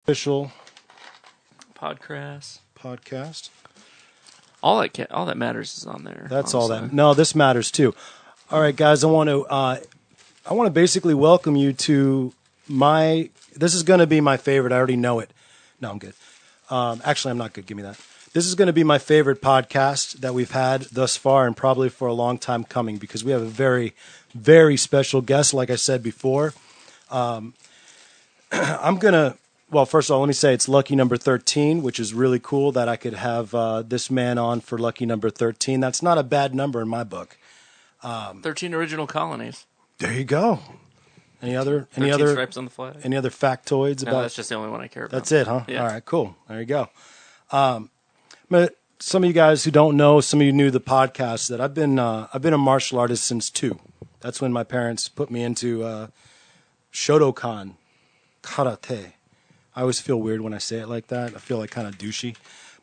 official podcast. All that matters is on there. That's honestly. all that. No, this matters too. All right, guys. I want to basically welcome you to my. This is going to be my favorite. I already know it. No, I'm good. Actually, I'm not good. Give me that. This is going to be my favorite podcast that we've had thus far, and probably for a long time coming, because we have a very, very special guest. Like I said before, I'm gonna. Well, first of all, let me say it's lucky number 13, which is really cool that I could have this man on for lucky number 13. That's not a bad number in my book. 13 original colonies. There you go. Any other stripes on the flag? Any other factoids No, about? that's just the only one I care about. That's it, huh? Yeah. All right, cool. There you go. But some of you guys who don't know, some of you new to the podcast, that I've been a martial artist since 2. That's when my parents put me into Shotokan karate. I always feel weird when I say it like that. I feel like kind of douchey,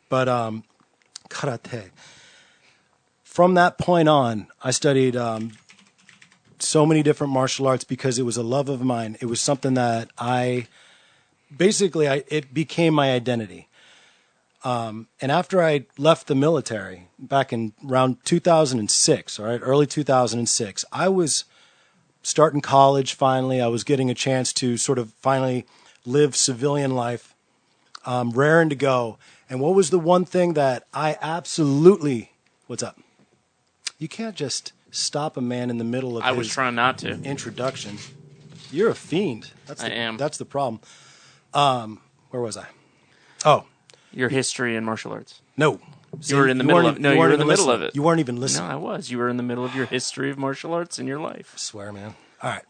but karate. From that point on, I studied so many different martial arts because it was a love of mine. It was something that it became my identity. And after I left the military back in around 2006, all right, early 2006, I was starting college finally. I was getting a chance to sort of finally live civilian life, raring to go. And what was the one thing that I absolutely... What's up? You can't just stop a man in the middle of I was trying not to. Introduction. You're a fiend. I am. That's the problem. Where was I? Oh. Your history in martial arts. No. You were in the middle of it. No, you were in the middle of it. You weren't even listening. No, I was. You were in the middle of your history of martial arts in your life. I swear, man. All right.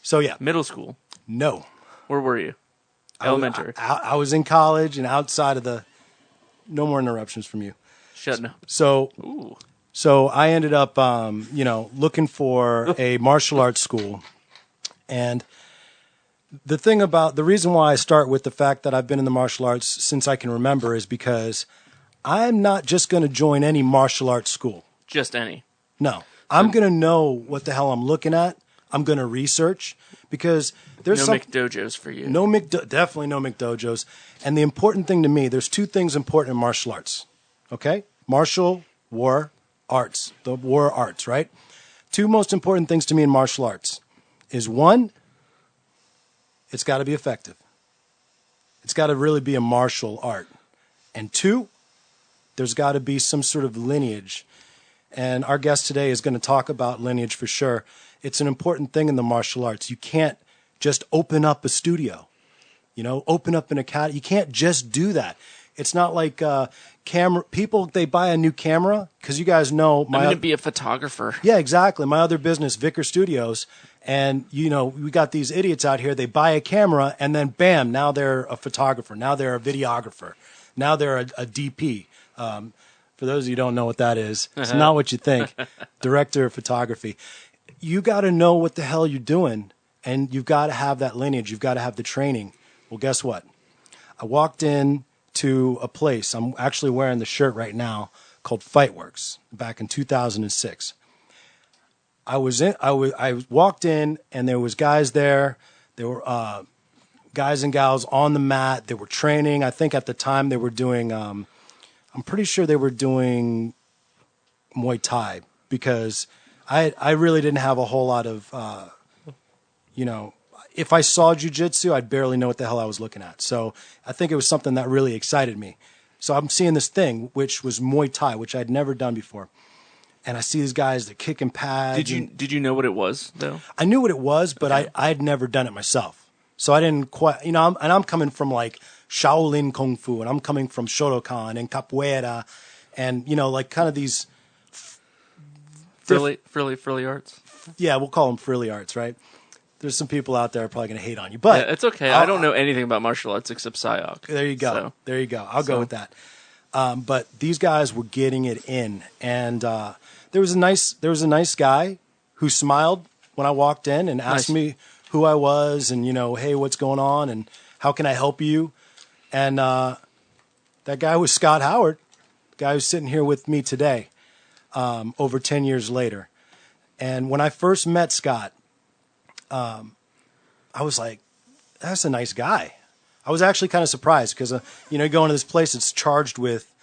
So, yeah. Middle school. No. Where were you? Elementary. I was in college and outside of the... No more interruptions from you. Shut up. So I ended up, looking for a martial arts school. And the reason why I start with the fact that I've been in the martial arts since I can remember is because I'm not just going to join any martial arts school. Just any. No. I'm going to know what the hell I'm looking at. I'm going to research because there's no McDojos for you. Definitely no McDojos. And the important thing to me, there's 2 things important in martial arts. Okay? Martial, war, arts. The war arts, right? 2 most important things to me in martial arts is 1, it's got to be effective. It's got to really be a martial art. And 2, there's got to be some sort of lineage. And our guest today is going to talk about lineage for sure. It's an important thing in the martial arts. You can't just open up a studio, open up an academy. You can't just do that. It's not like camera people. They buy a new camera because you guys know I'm going to be a photographer. Yeah, exactly. My other business, Vicar Studios, and we got these idiots out here. They buy a camera and then bam, now they're a photographer. Now they're a videographer. Now they're a DP. For those of you who don't know what that is, it's not what you think. Director of photography. You got to know what the hell you're doing, and you've got to have that lineage. You've got to have the training. Well, guess what? I walked in to a place. I'm actually wearing the shirt right now called Fightworks back in 2006. I walked in and there was guys there. There were guys and gals on the mat. They were training. I think at the time they were doing, I'm pretty sure they were doing Muay Thai because I really didn't have a whole lot of, if I saw jiu-jitsu, I'd barely know what the hell I was looking at. So I think it was something that really excited me. So I'm seeing this thing, which was Muay Thai, which I'd never done before. And I see these guys that kick and pads. Did you know what it was, though? I knew what it was, but okay. I'd never done it myself. So I didn't quite, I'm coming from like Shaolin Kung Fu, and I'm coming from Shotokan and Capoeira, and, like kind of these... Frilly arts? Yeah, we'll call them frilly arts, right? There's some people out there are probably going to hate on you, but yeah, it's okay. I don't know anything about martial arts except Psyok. There you go. So. There you go. I'll go with that. But these guys were getting it in, and there was a nice guy who smiled when I walked in and asked me who I was, and hey, what's going on, and how can I help you? And that guy was Scott Howard, the guy who's sitting here with me today, over 10 years later. And when I first met Scott, I was like, that's a nice guy. I was actually kind of surprised because, you know, you go into this place that's charged with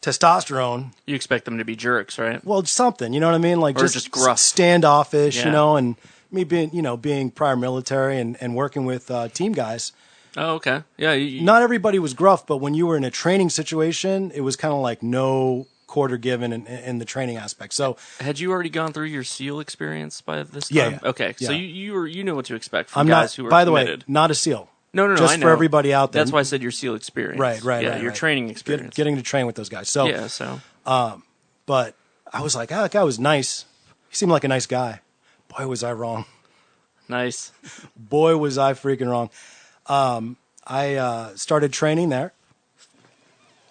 testosterone. You expect them to be jerks, right? Well, something, you know what I mean? Like Or just gruff. standoffish, Yeah. you know, and me being prior military and working with team guys. Oh, okay. Yeah. Not everybody was gruff, but when you were in a training situation, it was kind of like no quarter given in the training aspect. So had you already gone through your SEAL experience by this time? Yeah. Okay. So Yeah. you know what to expect from I'm guys not, who are by committed. the way, not a SEAL. No. Just I know. for everybody out there. That's why I said your SEAL experience. Right. Yeah, right, your right. training experience. Getting to train with those guys. So, Yeah. So. but I was like, that guy was nice. He seemed like a nice guy. Boy, was I wrong. Nice. Boy, was I freaking wrong. I started training there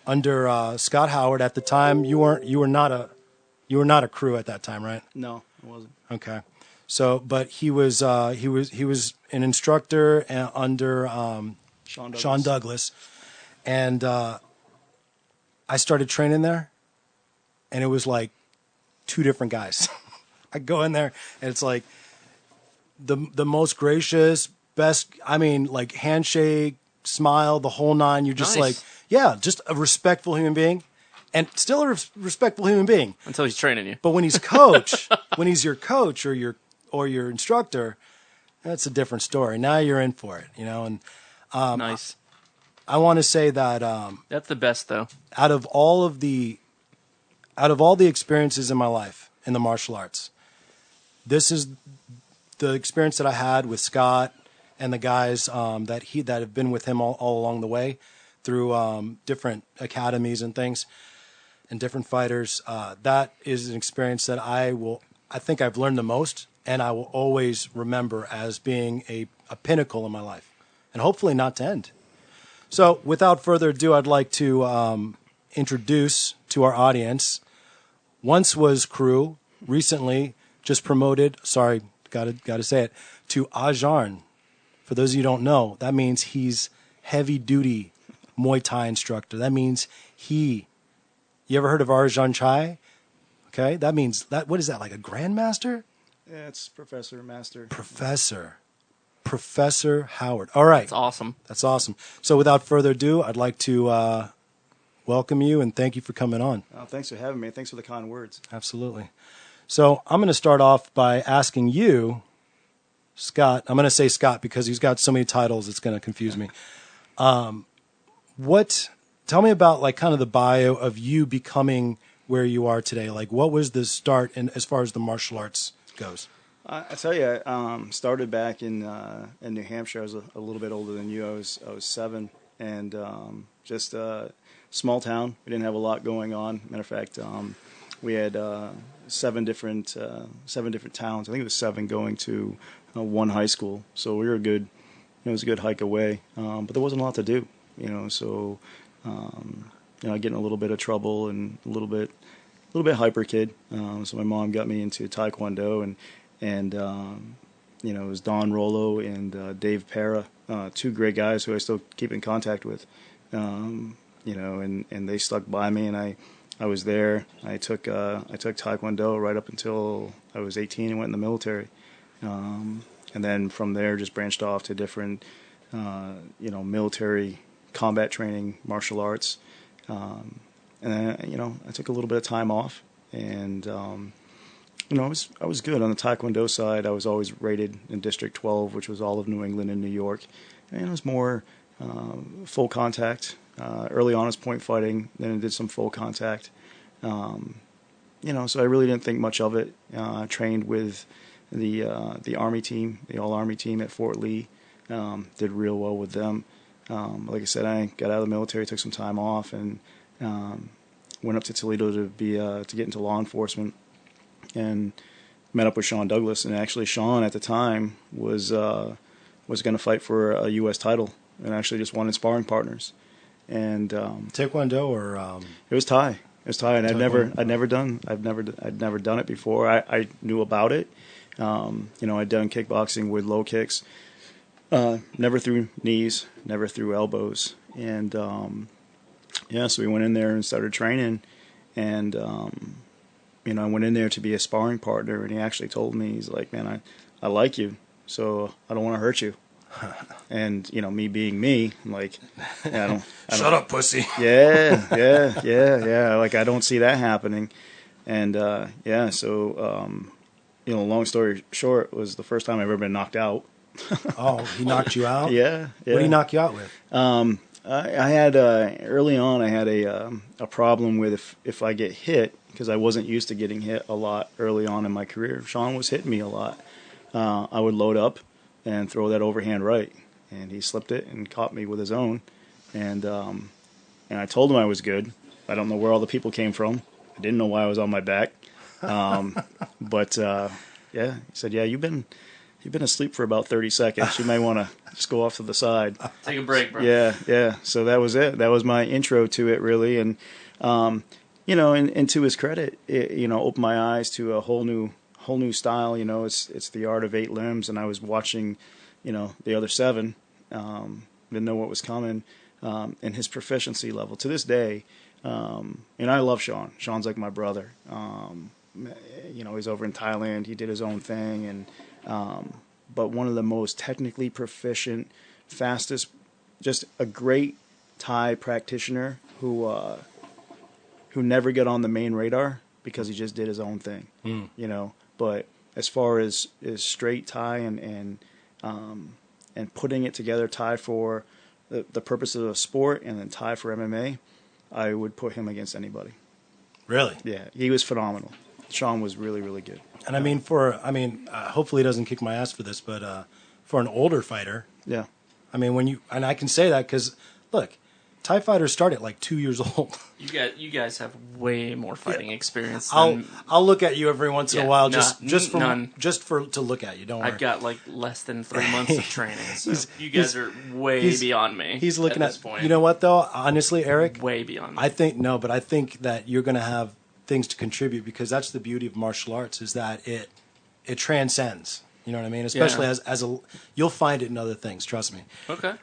under Scott Howard. At the time, you were not a crew at that time, right? No, it wasn't. Okay. So, but he was an instructor under Sean Douglas, and I started training there, and it was like two different guys. I go in there, and it's like the most gracious, best. I mean, like handshake, smile, the whole nine. You're just Nice. like, yeah, just a respectful human being, and still a respectful human being. Until he's training you. But when he's coach, when he's your coach or your instructor, that's a different story. Now you're in for it, you know. And Nice. I want to say that That's the best, though. out of all the experiences in my life in the martial arts, this is the experience that I had with Scott and the guys that have been with him all along the way through different academies and things and different fighters. That is an experience that I think I've learned the most, and I will always remember as being a pinnacle in my life, and hopefully not to end. So without further ado, I'd like to introduce to our audience, once was crew, recently just promoted, sorry, gotta say it, to Arjan. For those of you who don't know, that means he's heavy duty Muay Thai instructor. That means you ever heard of Arjan Chai? Okay, that means what is that, like a grandmaster? Yeah, it's Professor, Master. Professor Howard. All right. It's awesome. That's awesome. So without further ado, I'd like to welcome you and thank you for coming on. Oh, thanks for having me. Thanks for the kind words. Absolutely. So I'm going to start off by asking you, Scott. I'm going to say Scott because he's got so many titles, it's going to confuse me. Tell me about like kind of the bio of you becoming where you are today. Like what was the start as far as the martial arts goes? I tell you, I started back in New Hampshire. I was a little bit older than you. I was 7, and just a small town. We didn't have a lot going on. Matter of fact, we had 7 different towns. I think it was 7 going to one high school. So we were good. It was a good hike away, but there wasn't a lot to do. You know, so getting a little bit of trouble and a little bit hyper kid. So my mom got me into Taekwondo and it was Don Rollo and Dave Para, 2 great guys who I still keep in contact with. And they stuck by me, and I was there. I took Taekwondo right up until I was 18 and went in the military. And then from there just branched off to different military combat training, martial arts. And then, I took a little bit of time off, and I was good on the Taekwondo side. I was always rated in District 12, which was all of New England and New York. And it was more full contact. Early on, it was point fighting. Then I did some full contact. So I really didn't think much of it. I trained with the Army team, the All-Army team at Fort Lee. Did real well with them. Like I said, I got out of the military, took some time off, and went up to Toledo to get into law enforcement. And met up with Sean Douglas, and actually Sean at the time was going to fight for a U.S. title, and actually just wanted sparring partners. And Taekwondo or it was Thai. It was Thai, and I'd never done it before. I knew about it. I'd done kickboxing with low kicks, never through knees, never through elbows, and so we went in there and started training, and I went in there to be a sparring partner, and he actually told me, he's like, man, I like you, so I don't want to hurt you. And me being me, I'm like, yeah, I don't Shut up, pussy. yeah. Like I don't see that happening. And so long story short, it was the first time I've ever been knocked out. Oh, he knocked you out? Yeah. What did he knock you out with? I had early on. I had a problem with if I get hit, because I wasn't used to getting hit a lot early on in my career. Sean was hitting me a lot. I would load up and throw that overhand right, and he slipped it and caught me with his own. And I told him I was good. I don't know where all the people came from. I didn't know why I was on my back. But he said, "Yeah, you've been asleep for about 30 seconds. You may want to just go off to the side. Take a break, bro." Yeah. So that was it. That was my intro to it, really. And and to his credit, it opened my eyes to a whole new style. It's the art of 8 limbs, and I was watching, the other 7, didn't know what was coming, and his proficiency level to this day. And I love Sean. Sean's like my brother. He's over in Thailand. He did his own thing, and but one of the most technically proficient, fastest, just a great Thai practitioner who never got on the main radar because he just did his own thing. But as far as straight Thai and putting it together, Thai for the purposes of sport and then Thai for MMA, I would put him against anybody. Really? Yeah, he was phenomenal. Sean was really, really good. And hopefully he doesn't kick my ass for this, but for an older fighter, Yeah. and I can say that because, look, Thai fighters start at like 2 years old. You guys have way more fighting experience. I'll look at you every once in a while, just none. to look at you. Don't worry. I've got like less than 3 months of training, so you guys are way beyond me. He's looking at this point. You know what though? Honestly, Eric, way beyond me. I think that you're going to have things to contribute, because that's the beauty of martial arts, is that it transcends. You know what I mean? Especially as you'll find it in other things. Trust me. Okay.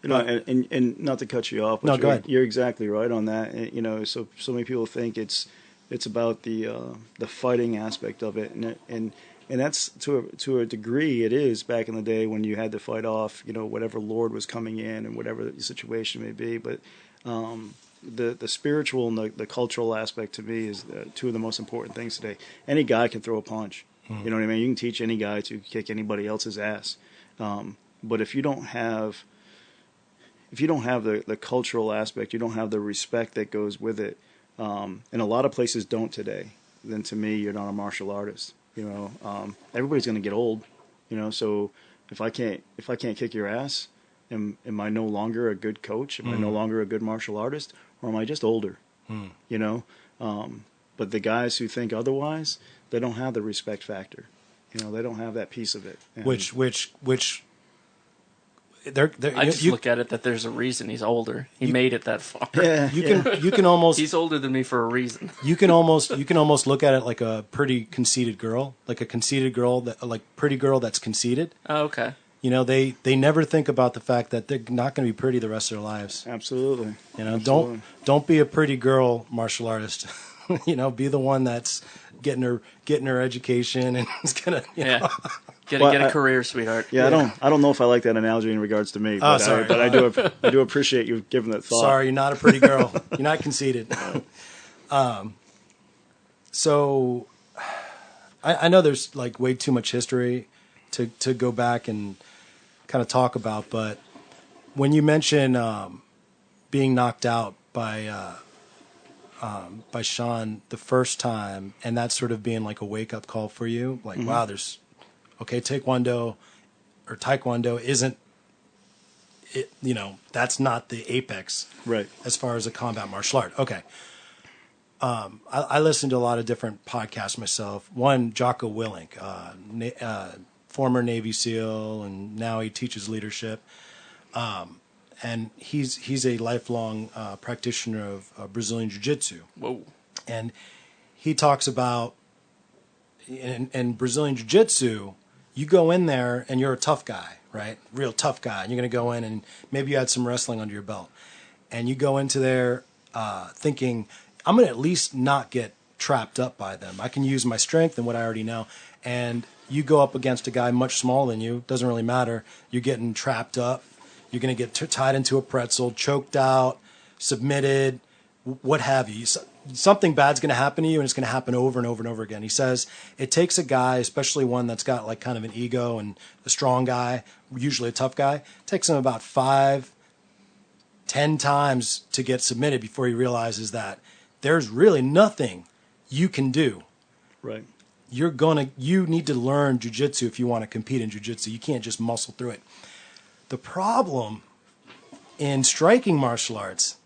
And not to cut you off, but no, go ahead. You're exactly right on that. So many people think it's about the fighting aspect of it, and that's to a degree it is back in the day when you had to fight off whatever lord was coming in and whatever the situation may be. But the spiritual and the cultural aspect to me is two of the most important things today. Any guy can throw a punch. You know what I mean? You can teach any guy to kick anybody else's ass, but if you don't have the cultural aspect, you don't have the respect that goes with it, and a lot of places don't today, then to me, you're not a martial artist. Everybody's going to get old, so if I can't kick your ass, am I no longer a good coach? Am I no longer a good martial artist? Or am I just older? But the guys who think otherwise, they don't have the respect factor. They don't have that piece of it. And Which I just look at it that there's a reason he's older. He made it that far. Yeah, you can almost He's older than me for a reason. you can almost look at it like a pretty conceited girl, like a conceited girl pretty girl that's conceited. Oh, okay. They never think about the fact that they're not going to be pretty the rest of their lives. Absolutely. Absolutely. Don't be a pretty girl martial artist. Be the one that's getting her education and is gonna get a career, sweetheart. Yeah, I don't know if I like that analogy in regards to me, but, sorry. But I do appreciate you giving that thought. Sorry, you're not a pretty girl. You're not conceited. So I know there's like way too much history to go back and kind of talk about, but when you mention being knocked out by Sean the first time, and that sort of being like a wake up call for you, like, wow, Taekwondo isn't it, that's not the apex, right, as far as a combat martial art. Okay. I listen to a lot of different podcasts myself. One, Jocko Willink, former Navy SEAL, and now he teaches leadership. And he's a lifelong practitioner of Brazilian Jiu-Jitsu. Whoa. And he talks about, in Brazilian Jiu-Jitsu, you go in there and you're a tough guy, right? Real tough guy. And you're going to go in and maybe you had some wrestling under your belt. And you go into there thinking, I'm going to at least not get trapped up by them. I can use my strength and what I already know. And you go up against a guy much smaller than you. Doesn't really matter. You're getting trapped up. You're going to get tied into a pretzel, choked out, submitted, what have you. Something bad's going to happen to you, and it's going to happen over and over and over again. He says it takes a guy, especially one that's got like kind of an ego and a strong guy, usually a tough guy, it takes him about 5-10 times to get submitted before he realizes that there's really nothing you can do. Right. You need to learn jiu-jitsu if you want to compete in jiu-jitsu. You can't just muscle through it. The problem in striking martial arts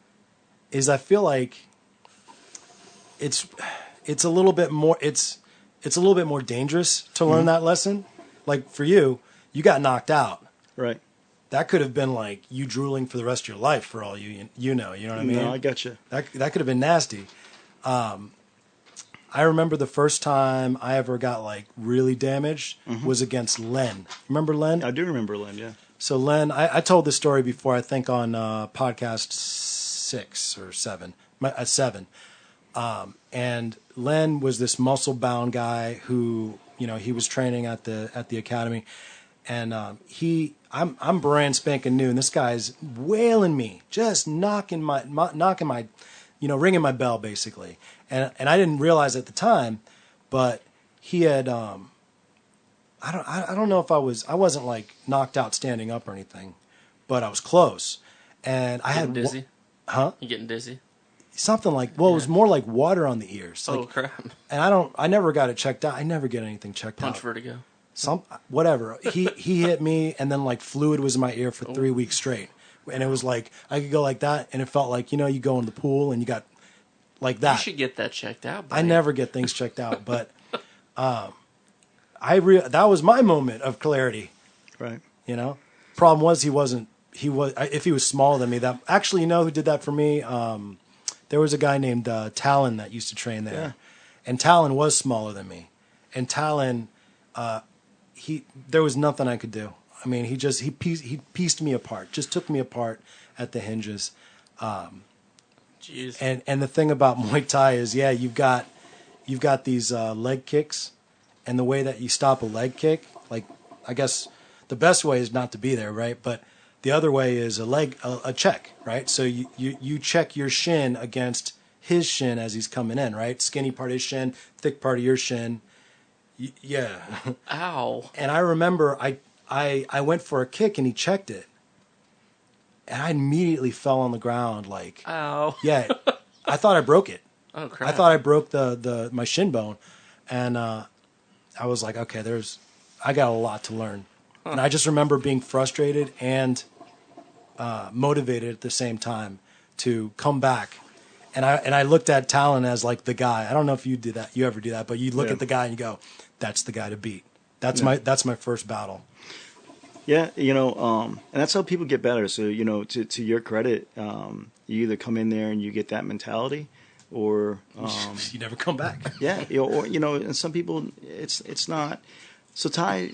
is I feel like it's a little bit more dangerous to learn that lesson. Like for you got knocked out. Right. That could have been like you drooling for the rest of your life for all you know what I mean? No, I got you. That could have been nasty. I remember the first time I ever got like really damaged was against Len. Remember Len? I do remember Len, yeah. So Len, I told this story before, I think on podcast 6 or 7, 7. And Len was this muscle-bound guy who, he was training at the academy, and I'm brand spanking new, and this guy's wailing me, just knocking my, ringing my bell basically, and I didn't realize at the time, but he had I don't know if I wasn't like knocked out standing up or anything, but I was close, and I had dizzy. Huh? You getting dizzy? Something like, it was more like water on the ears. Oh, like, crap. And I never got it checked out. I never get anything checked out. Punch vertigo. Whatever. He hit me, and then like fluid was in my ear for 3 weeks straight. And it was like, I could go like that, and it felt like, you go in the pool and you got like that. You should get that checked out, buddy. I never get things checked out, but that was my moment of clarity. Right. Problem was if he was smaller than me, that actually, who did that for me? There was a guy named Talon that used to train there, and Talon was smaller than me. And Talon, there was nothing I could do. I mean, he pieced me apart, just took me apart at the hinges. Jeez. And the thing about Muay Thai is, you've got these leg kicks, and the way that you stop a leg kick, like I guess the best way is not to be there, right? But the other way is a check, right? So you check your shin against his shin as he's coming in, right? Skinny part of his shin, thick part of your shin. Yeah. Ow. And I remember I went for a kick and he checked it. And I immediately fell on the ground like, ow. Yeah. I thought I broke it. Oh, crap. I thought I broke my shin bone. And I was like, okay, I got a lot to learn. Huh. And I just remember being frustrated and motivated at the same time to come back. And I looked at Talon as like the guy. I don't know if you ever do that, but you look at the guy and you go, that's the guy to beat. That's my first battle. Yeah, and that's how people get better. So, to your credit, you either come in there and you get that mentality, or you never come back. Yeah, or and some people, it's not. So Thai,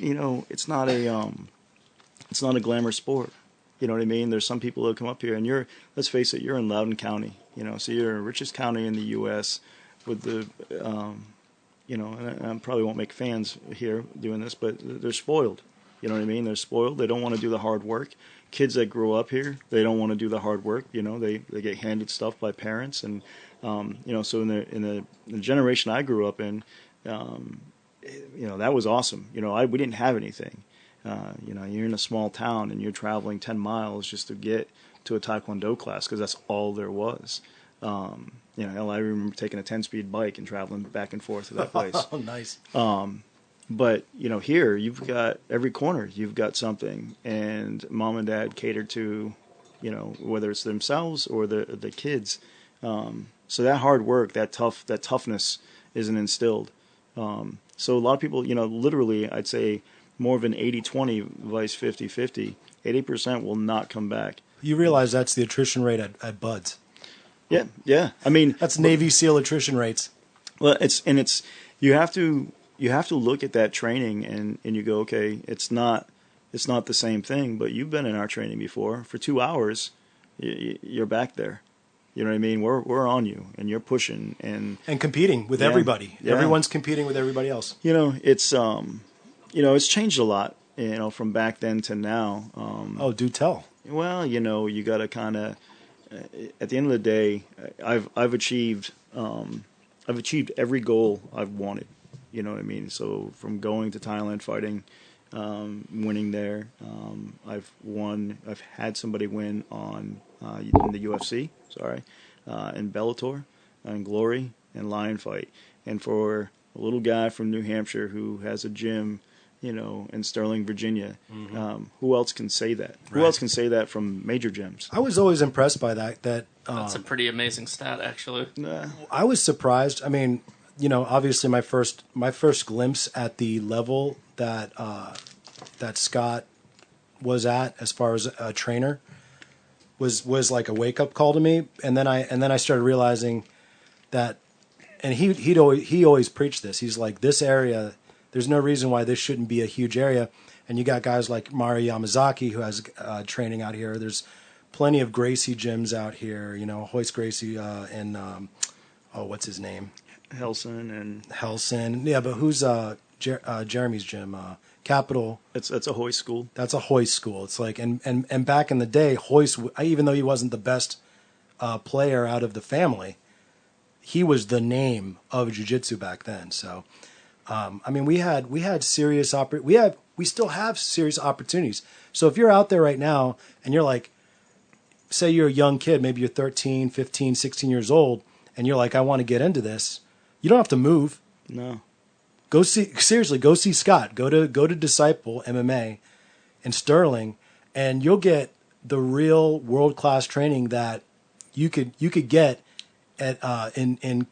it's not a glamour sport. You know what I mean? There's some people that come up here, and let's face it, you're in Loudoun County. So you're in the richest county in the U.S. with the, and I probably won't make fans here doing this, but they're spoiled. You know what I mean? They're spoiled. They don't want to do the hard work. Kids that grow up here, they don't want to do the hard work. They get handed stuff by parents, and so in the generation I grew up in, that was awesome. We didn't have anything. You're in a small town and you're traveling 10 miles just to get to a Taekwondo class because that's all there was. I remember taking a 10-speed bike and traveling back and forth to that place. Oh, nice. But, here you've got every corner, you've got something, and mom and dad cater to, whether it's themselves or the kids. So that hard work, that toughness isn't instilled. So a lot of people, literally, I'd say more of an 80-20 vice 50-50. 80% will not come back. You realize that's the attrition rate at Buds. Yeah. I mean, that's Navy SEAL attrition rates. Well, you have to look at that training and you go, okay, it's not the same thing, but you've been in our training before. For 2 hours, you're back there. You know what I mean? We're on you, and you're pushing and competing with everybody. Yeah. Everyone's competing with everybody else. It's it's changed a lot, from back then to now. Oh, do tell. Well, you got to kind of, at the end of the day, I've achieved every goal I've wanted. You know what I mean? So from going to Thailand, fighting, winning there, I've had somebody win on in the UFC. Sorry, in Bellator, and Glory, and Lion Fight, and for a little guy from New Hampshire who has a gym, in Sterling, Virginia. Who else can say that? Right. Who else can say that from major gyms? I was always impressed by that. That's a pretty amazing stat, actually. I was surprised. I mean, obviously my first glimpse at the level that that Scott was at as far as a trainer was like a wake up call to me, and then I started realizing that, and he always preached this. He's like, this area, there's no reason why this shouldn't be a huge area. And you got guys like Mari Yamazaki who has training out here. There's plenty of Gracie gyms out here. Hoist Gracie and what's his name? Helson. Yeah, but who's Jeremy's gym? Capital. That's a Hoist school. That's a Hoist school. It's like, and back in the day, Hoist, even though he wasn't the best player out of the family, he was the name of jiu-jitsu back then. So, I mean, we had serious we still have serious opportunities. So if you're out there right now and you're like, say you're a young kid, maybe you're 13, 15, 16 years old, and you're like, I want to get into this, you don't have to move. No. Go see Scott. Go to Disciple MMA in Sterling, and you'll get the real world-class training that you could get at in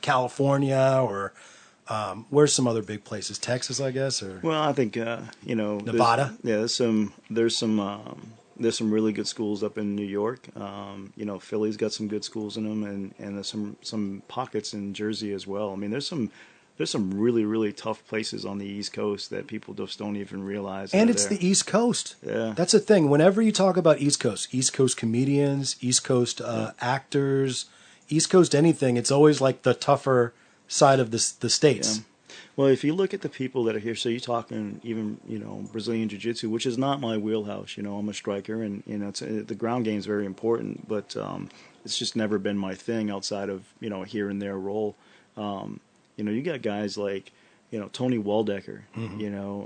California, or where's some other big places? Texas, I guess, or well, I think Nevada. There's some really good schools up in New York. Philly's got some good schools in them, and there's some pockets in Jersey as well. I mean, there's some really, really tough places on the East Coast that people just don't even realize. And it's the East Coast. Yeah. That's the thing. Whenever you talk about East Coast comedians, East Coast actors, East Coast anything, it's always like the tougher side of the states. Yeah. Well, if you look at the people that are here, so you're talking even, Brazilian Jiu-Jitsu, which is not my wheelhouse. I'm a striker, and, the ground game is very important, but it's just never been my thing outside of, here and there role. You got guys like, Tony Waldecker,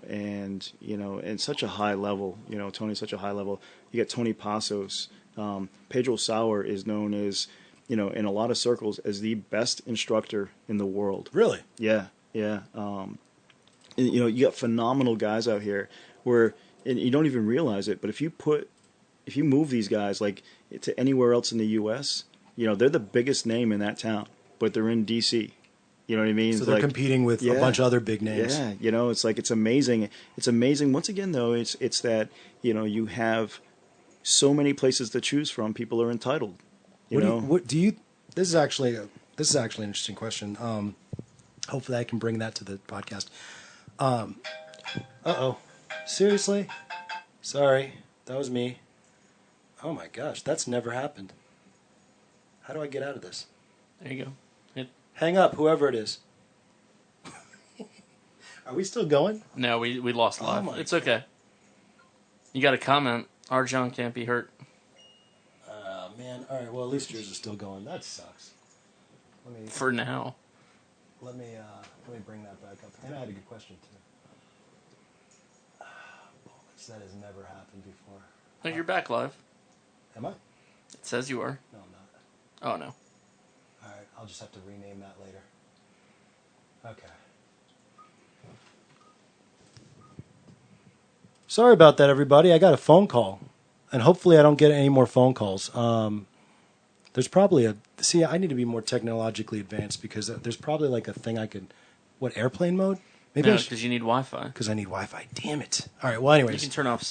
and such a high level, Tony's such a high level. You got Tony Passos. Pedro Sauer is known as, in a lot of circles, as the best instructor in the world. Really? Yeah. Yeah. You got phenomenal guys out here and you don't even realize it, but if you move these guys like to anywhere else in the U.S., they're the biggest name in that town, but they're in D.C. You know what I mean? So they're competing with a bunch of other big names. Yeah, it's amazing. It's amazing. Once again, though, it's that you have so many places to choose from. People are entitled. This is actually an interesting question. Hopefully, I can bring that to the podcast. Seriously? Sorry, that was me. Oh my gosh, that's never happened. How do I get out of this? There you go. Hang up, whoever it is. Are we still going? No, we lost live. It's okay. You got a comment. Arjan can't be hurt. Man. All right, well, at least yours is still going. That sucks. For now. Let me bring that back up. And I had a good question, too. That has never happened before. No, you're back live. Am I? It says you are. No, I'm not. Oh, no. All right, I'll just have to rename that later. Okay. Sorry about that, everybody. I got a phone call, and hopefully I don't get any more phone calls. There's probably I need to be more technologically advanced, because there's probably like a thing I could, airplane mode? Maybe No, because you need Wi-Fi. Because I need Wi-Fi. Damn it. All right, well, anyways. You can turn off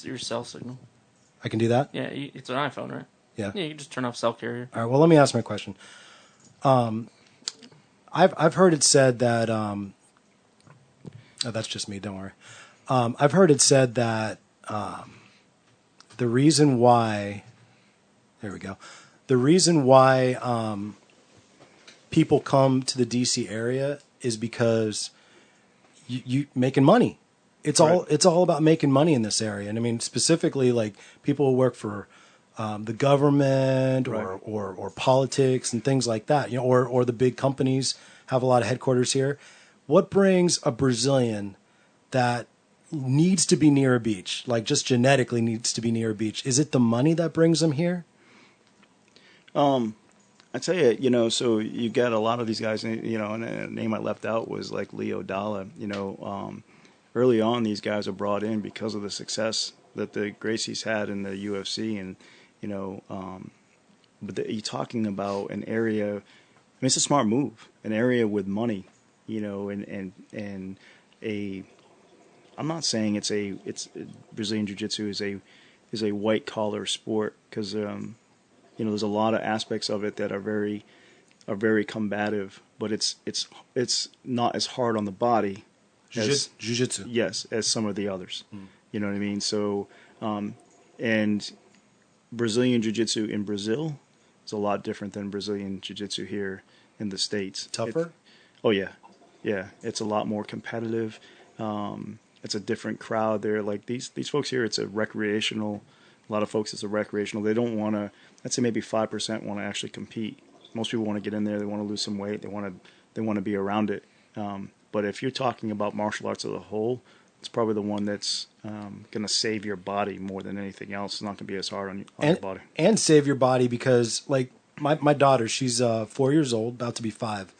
your cell signal. I can do that? Yeah, it's an iPhone, right? Yeah. Yeah, you can just turn off cell carrier. All right, well, let me ask my question. I've heard it said that that's just me, don't worry. I've heard it said that the reason why people come to the DC area is because you making money. It's all about making money in this area. And I mean, specifically, like people who work for the government or politics and things like that, or the big companies have a lot of headquarters here. What brings a Brazilian that needs to be near a beach, like just genetically needs to be near a beach? Is it the money that brings them here? I tell you, so you got a lot of these guys, and a name I left out was like Leo Dalla. Early on, these guys are brought in because of the success that the Gracies had in the UFC, and but you're talking about an area. I mean, it's a smart move, an area with money, and a. I'm not saying it's Brazilian Jiu-Jitsu is a white collar sport, because there's a lot of aspects of it that are very combative, but it's not as hard on the body as Jiu-Jitsu. Yes, as some of the others. You know what I mean? So, and Brazilian Jiu-Jitsu in Brazil is a lot different than Brazilian Jiu-Jitsu here in the States. Tougher? Yeah. It's a lot more competitive. It's a different crowd. They're like these folks here. It's a recreational. A lot of folks, it's a recreational. They don't want to. I'd say maybe 5% want to actually compete. Most people want to get in there. They want to lose some weight. They want to be around it. But if you're talking about martial arts as a whole, it's probably the one that's going to save your body more than anything else. It's not going to be as hard on your body. And save your body, because like my daughter, she's 4 years old, about to be 5.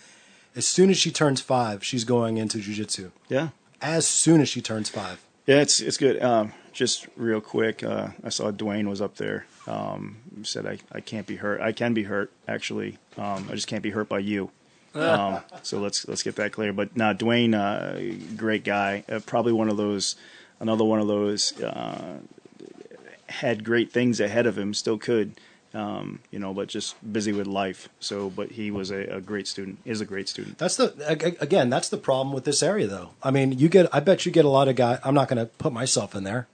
As soon as she turns 5, she's going into jiu-jitsu. Yeah. As soon as she turns 5. Yeah, it's good. Just real quick, I saw Dwayne was up there. Said I can't be hurt. I can be hurt, actually. I just can't be hurt by you. So let's get that clear. But no, Dwayne, great guy. Probably another one of those had great things ahead of him. Still could, but just busy with life. So, but he was a great student. Is a great student. That's the problem with this area, though. I mean, I bet you get a lot of guys. I'm not going to put myself in there,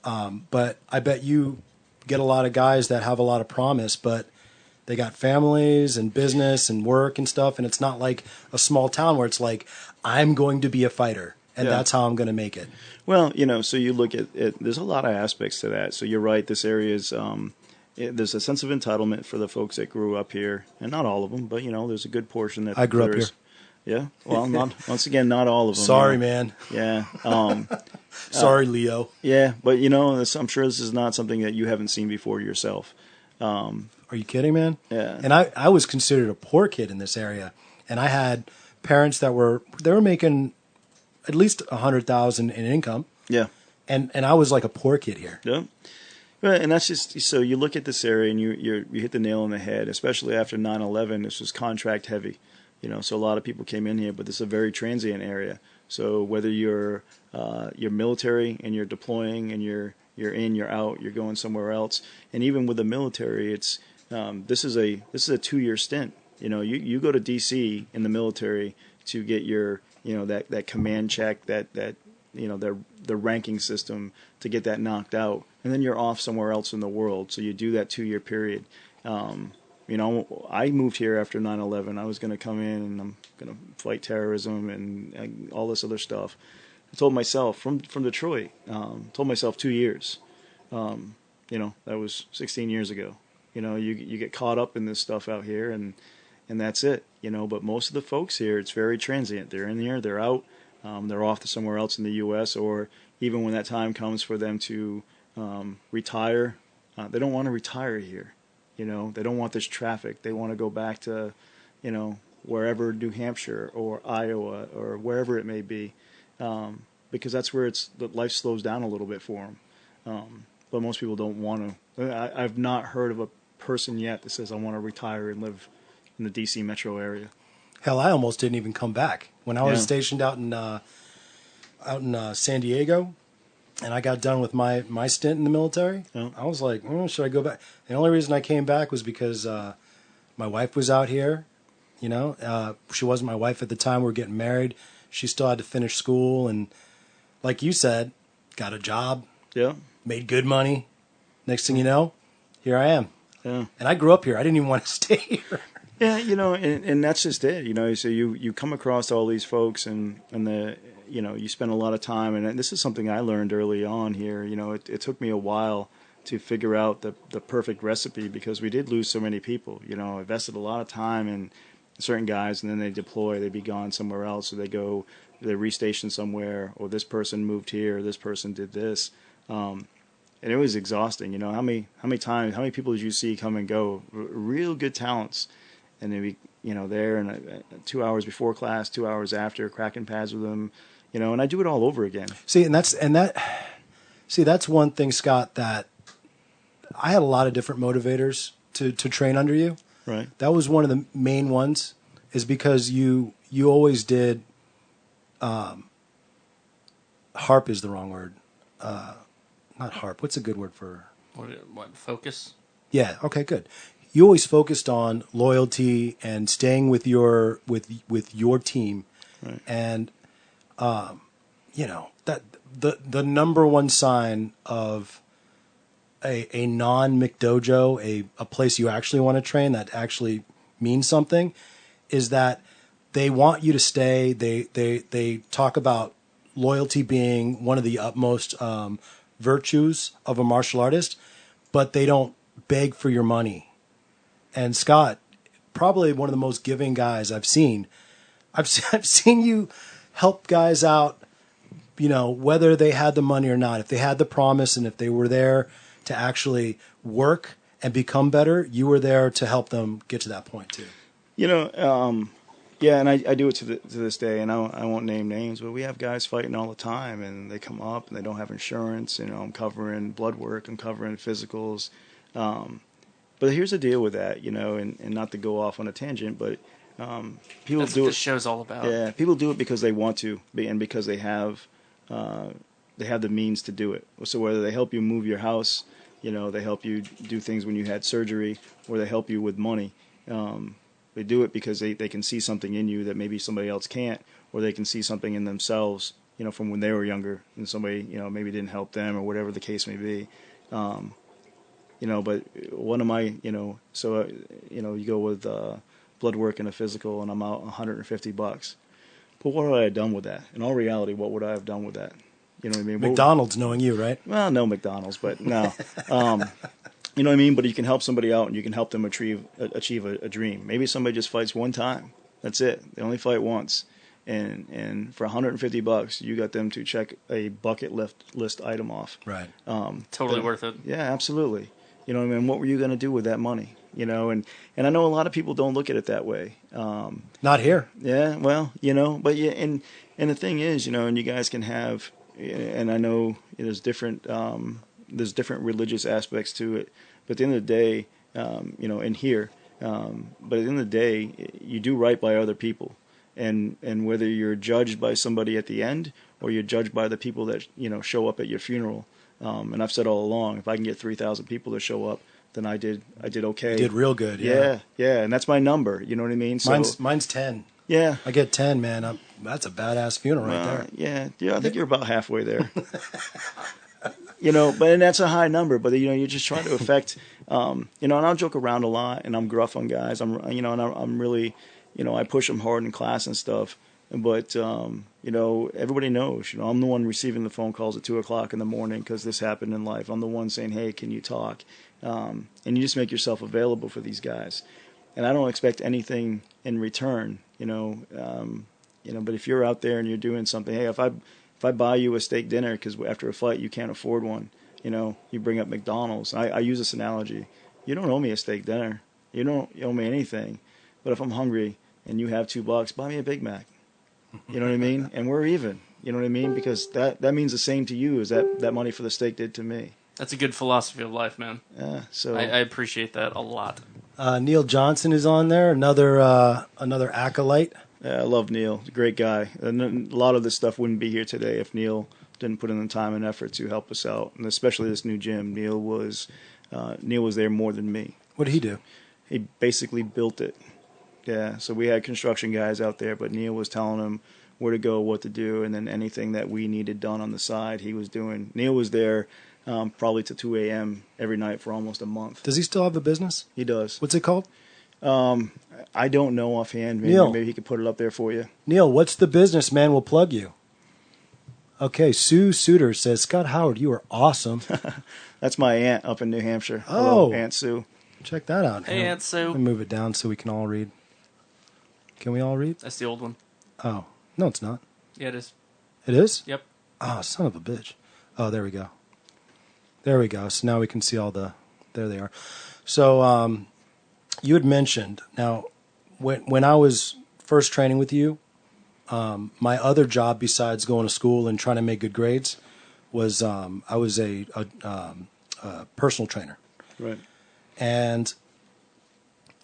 but I bet you get a lot of guys that have a lot of promise, but they got families and business and work and stuff, and it's not like a small town where it's like, I'm going to be a fighter, and that's how I'm going to make it. Well, so you look at it, there's a lot of aspects to that. So you're right, this area is, there's a sense of entitlement for the folks that grew up here, and not all of them, but, there's a good portion that... I grew up here. Yeah? Well, once again, not all of them. Sorry, man. Yeah. Sorry, Leo. Yeah, but, I'm sure this is not something that you haven't seen before yourself. Are you kidding, man? Yeah. And I was considered a poor kid in this area, and I had parents that were making at least $100,000 in income. Yeah. And I was like a poor kid here. Yeah. Well, and that's just, so you look at this area and you hit the nail on the head, especially after 9/11. This was contract heavy, so a lot of people came in here, but this is a very transient area. So whether you're military and you're deploying and you're in, you're out, you're going somewhere else, and even with the military, it's this is a 2-year stint. You go to DC in the military to get your that command check, that the ranking system, to get that knocked out, and then you're off somewhere else in the world. So you do that 2-year period. I moved here after 9/11. I was going to come in and I'm going to fight terrorism and all this other stuff. I told myself from Detroit, told myself 2 years. That was 16 years ago. You get caught up in this stuff out here, and that's it. But most of the folks here, it's very transient. They're in here, they're out, they're off to somewhere else in the U.S., or even when that time comes for them to retire, they don't want to retire here. They don't want this traffic. They want to go back to, wherever, New Hampshire or Iowa or wherever it may be, because that's where the life slows down a little bit for them. But most people don't want to. I've not heard of a person yet that says, I want to retire and live in the D.C. metro area. Hell, I almost didn't even come back. When I was stationed out in San Diego, and I got done with my stint in the military, I was like, should I go back? The only reason I came back was because my wife was out here. She wasn't my wife at the time. We were getting married. She still had to finish school, and like you said, got a job. Yeah. Made good money. Next thing you know, here I am. Yeah. And I grew up here. I didn't even want to stay here. Yeah, and that's just it. So you come across all these folks, and you spend a lot of time, and this is something I learned early on here. It took me a while to figure out the perfect recipe, because we did lose so many people. I invested a lot of time in certain guys, and then they deploy, they be gone somewhere else, or they're restationed somewhere, or this person moved here, or this person did this. And it was exhausting. How many people did you see come and go? Real good talents, and they'd be there, and 2 hours before class, 2 hours after, cracking pads with them, and I do it all over again. See, that's one thing, Scott, that I had a lot of different motivators to train under you. Right. That was one of the main ones, is because you always did. Harp is the wrong word. Not harp. What's a good word for? What focus? Yeah. Okay. Good. You always focused on loyalty and staying with your team, right. And that the number one sign of a non-McDojo, a place you actually want to train that actually means something, is that they want you to stay. They talk about loyalty being one of the utmost virtues of a martial artist, but they don't beg for your money. And Scott, probably one of the most giving guys I've seen. I've seen you help guys out, whether they had the money or not. If they had the promise, and if they were there to actually work and become better, you were there to help them get to that point too. Yeah, and I do it to this day, and I won't name names, but we have guys fighting all the time, and they come up and they don't have insurance. I'm covering blood work, I'm covering physicals. But here's the deal with that, and not to go off on a tangent, but people That's do what it. this show's all about. Yeah, people do it because they want to, and because they have the means to do it. So whether they help you move your house, they help you do things when you had surgery, or they help you with money. They do it because they can see something in you that maybe somebody else can't, or they can see something in themselves, from when they were younger, and somebody, maybe didn't help them, or whatever the case may be. But one of my, you go with blood work and a physical, and I'm out $150. But what would I have done with that? In all reality, what would I have done with that? You know what I mean? McDonald's, knowing you, right? Well, no McDonald's, but no. You know what I mean? But you can help somebody out, and you can help them achieve a dream. Maybe somebody just fights one time. That's it. They only fight once. And for $150, you got them to check a bucket list item off. Right. Totally worth it. Yeah, absolutely. You know what I mean? What were you going to do with that money? And I know a lot of people don't look at it that way. Not here. Yeah, well, but yeah, and the thing is, and you guys can have, and I know there's different religious aspects to it, but at the end of the day, in here, but at the end of the day, you do right by other people, and whether you're judged by somebody at the end, or you're judged by the people that show up at your funeral, and I've said all along, if I can get 3,000 people to show up, then I did okay. You did real good. Yeah, and that's my number. You know what I mean? So, mine's 10. Yeah, I get 10, man. That's a badass funeral right there. Yeah. I think you're about halfway there. And that's a high number. But you're just trying to affect. And I'll joke around a lot, and I'm gruff on guys. I'm really, I push them hard in class and stuff. But everybody knows. I'm the one receiving the phone calls at 2:00 in the morning because this happened in life. I'm the one saying, "Hey, can you talk?" And you just make yourself available for these guys. And I don't expect anything in return. But if you're out there and you're doing something, hey, if I buy you a steak dinner because after a fight you can't afford one, you bring up McDonald's. I use this analogy. You don't owe me a steak dinner. You don't owe me anything. But if I'm hungry and you have $2, buy me a Big Mac. You know what I mean? And we're even. You know what I mean? Because that means the same to you as that money for the steak did to me. That's a good philosophy of life, man. Yeah. So I appreciate that a lot. Neil Johnson is on there, another acolyte. Yeah, I love Neil. He's a great guy. And a lot of this stuff wouldn't be here today if Neil didn't put in the time and effort to help us out, and especially this new gym. Neil was there more than me. What did he do? He basically built it. Yeah, so we had construction guys out there, but Neil was telling them where to go, what to do, and then anything that we needed done on the side, he was doing. Neil was there probably to 2 a.m. every night for almost a month. Does he still have a business? He does. What's it called? I don't know offhand. Maybe he could put it up there for you. Neil, what's the business, man? We'll plug you. Okay, Sue Suter says, Scott Howard, you are awesome. That's my aunt up in New Hampshire. Oh. Hello, Aunt Sue. Check that out. Hey, Aunt Sue. Let me move it down so we can all read. Can we all read? That's the old one. Oh, no, it's not. Yeah, it is. It is? Yep. Oh, son of a bitch. Oh, there we go. There we go. So now we can see all the... There they are. So you had mentioned, now, when I was first training with you, my other job besides going to school and trying to make good grades was I was a personal trainer. Right. And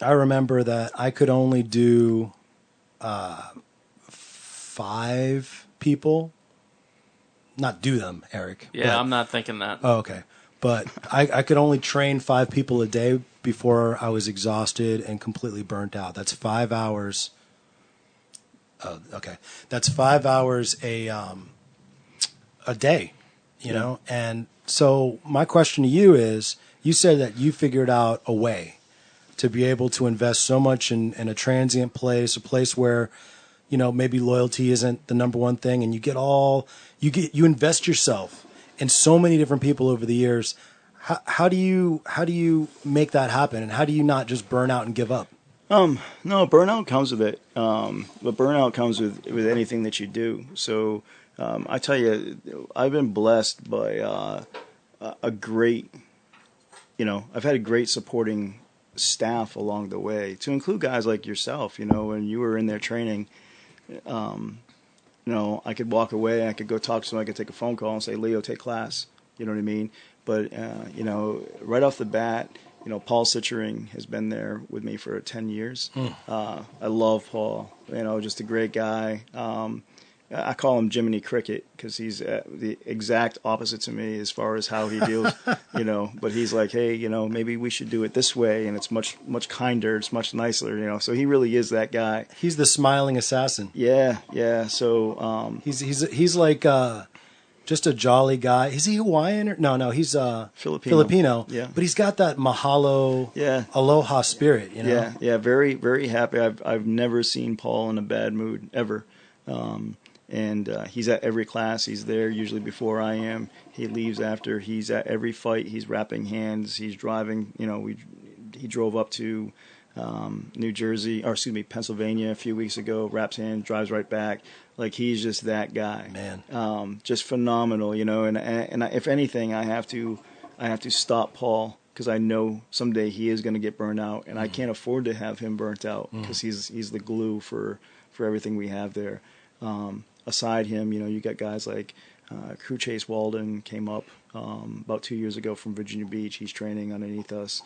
I remember that I could only do 5 people. Not do them, Eric. Yeah, I'm not thinking that. Oh, okay. But I could only train 5 people a day before I was exhausted and completely burnt out. That's 5 hours. Oh, okay. That's 5 hours a day, you know? And so my question to you is, you said that you figured out a way to be able to invest so much in a transient place, a place where, you know, maybe loyalty isn't the number one thing, and you invest yourself in so many different people over the years. How do you make that happen, and how do you not just burn out and give up? No, burnout comes with it. But burnout comes with anything that you do. So I tell you, I've been blessed by a great, I've had a great supporting staff along the way, to include guys like yourself. When you were in there training, I could walk away, I could go talk to someone, I could take a phone call and say, Leo, take class. You know what I mean? But, right off the bat, Paul Sichering has been there with me for 10 years. I love Paul, just a great guy. I call him Jiminy Cricket because he's the exact opposite to me as far as how he deals, but he's like, hey, maybe we should do it this way. And it's much, much kinder. It's much nicer, so he really is that guy. He's the smiling assassin. Yeah. Yeah. So, he's like, just a jolly guy. Is he Hawaiian? No, he's Filipino. Yeah. But he's got that mahalo, aloha spirit, Yeah. Very, very happy. I've never seen Paul in a bad mood ever. And he's at every class. He's there usually before I am. He leaves after. He's at every fight. He's wrapping hands. He's driving. He drove up to Pennsylvania a few weeks ago. Wraps hands, drives right back. Like, he's just that guy. Man, just phenomenal. And if anything, I have to stop Paul, because I know someday he is going to get burnt out, and I can't afford to have him burnt out, because he's the glue for everything we have there. Aside him, you got guys like Crew Chase Walden came up about 2 years ago from Virginia Beach. He's training underneath us.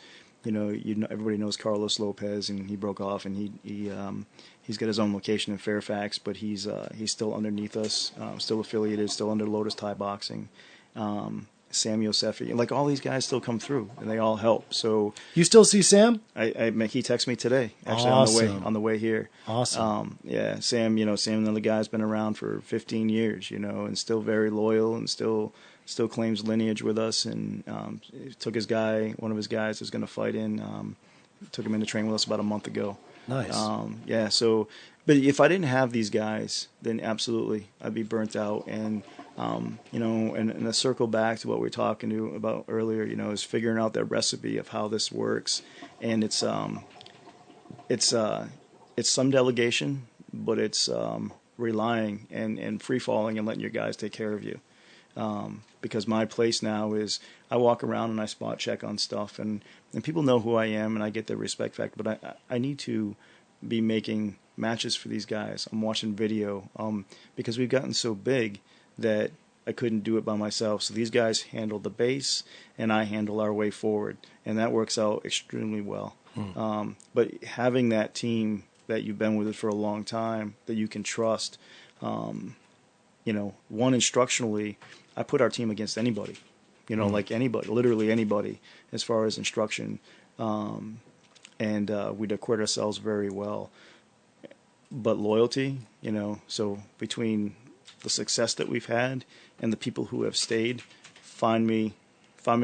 Everybody knows Carlos Lopez, and he broke off, and he's got his own location in Fairfax, but he's still underneath us, still affiliated, still under Lotus Thai Boxing. Sam Yosefi, like, all these guys still come through, and they all help. So you still see Sam? He texted me today, actually. Awesome. on the way here. Awesome. Yeah, Sam. Sam, another guy's been around for 15 years, and still very loyal, and still claims lineage with us. And took one of his guys who's going to fight took him in to train with us about a month ago. Nice. Yeah. So, but if I didn't have these guys, then absolutely I'd be burnt out. And and to circle back to what we were talking about earlier, is figuring out that recipe of how this works. And it's some delegation, but it's relying and free falling and letting your guys take care of you. Because my place now is, I walk around and I spot check on stuff, and people know who I am, and I get the respect factor. But I need to be making matches for these guys. I'm watching video because we've gotten so big that I couldn't do it by myself. So these guys handle the base, and I handle our way forward, and that works out extremely well. But having that team that you've been with it for a long time, that you can trust, one, instructionally, I put our team against anybody, like anybody, literally anybody, as far as instruction, and we'd acquit ourselves very well. But loyalty, so between the success that we've had and the people who have stayed, find me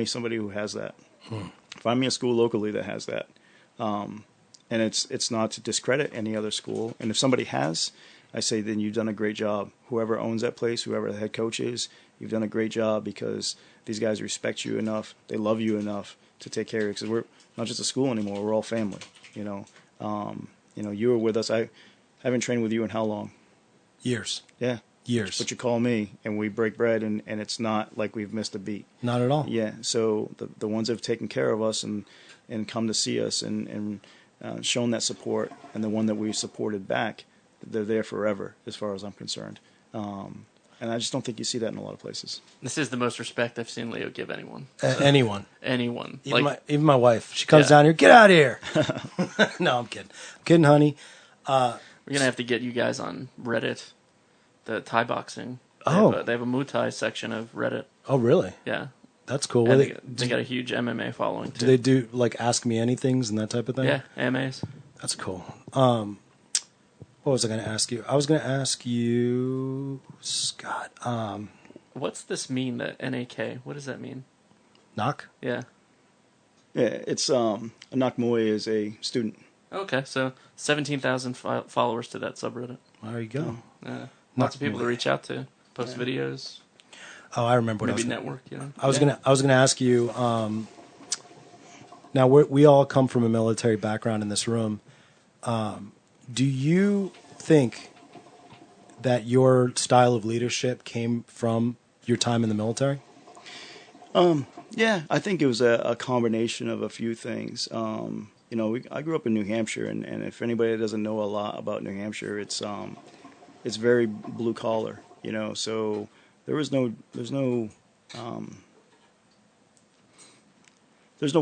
somebody who has that. Find me a school locally that has that. And it's not to discredit any other school. And if somebody has, I say then you've done a great job. Whoever owns that place, whoever the head coach is, you've done a great job because these guys respect you enough, they love you enough to take care of you. Because we're not just a school anymore; we're all family. You know, you were with us. I haven't trained with you in how long? Years. Yeah. Years. But you call me and we break bread and it's not like we've missed a beat. Not at all. Yeah. So the ones that have taken care of us and come to see us and shown that support, and the one that we supported back, they're there forever as far as I'm concerned. And I just don't think you see that in a lot of places. This is the most respect I've seen Leo give anyone. Anyone. Anyone. Even my wife. She comes down here, get out of here. No, I'm kidding. I'm kidding, honey. We're going to have to get you guys on Reddit, the Thai boxing. They have a Muay Thai section of Reddit. Oh, really? Yeah. That's cool. They got a huge MMA following, too. Do they do, like, Ask Me Anythings and that type of thing? Yeah, AMAs. That's cool. What was I going to ask you? I was going to ask you, Scott. What's this mean, the NAK? What does that mean? Knock? Yeah. Yeah, it's a Knock Muay is a student. Okay, so 17,000 followers to that subreddit. There you go. Lots of people to reach out to, post videos. Oh, I remember what maybe I was network. You know? I was gonna ask you. Now we all come from a military background in this room. Do you think that your style of leadership came from your time in the military? Yeah, I think it was a combination of a few things. You know, I grew up in New Hampshire, and if anybody doesn't know a lot about New Hampshire, it's very blue collar. You know, so there's no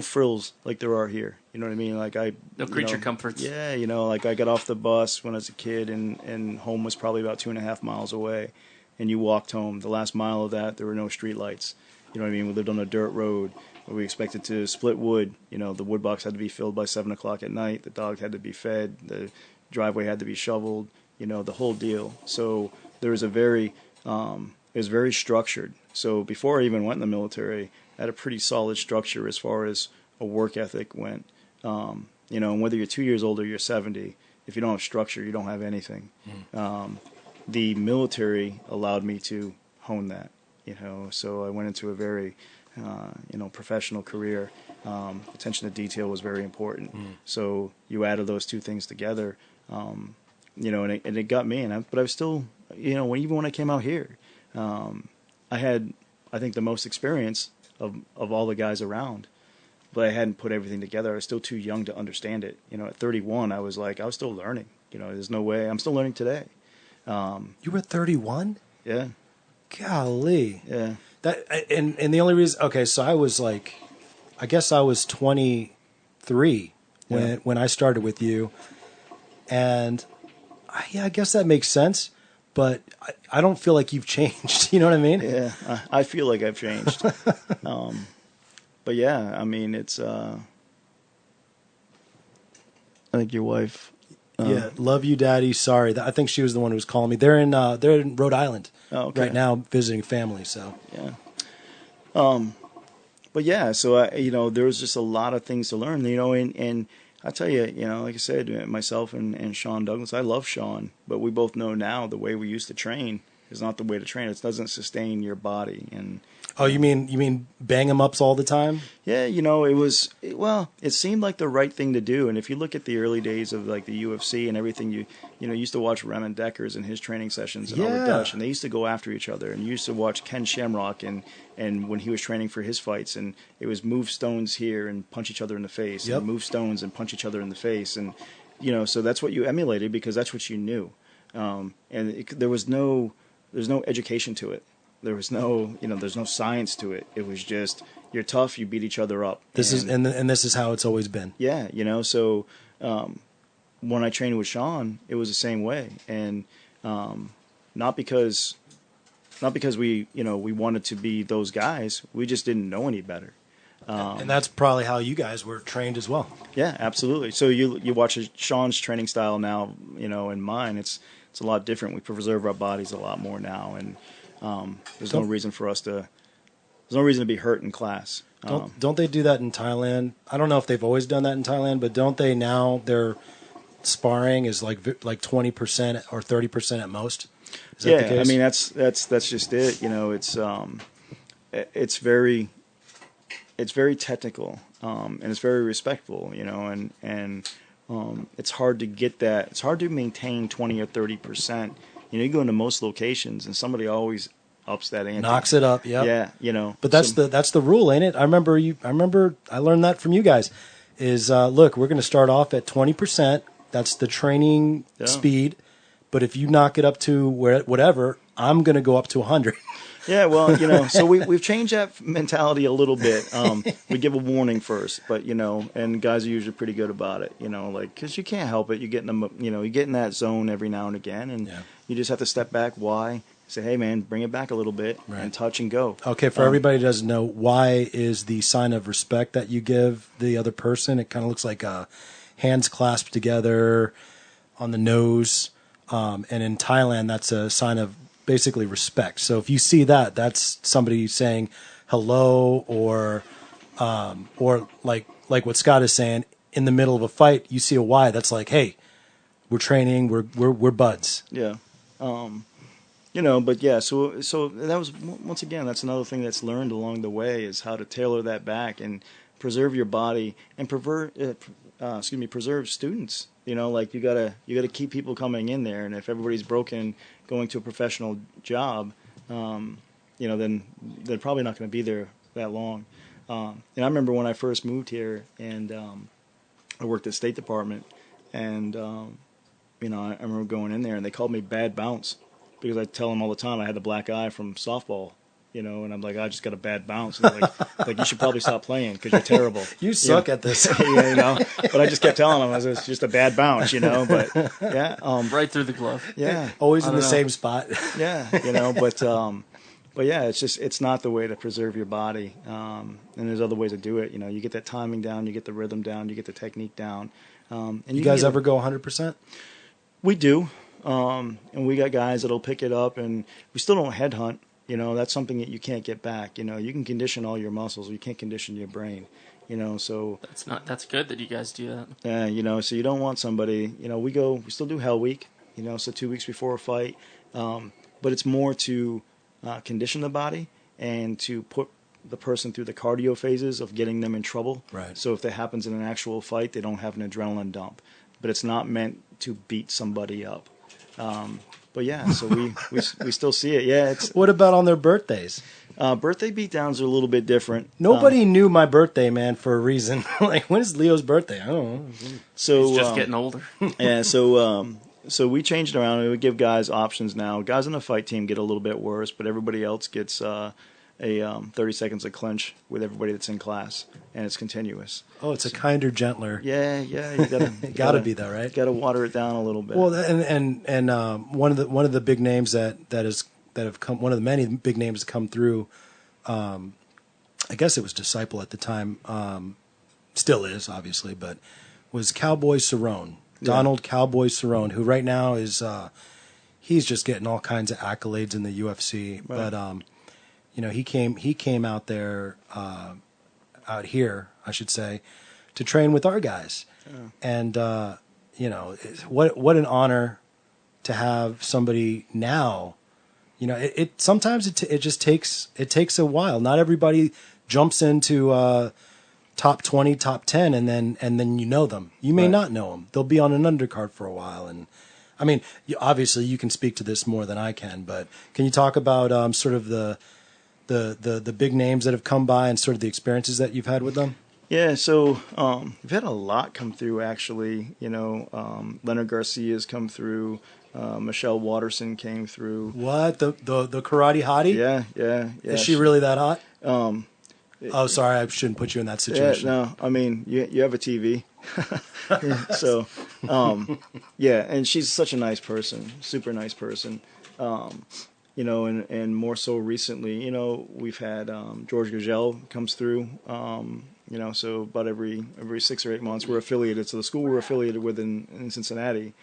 frills like there are here. You know what I mean? Like no creature comforts. Yeah, you know, like I got off the bus when I was a kid, and home was probably about 2.5 miles away, and you walked home. The last mile of that, there were no street lights. You know what I mean? We lived on a dirt road. We expected to split wood. You know, the wood box had to be filled by 7 o'clock at night. The dog had to be fed. The driveway had to be shoveled. You know, the whole deal. So there was it was very structured. So before I even went in the military, I had a pretty solid structure as far as a work ethic went. You know, and whether you're 2 years old or you're 70, if you don't have structure, you don't have anything. The military allowed me to hone that. You know, so I went into a very professional career. Attention to detail was very important. So you added those two things together, you know, and it got me. But I was still, you know, even when I came out here, I had, I think, the most experience of all the guys around. But I hadn't put everything together. I was still too young to understand it. You know, at 31, I was still learning. You know, there's no way. I'm still learning today. You were 31? Yeah. Golly. Yeah. That and the only reason, okay, so I was like, I guess I was 23 when I started with you, and I guess that makes sense, but I don't feel like you've changed. You know what I mean? Yeah, I feel like I've changed. But yeah, I mean, it's. I think your wife. Yeah, love you, Daddy. Sorry, I think she was the one who was calling me. They're in Rhode Island right now, visiting family. So yeah, but yeah, so you know, there was just a lot of things to learn. You know, and I tell you, you know, like I said, myself and Sean Douglas, I love Sean, but we both know now the way we used to train is not the way to train. It doesn't sustain your body. And oh, you mean bang 'em ups all the time? Yeah, you know, it seemed like the right thing to do. And if you look at the early days of like the UFC and everything, you used to watch Raymond Deckers and his training sessions and all the Dutch, and they used to go after each other. And you used to watch Ken Shamrock and when he was training for his fights, and it was move stones here and punch each other in the face, and move stones and punch each other in the face, and you know, so that's what you emulated because that's what you knew. There's no education to it. There was there's no science to it. It was just, you're tough, you beat each other up. This is how it's always been. Yeah, you know, so when I trained with Sean, it was the same way. And not because we wanted to be those guys, we just didn't know any better. And that's probably how you guys were trained as well. Yeah, absolutely. So you watch Sean's training style now, you know, and mine, it's a lot different. We preserve our bodies a lot more now, and there's no reason to be hurt in class. Don't they do that in Thailand? I don't know if they've always done that in Thailand, but don't they now? Their sparring is like 20% or 30% at most. Is that the case? I mean that's just it. It's very technical, and it's very respectful. And it's hard to get that. It's hard to maintain 20 or 30%. You go into most locations, and somebody always ups that ante. Knocks it up. Yep. Yeah. But that's the rule, ain't it? I remember I learned that from you guys. Is look, we're going to start off at 20%. That's the training speed. But if you knock it up to whatever, I'm going to go up to 100. Yeah, well, so we've changed that mentality a little bit. We give a warning first, but and guys are usually pretty good about it. Because you can't help it. You get in you get in that zone every now and again, and you just have to step back. Why? Say, hey man, bring it back a little bit and touch and go. Okay, for everybody who doesn't know, why is the sign of respect that you give the other person? It kind of looks like hands clasped together on the nose. And in Thailand, that's a sign of basically respect. So if you see that, that's somebody saying hello, or like what Scott is saying, in the middle of a fight, you see a Y. That's like, hey, we're training, we're buds. Yeah, but yeah. So that was, once again, that's another thing that's learned along the way, is how to tailor that back and preserve your body and preserve students. You gotta keep people coming in there, and if everybody's broken going to a professional job, then they're probably not going to be there that long. And I remember when I first moved here, and I worked at State Department, and I remember going in there, and they called me Bad Bounce because I tell them all the time I had the black eye from softball. And I'm like, I just got a bad bounce. And they're like, you should probably stop playing because you're terrible. You suck at this. But I just kept telling them it's just a bad bounce, But yeah, right through the glove. Yeah, always in the same spot. Yeah, but yeah, it's not the way to preserve your body. And there's other ways to do it. You get that timing down, you get the rhythm down, you get the technique down. And you guys ever go 100%? We do, and we got guys that'll pick it up, and we still don't headhunt. That's something that you can't get back. You can condition all your muscles, you can't condition your brain. So that's good that you guys do that. Yeah, so you don't want somebody. We still do Hell Week. So 2 weeks before a fight, but it's more to condition the body and to put the person through the cardio phases of getting them in trouble. Right. So if that happens in an actual fight, they don't have an adrenaline dump. But it's not meant to beat somebody up. But yeah, so we still see it. Yeah. What about on their birthdays? Birthday beatdowns are a little bit different. Nobody knew my birthday, man, for a reason. When is Leo's birthday? I don't know. So he's just getting older. Yeah. So we changed it around, and we give guys options now. Guys on the fight team get a little bit worse, but everybody else gets a 30 seconds of clench with everybody that's in class, and it's continuous. Oh, it's a kinder, gentler. Yeah. You gotta be that, right? Got to water it down a little bit. Well, and one of the big names that have come, one of the many big names that come through. I guess it was Disciple at the time, still is obviously, but was Cowboy Cerrone, Donald Cowboy Cerrone, who right now is he's just getting all kinds of accolades in the UFC, right. But he came out there, out here, I should say, to train with our guys. Yeah. And, what an honor to have somebody now, it sometimes it just takes a while. Not everybody jumps into, top 20, top 10, and then you know them. You may not know them. They'll be on an undercard for a while. And I mean, obviously you can speak to this more than I can, but can you talk about, sort of the big names that have come by and sort of the experiences that you've had with them? Yeah, so we've had a lot come through, actually. Leonard Garcia's come through. Michelle Watterson came through. What? The karate hottie? Yeah. Is she really that hot? Sorry, I shouldn't put you in that situation. Yeah, no, I mean, you have a TV. So, and she's such a nice person, super nice person. And more so recently, we've had George Gurgel comes through, so about every 6 or 8 months we're affiliated. So the school we're affiliated with in Cincinnati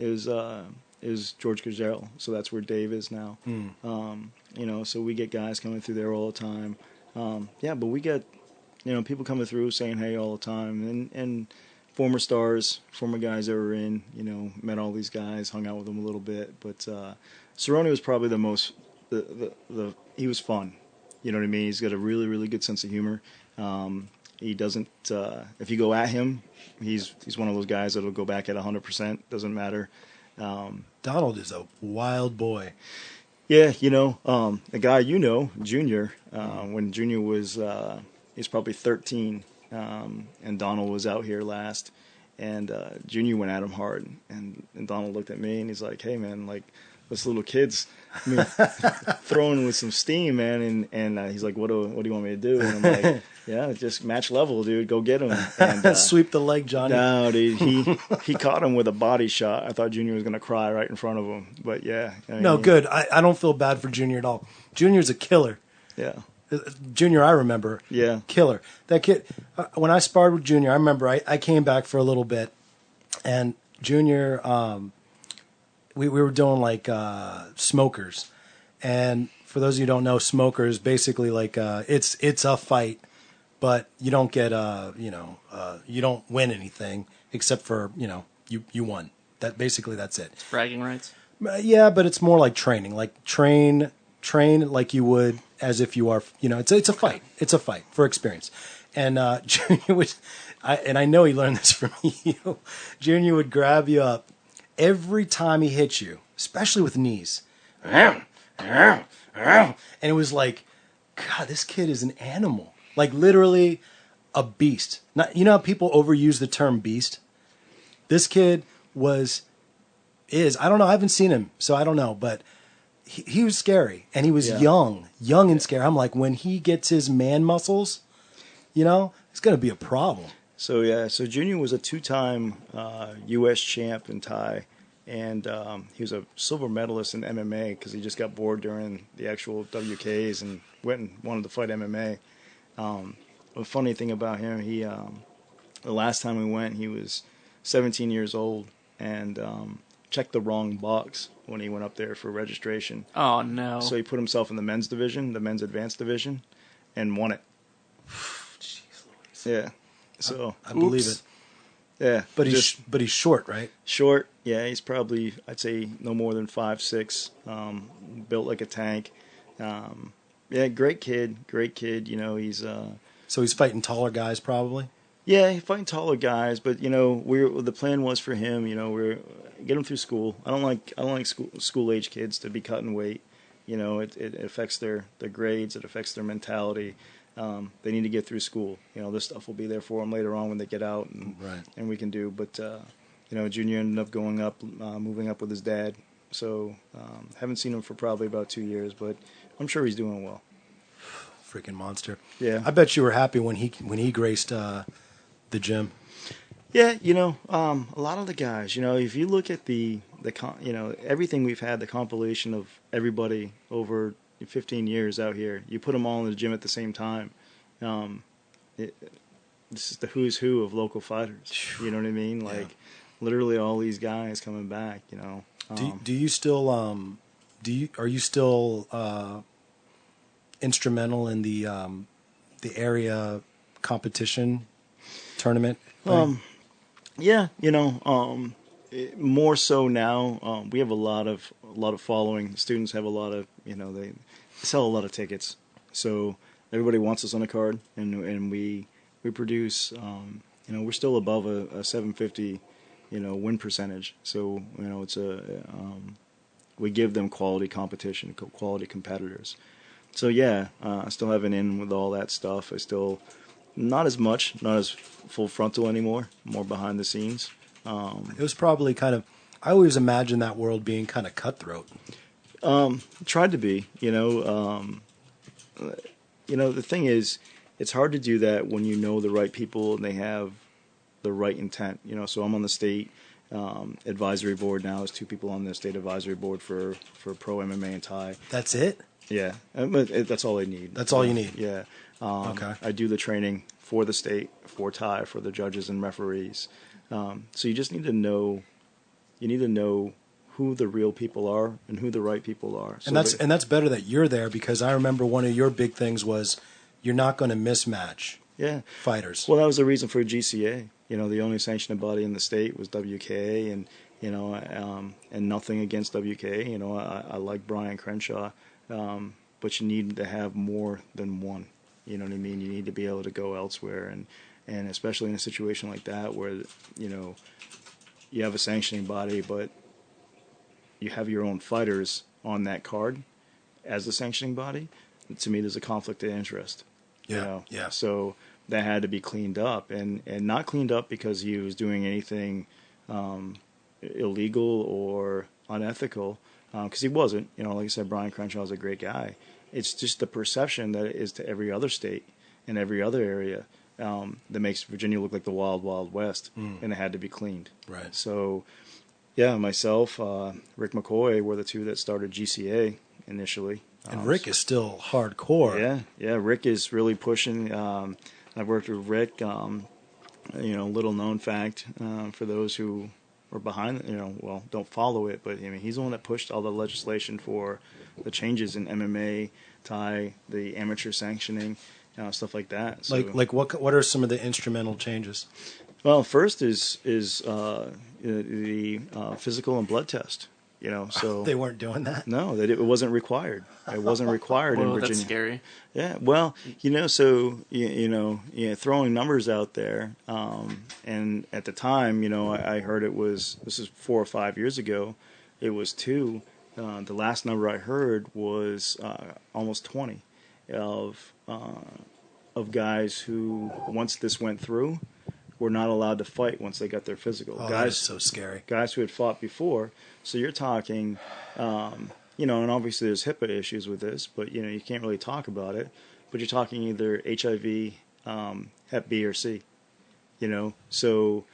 is George Gurgel. So that's where Dave is now. So we get guys coming through there all the time. But we get people coming through saying hey all the time, and former stars, former guys that were in, met all these guys, hung out with them a little bit. But Cerrone was probably the most, he was fun. You know what I mean? He's got a really, really good sense of humor. He doesn't, if you go at him, he's one of those guys that'll go back at 100%, doesn't matter. Donald is a wild boy. Yeah, a guy Junior, when Junior was, he's probably 13, and Donald was out here last, and Junior went at him hard, and Donald looked at me, and he's like, hey, man, like, this little kid's throwing with some steam, man, and he's like, what do you want me to do? And I'm like, yeah, just match level, dude, go get him. And, sweep the leg, Johnny. No, dude, he caught him with a body shot. I thought Junior was going to cry right in front of him, but yeah. No, good. I don't feel bad for Junior at all. Junior's a killer. Yeah. Junior, I remember. Yeah. Killer. That kid, when I sparred with Junior, I remember I came back for a little bit, and Junior, we were doing like smokers. And for those of you who don't know, smokers, basically like it's a fight, but you don't get, you don't win anything except for, you won. That's it. It's bragging rights. Yeah, but it's more like training. Like train like you would as if you are, it's a fight. It's a fight for experience. And Junior would, and I know he learned this from you. Junior would grab you up every time he hit you, especially with knees. And it was like, God, this kid is an animal. Like literally a beast. Not, how people overuse the term beast? This kid is, I don't know, I haven't seen him, so I don't know, but he was scary, and he was young and scary. I'm like, when he gets his man muscles, it's going to be a problem. So Junior was a 2-time U.S. champ in Thai, and he was a silver medalist in MMA because he just got bored during the actual WKs and went and wanted to fight MMA. The funny thing about him, the last time we went, he was 17 years old and checked the wrong box when he went up there for registration. Oh, no. So he put himself in the men's division, the men's advanced division, and won it. Jeez Louise. Yeah. So I believe it. Yeah. But he's short, right? Short. Yeah, he's probably, I'd say, no more than 5'6", built like a tank. Yeah, great kid. He's so he's fighting taller guys probably? Yeah, he's fighting taller guys, but the plan was for him, we're get him through school. I don't like school age kids to be cutting weight. It affects their grades, it affects their mentality. They need to get through school. This stuff will be there for them later on when they get out, and we can do. But Junior ended up going up, moving up with his dad. So haven't seen him for probably about 2 years, but I'm sure he's doing well. Freaking monster. Yeah. I bet you were happy when he graced the gym. Yeah, a lot of the guys, if you look at everything we've had, the compilation of everybody over 15 years out here, you put them all in the gym at the same time. This is the who's who of local fighters. You know what I mean? Like literally all these guys coming back. Do you still are you still instrumental in the area competition tournament? Yeah, more so now. We have a lot of following. The students have a lot of, they sell a lot of tickets. So everybody wants us on a card, and we produce. We're still above a 750, win percentage. So it's we give them quality competition, quality competitors. So yeah, I still have an in with all that stuff. I still. Not as much, not as full frontal anymore, more behind the scenes. It was probably kind of, I always imagined that world being kind of cutthroat. Tried to be, the thing is, it's hard to do that when you know the right people and they have the right intent, so I'm on the state advisory board now. There's 2 people on the state advisory board for pro MMA and Thai. That's it? Yeah, that's all they need. That's all you need? Yeah. Okay. I do the training for the state, for Thai, for the judges and referees. So you just need to know. You need to know who the real people are and who the right people are. So and that's better that you're there, because I remember one of your big things was you're not going to mismatch. fighters. Well, that was the reason for GCA. The only sanctioning body in the state was WKA, and and nothing against WKA. I like Brian Crenshaw, but you need to have more than one. You know what I mean? You need to be able to go elsewhere, and especially in a situation like that where you have a sanctioning body, but you have your own fighters on that card as the sanctioning body. To me, there's a conflict of interest. Yeah. So that had to be cleaned up, and not cleaned up because he was doing anything illegal or unethical, because he wasn't. Like I said, Brian Crenshaw is a great guy. It's just the perception that it is to every other state and every other area that makes Virginia look like the wild, wild west, and it had to be cleaned. Right. So, yeah, myself, Rick McCoy were the two that started GCA initially. And Rick is still hardcore. Yeah. Rick is really pushing. I've worked with Rick. Little known fact for those who are behind. Don't follow it, but he's the one that pushed all the legislation for the changes in MMA, Thai, the amateur sanctioning, stuff like that. So, like what are some of the instrumental changes? Well, first is the physical and blood test. So they weren't doing that. No, that it wasn't required. It wasn't required in Virginia. That's scary. Yeah, well, so throwing numbers out there, and at the time, I heard this is 4 or 5 years ago, it was 2. The last number I heard was almost 20 of guys who, once this went through, were not allowed to fight once they got their physical. Oh, that is so scary. Guys who had fought before. So you're talking, and obviously there's HIPAA issues with this, but you can't really talk about it. But you're talking either HIV, Hep B, or C. So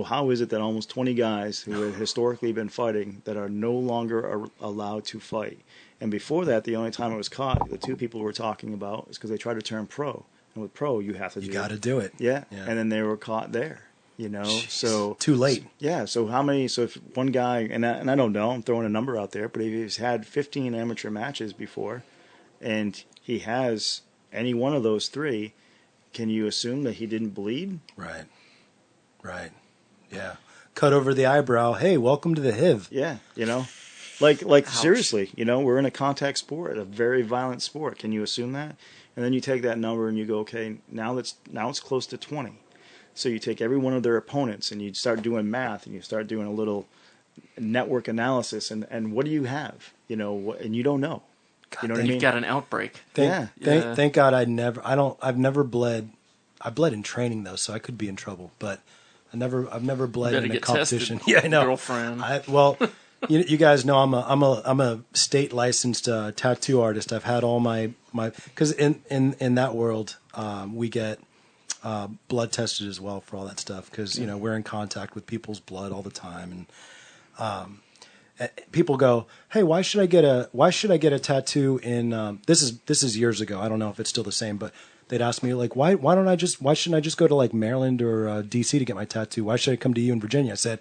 how is it that almost 20 guys who had historically been fighting that are no longer allowed to fight? And before that, the only time it was caught, the 2 people we're talking about, is because they tried to turn pro. And with pro, you have to do it. You got to do it. Yeah. And then they were caught there. Jeez. So too late. Yeah. So how many? So if one guy, and I don't know, I'm throwing a number out there, but if he's had 15 amateur matches before, and he has any one of those 3, can you assume that he didn't bleed? Right. Yeah. Cut over the eyebrow. Hey, welcome to the HIV. Yeah. Like seriously, we're in a contact sport, a very violent sport. Can you assume that? And then you take that number and you go, okay, now it's close to 20. So you take every one of their opponents and you start doing math and you start doing a little network analysis, and what do you have? And you don't know. God, you know what I mean? You've got an outbreak. Thank God I've never bled. I bled in training though, so I could be in trouble, but I've never bled in a competition. Tested, yeah, I know. Girlfriend. You guys know I'm a state licensed tattoo artist. I've had all my because in that world we get blood tested as well for all that stuff because we're in contact with people's blood all the time, and people go, hey, why should I get a tattoo in this is years ago. I don't know if it's still the same, but they'd ask me like why shouldn't I just go to like Maryland or DC to get my tattoo? Why should I come to you in Virginia? I said,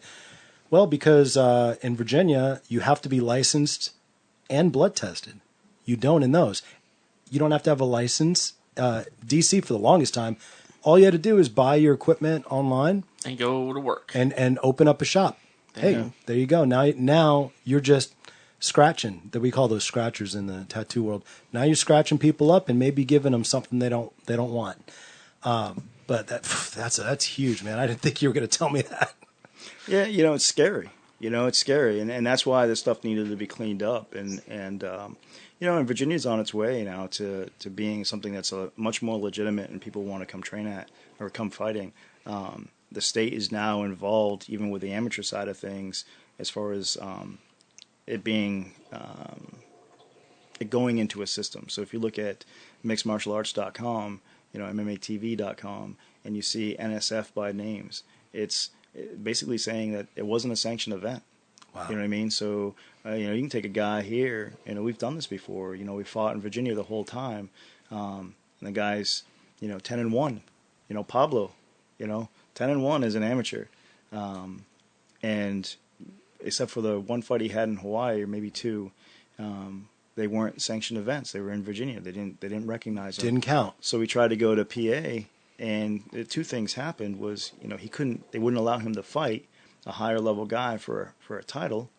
well, because in Virginia you have to be licensed and blood tested. You don't in those. You don't have to have a license. DC for the longest time, all you had to do is buy your equipment online and go to work and open up a shop. There you go. Now you're just scratching. That we call those scratchers in the tattoo world. Now you're scratching people up and maybe giving them something they don't want. But that's huge, man. I didn't think you were going to tell me that. Yeah, it's scary. It's scary, and that's why this stuff needed to be cleaned up. And Virginia's on its way now to being something that's much more legitimate, and people want to come train at or come fighting. The state is now involved, even with the amateur side of things, as far as it being it going into a system. So if you look at mixedmartialarts.com, MMATV.com, and you see NSF by names, it's basically saying that it wasn't a sanctioned event. Wow. You know what I mean? So, you can take a guy here, we've done this before. We fought in Virginia the whole time. And the guy's, 10-1. Pablo, 10-1 as an amateur. And except for the one fight he had in Hawaii, or maybe 2, they weren't sanctioned events. They were in Virginia. They didn't recognize them. Didn't count. So we tried to go to PA, And the two things happened was, they wouldn't allow him to fight a higher level guy for a title,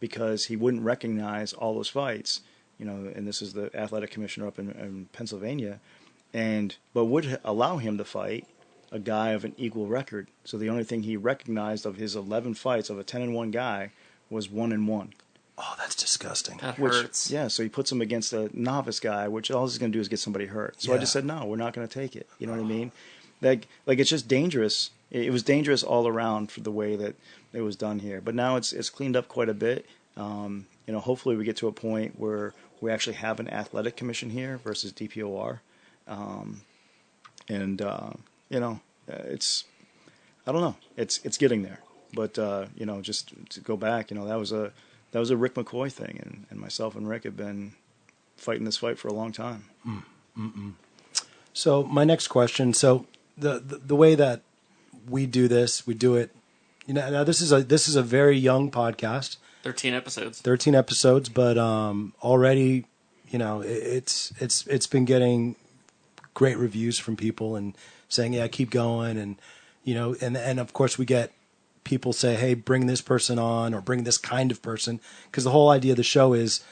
because he wouldn't recognize all those fights, and this is the athletic commissioner up in Pennsylvania, but would allow him to fight a guy of an equal record. So the only thing he recognized of his 11 fights of a 10-1 guy was 1-1. Oh, that's disgusting. That hurts. Yeah, so he puts him against a novice guy, which all he's going to do is get somebody hurt. So I just said, no, we're not going to take it. You know what I mean? Like it's just dangerous. It was dangerous all around for the way that it was done here. But now it's cleaned up quite a bit. Hopefully we get to a point where we actually have an athletic commission here versus DPOR. It's, I don't know. It's getting there. But, just to go back, that was a Rick McCoy thing, and myself and Rick have been fighting this fight for a long time. So my next question. So the way that we do this, we do it. Now this is a very young podcast. 13 episodes. 13 episodes, but already, it's been getting great reviews from people and saying, yeah, keep going, and and of course we get people say, hey, bring this person on or bring this kind of person, because the whole idea of the show is,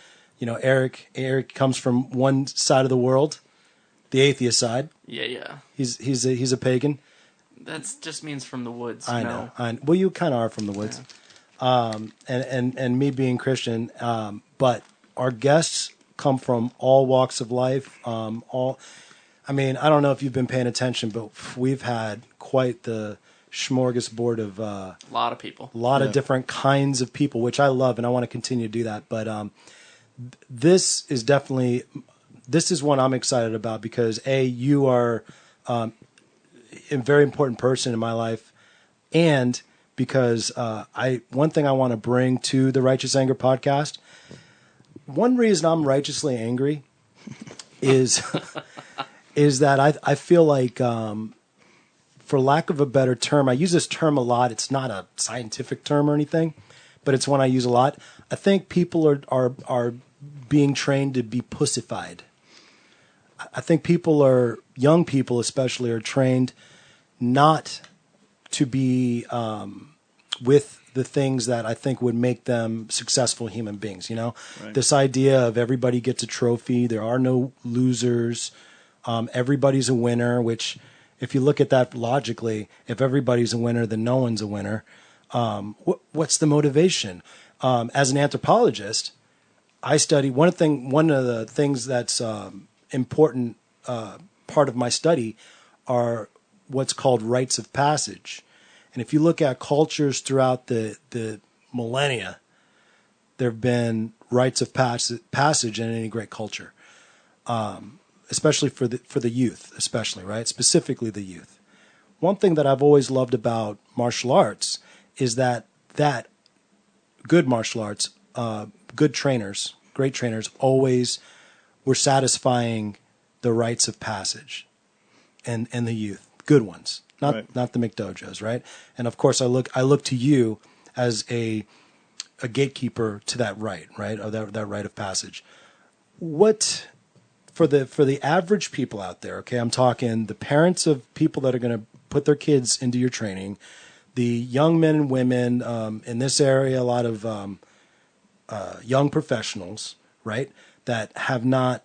Eric comes from one side of the world, the atheist side. Yeah. He's a pagan. That just means from the woods. I know. Well, you kind of are from the woods. Yeah. And me being Christian, but our guests come from all walks of life. I don't know if you've been paying attention, but we've had quite the smorgasbord of a lot of people, a lot of different kinds of people, which I love, and I want to continue to do that. But this is one I'm excited about because you are a very important person in my life, and because one thing I want to bring to the Righteous Anger podcast. One reason I'm righteously angry is that I feel like, for lack of a better term, I use this term a lot. It's not a scientific term or anything, but it's one I use a lot. I think people are being trained to be pussified. I think young people especially, are trained not to be with the things that I think would make them successful human beings. Right. This idea of everybody gets a trophy. There are no losers. Everybody's a winner, which, if you look at that logically, if everybody's a winner, then no one's a winner. What's the motivation? As an anthropologist, I study one of the things that's important part of my study are what's called rites of passage. And if you look at cultures throughout the millennia, there have been rites of passage in any great culture. Especially for the youth, especially, right? Specifically the youth. One thing that I've always loved about martial arts is that good martial arts, good trainers, great trainers, always were satisfying the rites of passage and the youth, good ones, not the McDojos, right? And of course, I look to you as a gatekeeper to that right, or that rite of passage. What for the average people out there, okay, I'm talking the parents of people that are going to put their kids into your training, the young men and women in this area, a lot of young professionals, right, that have not,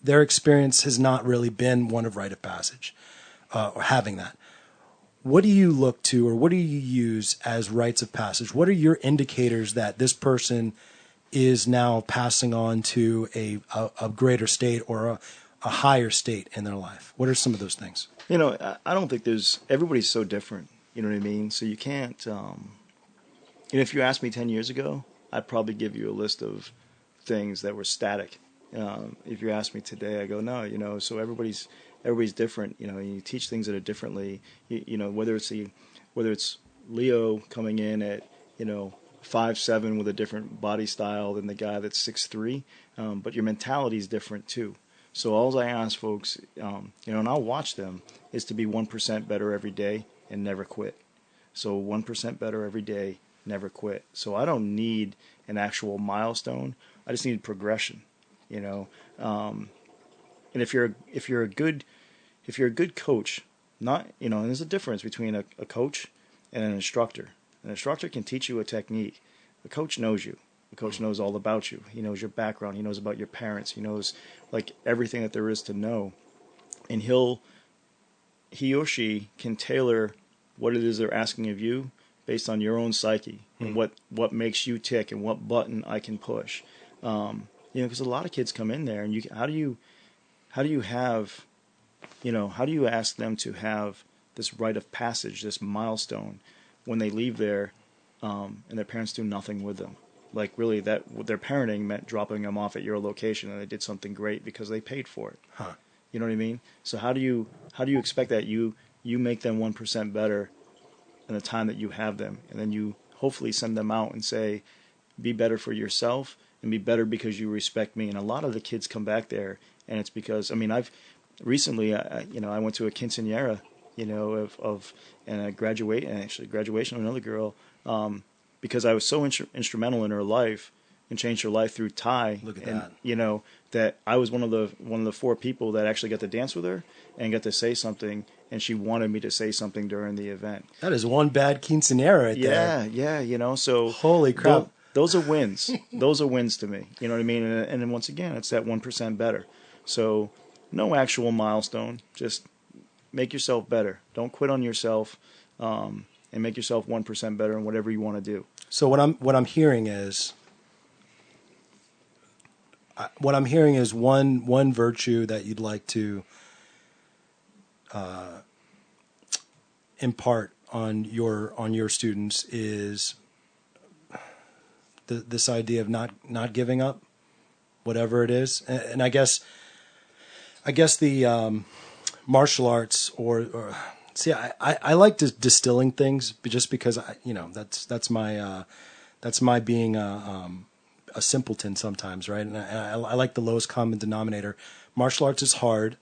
their experience has not really been one of rite of passage or having that. What do you look to, or what do you use as rites of passage? What are your indicators that this person is now passing on to a greater state or a higher state in their life? What are some of those things? I don't think everybody's so different. You know what I mean? So you can't, if you asked me 10 years ago, I'd probably give you a list of things that were static. If you ask me today, I go, no, so everybody's different. You teach things that are differently, whether it's Leo coming in at, 5'7" with a different body style than the guy that's 6'3", but your mentality is different too. So all I ask folks, and I'll watch them, is to be 1% better every day and never quit. So 1% better every day, never quit. So I don't need an actual milestone. I just need progression. And if you're a good coach, not, and there's a difference between a coach and an instructor. An instructor can teach you a technique. The coach knows you. The coach knows all about you. He knows your background. He knows about your parents. He knows like everything that there is to know. And he or she can tailor what it is they're asking of you based on your own psyche and what makes you tick and what button I can push. Because a lot of kids come in there, and how do you ask them to have this rite of passage, this milestone, when they leave there, and their parents do nothing with them? Like really, that their parenting meant dropping them off at your location, and they did something great because they paid for it. Huh. You know what I mean? So how do you expect that you make them 1% better in the time that you have them, and then you hopefully send them out and say, be better for yourself and be better because you respect me. And a lot of the kids come back there, and it's because I've recently I went to a quinceañera, and a graduation of another girl, because I was so instrumental in her life and changed her life through Thai. Look at and, that. That I was one of the 4 people that actually got to dance with her and got to say something, and she wanted me to say something during the event. That is one bad quinceanera right there. Yeah. So holy crap. Those are wins. Those are wins to me. You know what I mean? And then once again, it's that 1% better. So no actual milestone. Just make yourself better. Don't quit on yourself, and make yourself 1% better in whatever you want to do. So what I'm hearing is one virtue that you'd like to impart on your students is this idea of not giving up, whatever it is. And I guess the martial arts or see, I like distilling things just because that's my being a simpleton sometimes, right? And I like the lowest common denominator. Martial arts is hard.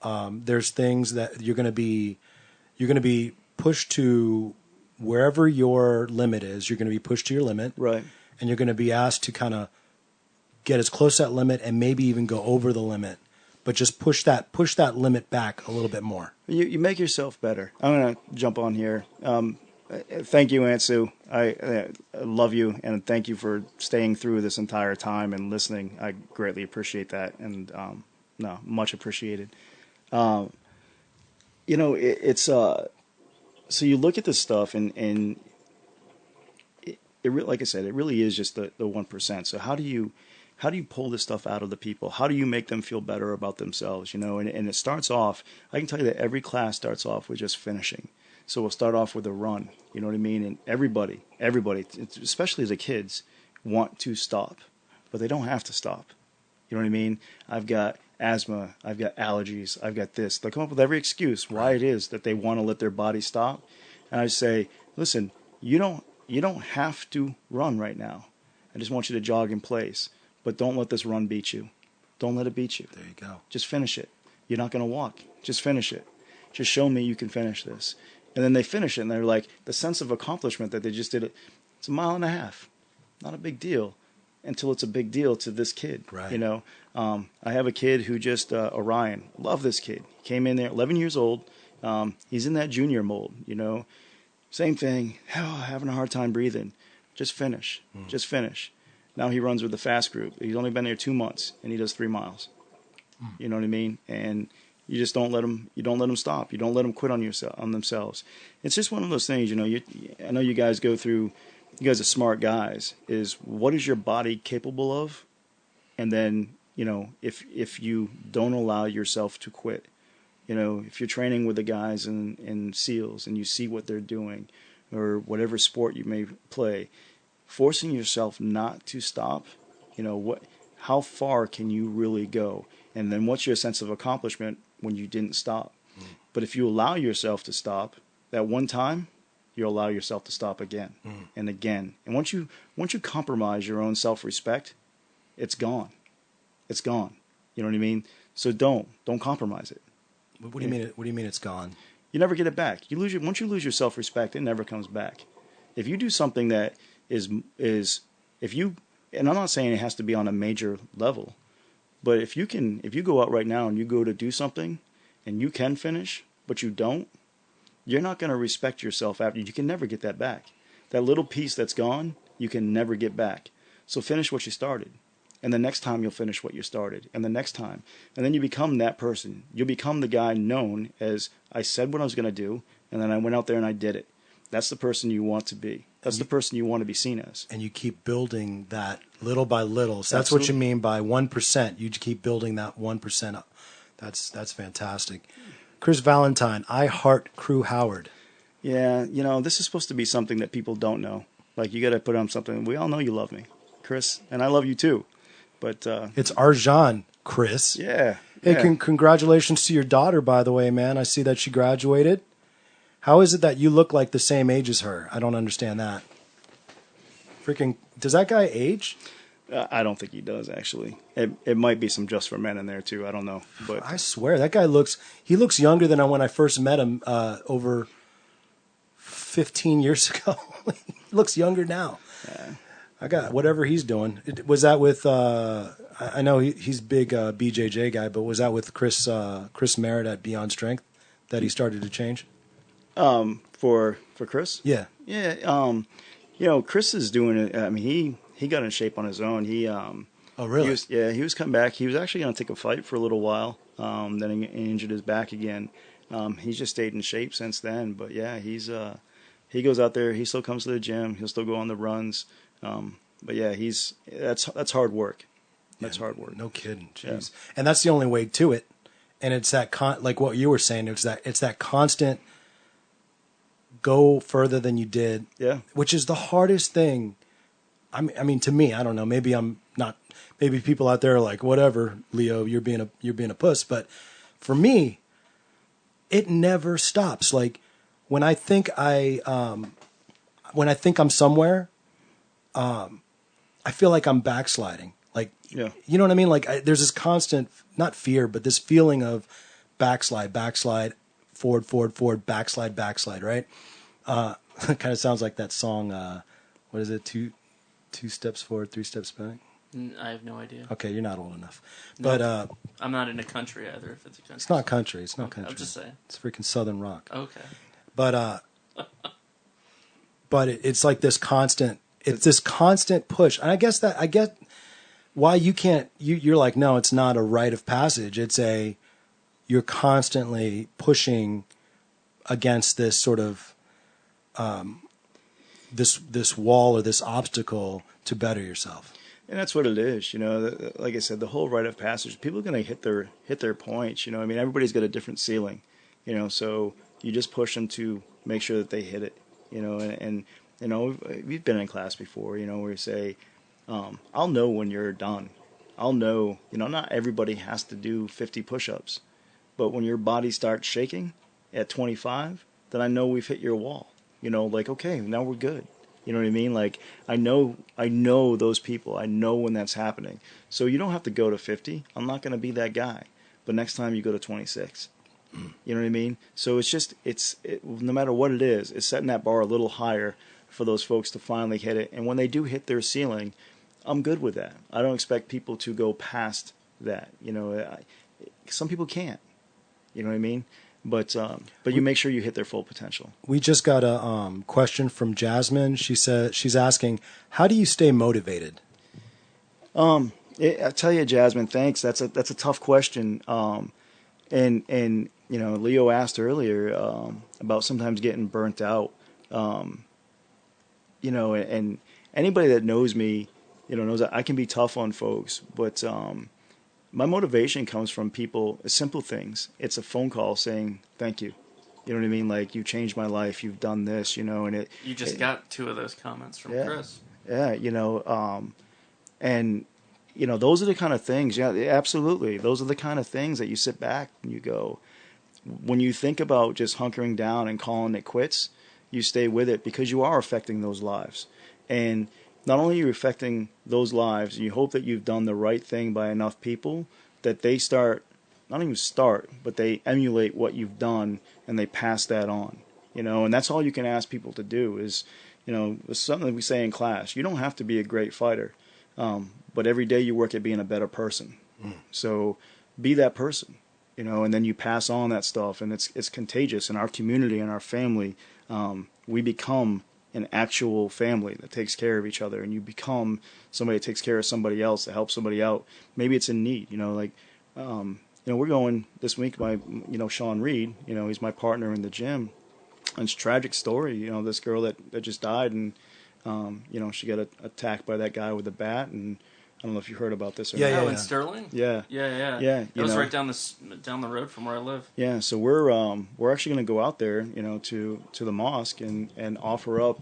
There's things that you're going to be pushed to wherever your limit is. You're going to be pushed to your limit, right? And you're going to be asked to kind of get as close to that limit and maybe even go over the limit, but just push that limit back a little bit more. You make yourself better. I'm going to jump on here. Thank you, Aunt Sue. I love you, and thank you for staying through this entire time and listening. I greatly appreciate that, and much appreciated. It's so you look at this stuff, and like I said, it really is just the 1%. So how do you pull this stuff out of the people? How do you make them feel better about themselves? And it starts off. I can tell you that every class starts off with just finishing. So we'll start off with a run, you know what I mean? And everybody, especially the kids, want to stop, but they don't have to stop. You know what I mean? I've got asthma, I've got allergies, I've got this. They'll come up with every excuse why it is that they want to let their body stop. And I say, listen, you don't have to run right now. I just want you to jog in place, but don't let this run beat you. Don't let it beat you. There you go. Just finish it. You're not going to walk. Just finish it. Just show me you can finish this. And then they finish it, and they're like, the sense of accomplishment that they just did it. It's a mile and a half. Not a big deal until it's a big deal to this kid. Right. I have a kid who just, Orion, love this kid. He came in there, 11 years old. He's in that junior mold, Same thing, having a hard time breathing. Just finish. Just finish. Now he runs with the fast group. He's only been there 2 months, and he does 3 miles. You know what I mean? And you just don't let them. You don't let them stop. You don't let them quit on themselves. It's just one of those things. I know you guys go through. You guys are smart guys. Is what is your body capable of? And then if you don't allow yourself to quit, if you're training with the guys in SEALs and you see what they're doing, or whatever sport you may play, forcing yourself not to stop. How far can you really go? And then what's your sense of accomplishment when you didn't stop? But if you allow yourself to stop, that one time, you'll allow yourself to stop again and again. And once you compromise your own self-respect, it's gone. It's gone. You know what I mean? So don't compromise it. What do you mean? What do you mean it's gone? You never get it back. Once you lose your self-respect, it never comes back. If you do something that is if you, and I'm not saying it has to be on a major level, But if you go out right now and you go to do something and you can finish, but you don't, you're not going to respect yourself after. You can never get that back. That little piece that's gone, you can never get back. So finish what you started. And the next time you'll finish what you started. And the next time. And then you become that person. You'll become the guy known as, I said what I was going to do, and then I went out there and I did it. That's the person you want to be. That's the person you want to be seen as. And you keep building that little by little. So that's what you mean by 1%. You keep building that 1% up. That's fantastic. Chris Valentine, I Heart Crew Howard. Yeah, this is supposed to be something that people don't know. Like, you got to put on something. We all know you love me, Chris, and I love you too. But it's Arjan, Chris. Yeah. Hey, congratulations to your daughter, by the way, man. I see that she graduated. How is it that you look like the same age as her? I don't understand that. Freaking, does that guy age? I don't think he does, actually. It might be some Just for Men in there, too. I don't know. But I swear, that guy looks younger than when I first met him over 15 years ago. He looks younger now. Yeah. I got whatever he's doing. Was that with, I know he's big BJJ guy, but was that with Chris Merritt at Beyond Strength that he started to change? For Chris? Yeah. Yeah. Chris is doing it. I mean, he got in shape on his own. Oh, really? He was coming back. He was actually going to take a fight for a little while. Then he injured his back again. He's just stayed in shape since then. But yeah, he goes out there. He still comes to the gym. He'll still go on the runs. But yeah, that's hard work. That's hard work. No kidding. Jeez. Yeah. And that's the only way to it. And it's that like what you were saying, it's that constant go further than you did. Yeah. Which is the hardest thing. I mean, to me, I don't know. Maybe I'm not. Maybe people out there are like, whatever, Leo, you're being a puss. But for me, it never stops. Like when I think I'm somewhere, I feel like I'm backsliding. Like, yeah. You know what I mean? Like there's this constant, not fear, but this feeling of backslide, forward, backslide, right? It kind of sounds like that song. What is it? Two steps forward, 3 steps back. I have no idea. Okay, you're not old enough. Nope. But I'm not in a country either. If it's a country, it's not country. It's not country. I'm just saying. It's freaking Southern rock. Okay. But it's like this constant. It's this constant push, and I get why you can't. You're like, no, it's not a rite of passage. You're constantly pushing against this sort of this wall or this obstacle to better yourself. And that's what it is, like I said, the whole rite of passage, people are going to hit their points, I mean, everybody's got a different ceiling, so you just push them to make sure that they hit it, and we've been in class before, where you say, I'll know when you're done. I'll know, not everybody has to do 50 push-ups, but when your body starts shaking at 25, then I know we've hit your wall, like, okay, now we're good. You know what I mean? Like, I know those people. I know when that's happening. So you don't have to go to 50. I'm not going to be that guy. But next time you go to 26. You know what I mean? So it's no matter what it is, it's setting that bar a little higher for those folks to finally hit it. And when they do hit their ceiling, I'm good with that. I don't expect people to go past that. Some people can't. You know what I mean? But you make sure you hit their full potential. We just got a question from Jasmine. She said she's asking, how do you stay motivated? I tell you, Jasmine, thanks. That's a tough question. And Leo asked earlier about sometimes getting burnt out. And anybody that knows me, knows that I can be tough on folks, but my motivation comes from people, simple things. It's a phone call saying, thank you. You know what I mean? Like, you changed my life. You've done this, and it. You just got 2 of those comments from Chris. Yeah, and, those are the kind of things. Yeah, absolutely. Those are the kind of things that you sit back and you go, when you think about just hunkering down and calling it quits, you stay with it because you are affecting those lives. And not only are you affecting those lives, you hope that you've done the right thing by enough people that they but they emulate what you've done and they pass that on, and that's all you can ask people to do is, it's something that we say in class. You don't have to be a great fighter, but every day you work at being a better person, So be that person, you know, and then you pass on that stuff, and it's contagious in our community and our family. We become an actual family that takes care of each other, and you become somebody that takes care of somebody else, that helps somebody out. Maybe it's in need, you know, like, you know, we're going this week by, you know, Sean Reed, you know, he's my partner in the gym. And it's a tragic story, you know, this girl that just died, and, you know, she got attacked by that guy with a bat, and I don't know if you heard about this or not. In Sterling? Yeah. Yeah. It was right down the road from where I live. Yeah, so we're actually going to go out there, you know, to the mosque and offer up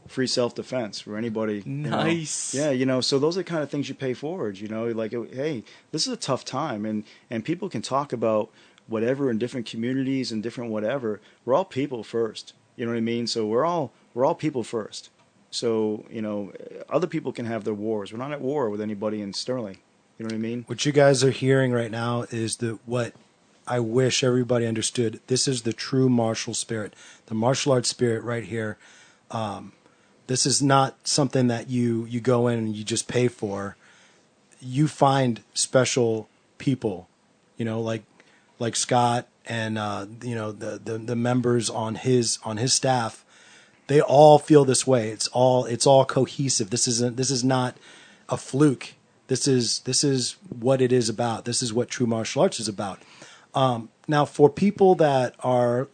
free self-defense for anybody. Nice. You know. Yeah, you know, so those are the kind of things you pay forward, you know, like, hey, this is a tough time, and people can talk about whatever in different communities and different whatever. We're all people first, you know what I mean? So we're all people first. So, you know, other people can have their wars. We're not at war with anybody in Sterling. You know what I mean? What you guys are hearing right now is what I wish everybody understood. This is the true martial spirit, the martial arts spirit right here. This is not something that you go in and you just pay for. You find special people, you know, like Scott and you know, the members on his staff. They all feel this way. It's all cohesive. This is not a fluke. This is what it is about. This is what true martial arts is about. Now, for people that are,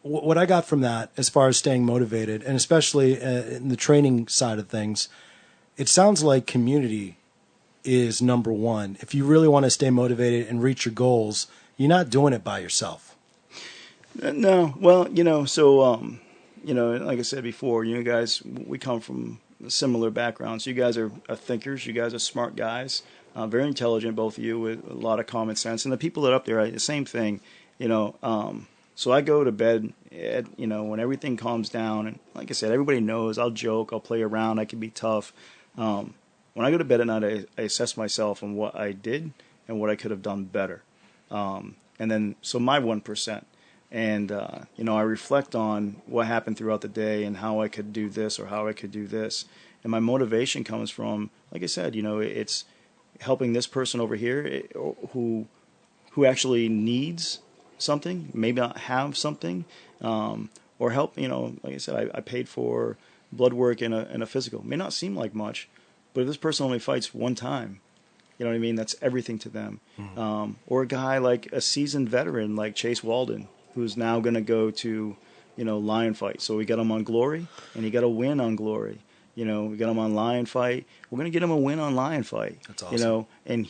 what I got from that, as far as staying motivated, and especially in the training side of things, it sounds like community is number one. If you really want to stay motivated and reach your goals, you're not doing it by yourself. No, well, you know, so, you know, like I said before, you guys, we come from similar backgrounds. You guys are thinkers. You guys are smart guys, very intelligent, both of you, with a lot of common sense. And the people that are up there, the same thing, you know. So I go to bed, you know, when everything calms down. And like I said, everybody knows I'll joke, I'll play around, I can be tough. When I go to bed at night, I assess myself on what I did and what I could have done better. And then, so my 1%. And, you know, I reflect on what happened throughout the day and how I could do this or how I could do this. And my motivation comes from, like I said, you know, it's helping this person over here who actually needs something, maybe not have something, or help, you know, like I said, I paid for blood work and a physical. It may not seem like much, but if this person only fights one time, you know what I mean? That's everything to them. Mm-hmm. Or a guy like a seasoned veteran like Chase Walden, who's now going to go to, you know, Lion Fight. So we got him on Glory, and he got a win on Glory. You know, we got him on Lion Fight. We're going to get him a win on Lion Fight. That's awesome. You know, and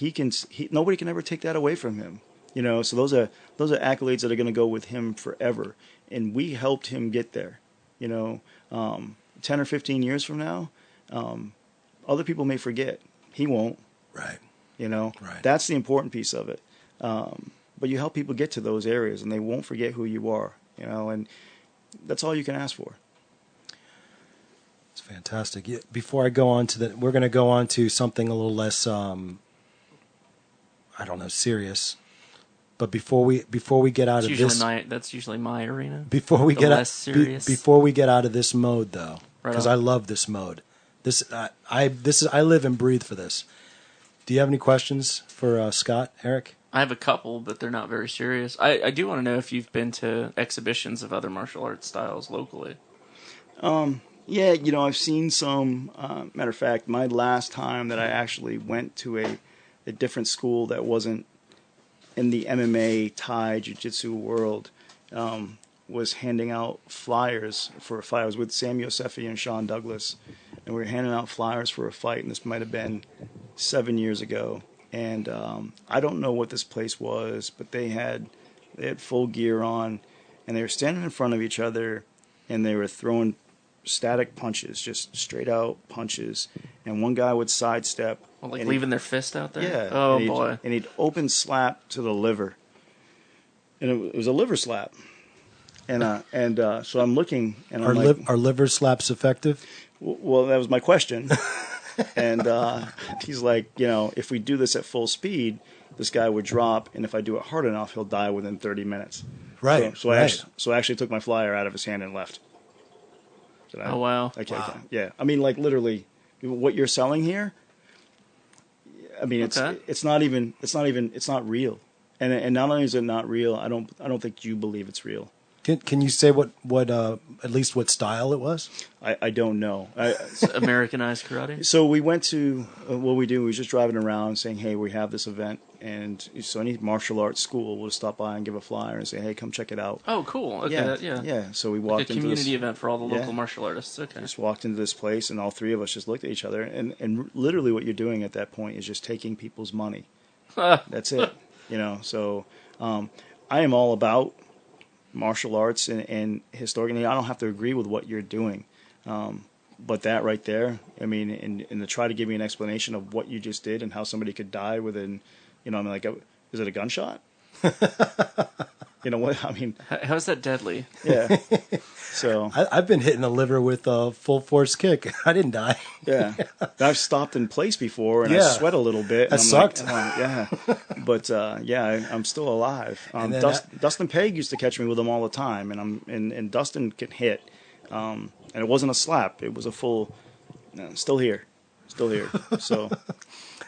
nobody can ever take that away from him. You know, so those are accolades that are going to go with him forever. And we helped him get there. You know, 10 or 15 years from now, other people may forget. He won't. Right. You know, right. That's the important piece of it. But you help people get to those areas, and they won't forget who you are, you know, and that's all you can ask for. It's fantastic. Before I go on to we're going to go on to something a little less, I don't know, serious. But before we get out of this, that's usually my arena. Before we get less serious. Before we get out of this mode, though, because I love this mode. I live and breathe for this. Do you have any questions for Scott, Eric? I have a couple, but they're not very serious. I do want to know if you've been to exhibitions of other martial arts styles locally. Yeah, you know, I've seen some. Matter of fact, my last time that I actually went to a different school that wasn't in the MMA, Thai, Jiu-Jitsu world was handing out flyers for a fight. I was with Sam Yosefi and Sean Douglas, and we were handing out flyers for a fight, and this might have been 7 years ago. And I don't know what this place was, but they had full gear on, and they were standing in front of each other, and they were throwing static punches, just straight out punches. And one guy would sidestep. Well, like leaving their fist out there? Yeah. Oh, boy. And he'd open slap to the liver. And it was a liver slap. And so I'm looking, and I'm are liver slaps effective? Well, that was my question. And he's like, you know, if we do this at full speed, this guy would drop, and if I do it hard enough, he'll die within 30 minutes. Right. So I actually took my flyer out of his hand and left. Wow. Okay. Yeah. I mean, like, literally, what you're selling here, I mean, Okay. it's not real. And not only is it not real, I don't think you believe it's real. Can you say what at least what style it was? I don't know. It's Americanized karate. So we went to what we do. We was just driving around saying, "Hey, we have this event," and so any martial arts school will stop by and give a flyer and say, "Hey, come check it out." Oh, cool. Okay, yeah. So we Like walked a into community this, event for all the local martial artists. Okay. just walked into this place, and all three of us just looked at each other, and literally what you're doing at that point is just taking people's money. That's it. So I am all about martial arts and historically. I don't have to agree with what you're doing. But that right there, I mean, and to try to give me an explanation of what you just did and how somebody could die within, I mean, like, is it a gunshot? You know what? I mean, how's that deadly? Yeah. So I've been hitting the liver with a full force kick. I didn't die. Yeah. I've stopped in place before and I Yeah. sweat a little bit. That and I'm sucked. Like, yeah. But I'm still alive. And then Dustin Pegg used to catch me with him all the time, and Dustin can hit. And it wasn't a slap; it was a full. Still here. So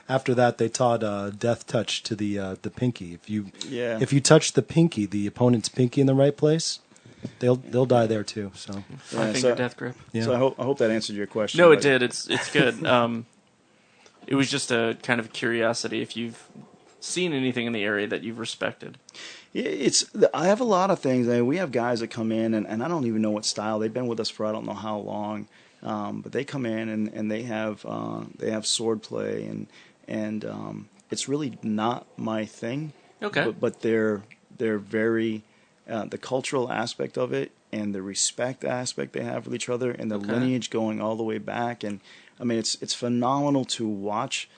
After that, they taught death touch to the pinky. If you touch the pinky, the opponent's pinky in the right place, they'll die there too. So Five finger death grip. yeah. So I hope that answered your question. No, it but- did. It's good. It was just a kind of curiosity if you've seen anything in the area that you've respected. I have a lot of things. I mean, we have guys that come in, and I don't even know what style. They've been with us for I don't know how long, but they come in and they have sword play, and it's really not my thing. Okay. But they're very the cultural aspect of it and the respect aspect they have with each other and the lineage going all the way back, and I mean it's phenomenal to watch.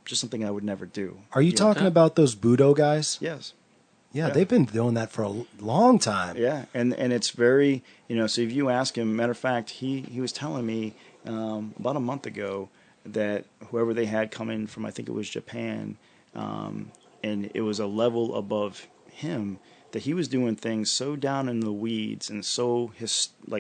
Just something I would never do. Are you talking about those Budo guys? Yes. Yeah, they've been doing that for a long time. Yeah, and it's very, so if you ask him, matter of fact, he was telling me about a month ago that whoever they had come in from, I think it was Japan, and it was a level above him, that he was doing things so down in the weeds and so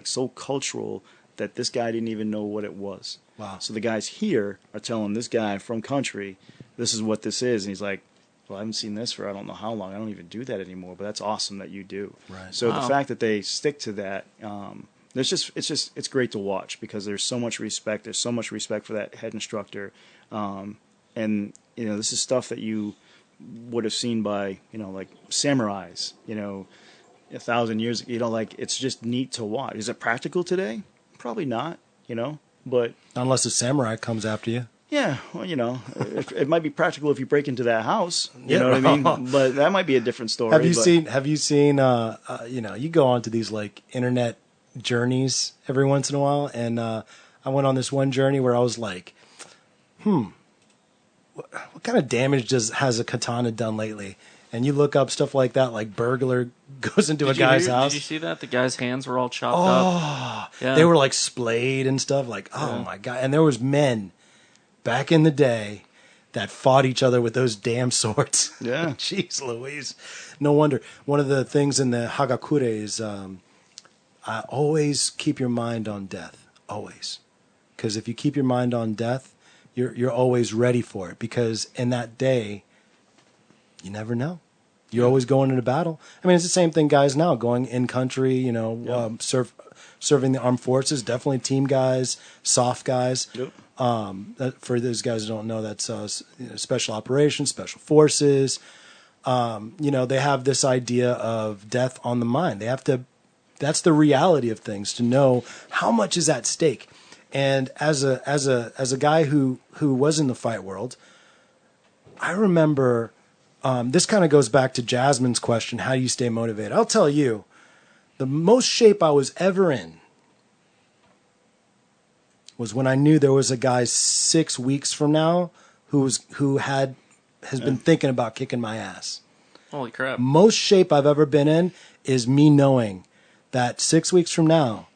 so cultural that this guy didn't even know what it was. Wow. So the guys here are telling this guy from country, this is what this is. And he's like, well, I haven't seen this for I don't know how long. I don't even do that anymore, but that's awesome that you do. Right. So Wow. the fact that they stick to that, it's great to watch because there's so much respect. There's so much respect for that head instructor. And, this is stuff that you would have seen by, like samurais, 1,000 years, it's just neat to watch. Is it practical today? Probably not, but Unless a samurai comes after you. yeah, well, it might be practical if you break into that house. You know what I mean? But that might be a different story. Have you seen? You go onto these like internet journeys every once in a while, and I went on this one journey where I was like, what kind of damage has a katana done lately? And you look up stuff like that, like burglar goes into a guy's house. Did you see that? The guy's hands were all chopped up. Yeah. They were like splayed and stuff. Like, oh my god! And there was men back in the day that fought each other with those damn swords. Yeah. Jeez Louise. No wonder. One of the things in the Hagakure is always keep your mind on death. Always. Because if you keep your mind on death, you're always ready for it. Because in that day, you never know. You're always going into battle. I mean, it's the same thing guys now, going in country, serving the armed forces, definitely team guys, soft guys. Yep. For those guys who don't know, that's special operations, special forces. They have this idea of death on the mind. They have to. That's the reality of things, to know how much is at stake. And as a guy who was in the fight world, I remember. This kind of goes back to Jasmine's question: how do you stay motivated? I'll tell you, the most shape I was ever in was when I knew there was a guy 6 weeks from now who has been thinking about kicking my ass. Holy crap. Most shape I've ever been in is me knowing that 6 weeks from now,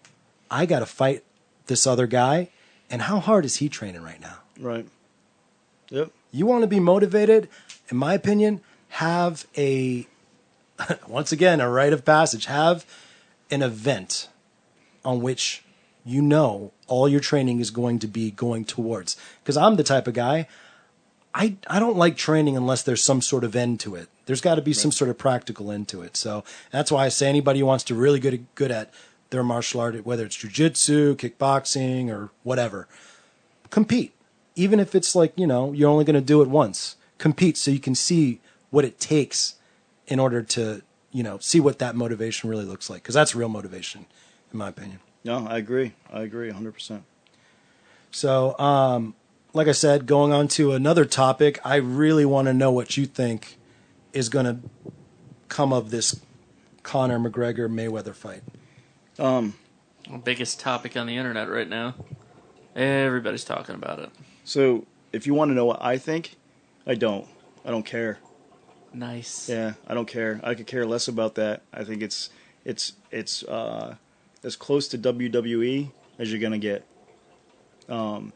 I got to fight this other guy. And how hard is he training right now? Right. Yep. You want to be motivated? In my opinion, have once again, a rite of passage. Have an event on which all your training is going to be going towards. Because I'm the type of guy, I don't like training unless there's some sort of end to it. There's got to be some sort of practical end to it. So that's why I say anybody who wants to really good at their martial art, whether it's jiu-jitsu, kickboxing, or whatever, compete. Even if it's like, you're only going to do it once. Compete so you can see what it takes in order to, see what that motivation really looks like. Because that's real motivation, in my opinion. No, I agree. 100%. So, like I said, going on to another topic, I really want to know what you think is going to come of this Conor McGregor-Mayweather fight. Biggest topic on the internet right now. Everybody's talking about it. So, if you want to know what I think, I don't care. Nice. Yeah, I don't care. I could care less about that. I think it's as close to WWE as you're gonna get. So,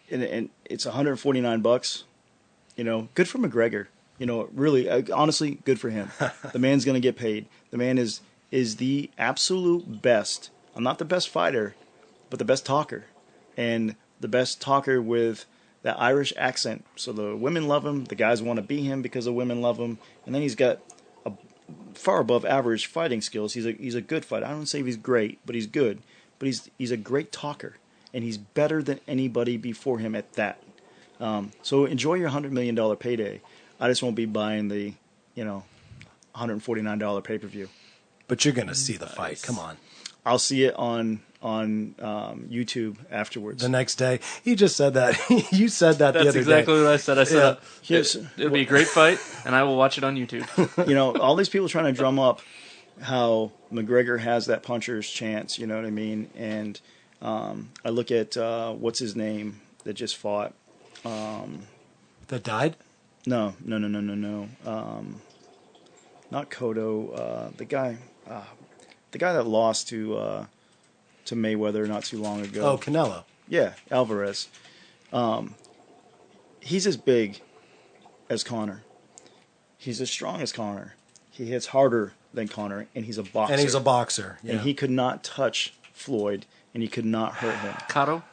and it's $149. Good for McGregor. Really, honestly, good for him. The man's gonna get paid. The man is the absolute best. I'm not the best fighter, but the best talker, and the best talker with that Irish accent. So the women love him. The guys want to be him because the women love him. And then he's got a far above average fighting skills. He's a good fighter. I don't say he's great, but he's good. But he's a great talker, and he's better than anybody before him at that. So enjoy your $100 million payday. I just won't be buying the $149 pay-per-view. But you're going to see the fight. Come on. I'll see it on YouTube afterwards. The next day. You just said that. You said that the other day. That's exactly what I said. I said It'll be a great fight, and I will watch it on YouTube. All these people trying to drum up how McGregor has that puncher's chance, you know what I mean? And I look at, what's his name that just fought? That died? No. Not Cotto. The guy that lost to Mayweather not too long ago. Oh, Canelo. Yeah, Alvarez. He's as big as Conor. He's as strong as Conor. He hits harder than Conor, and he's a boxer. Yeah. And he could not touch Floyd, and he could not hurt him. Cotto?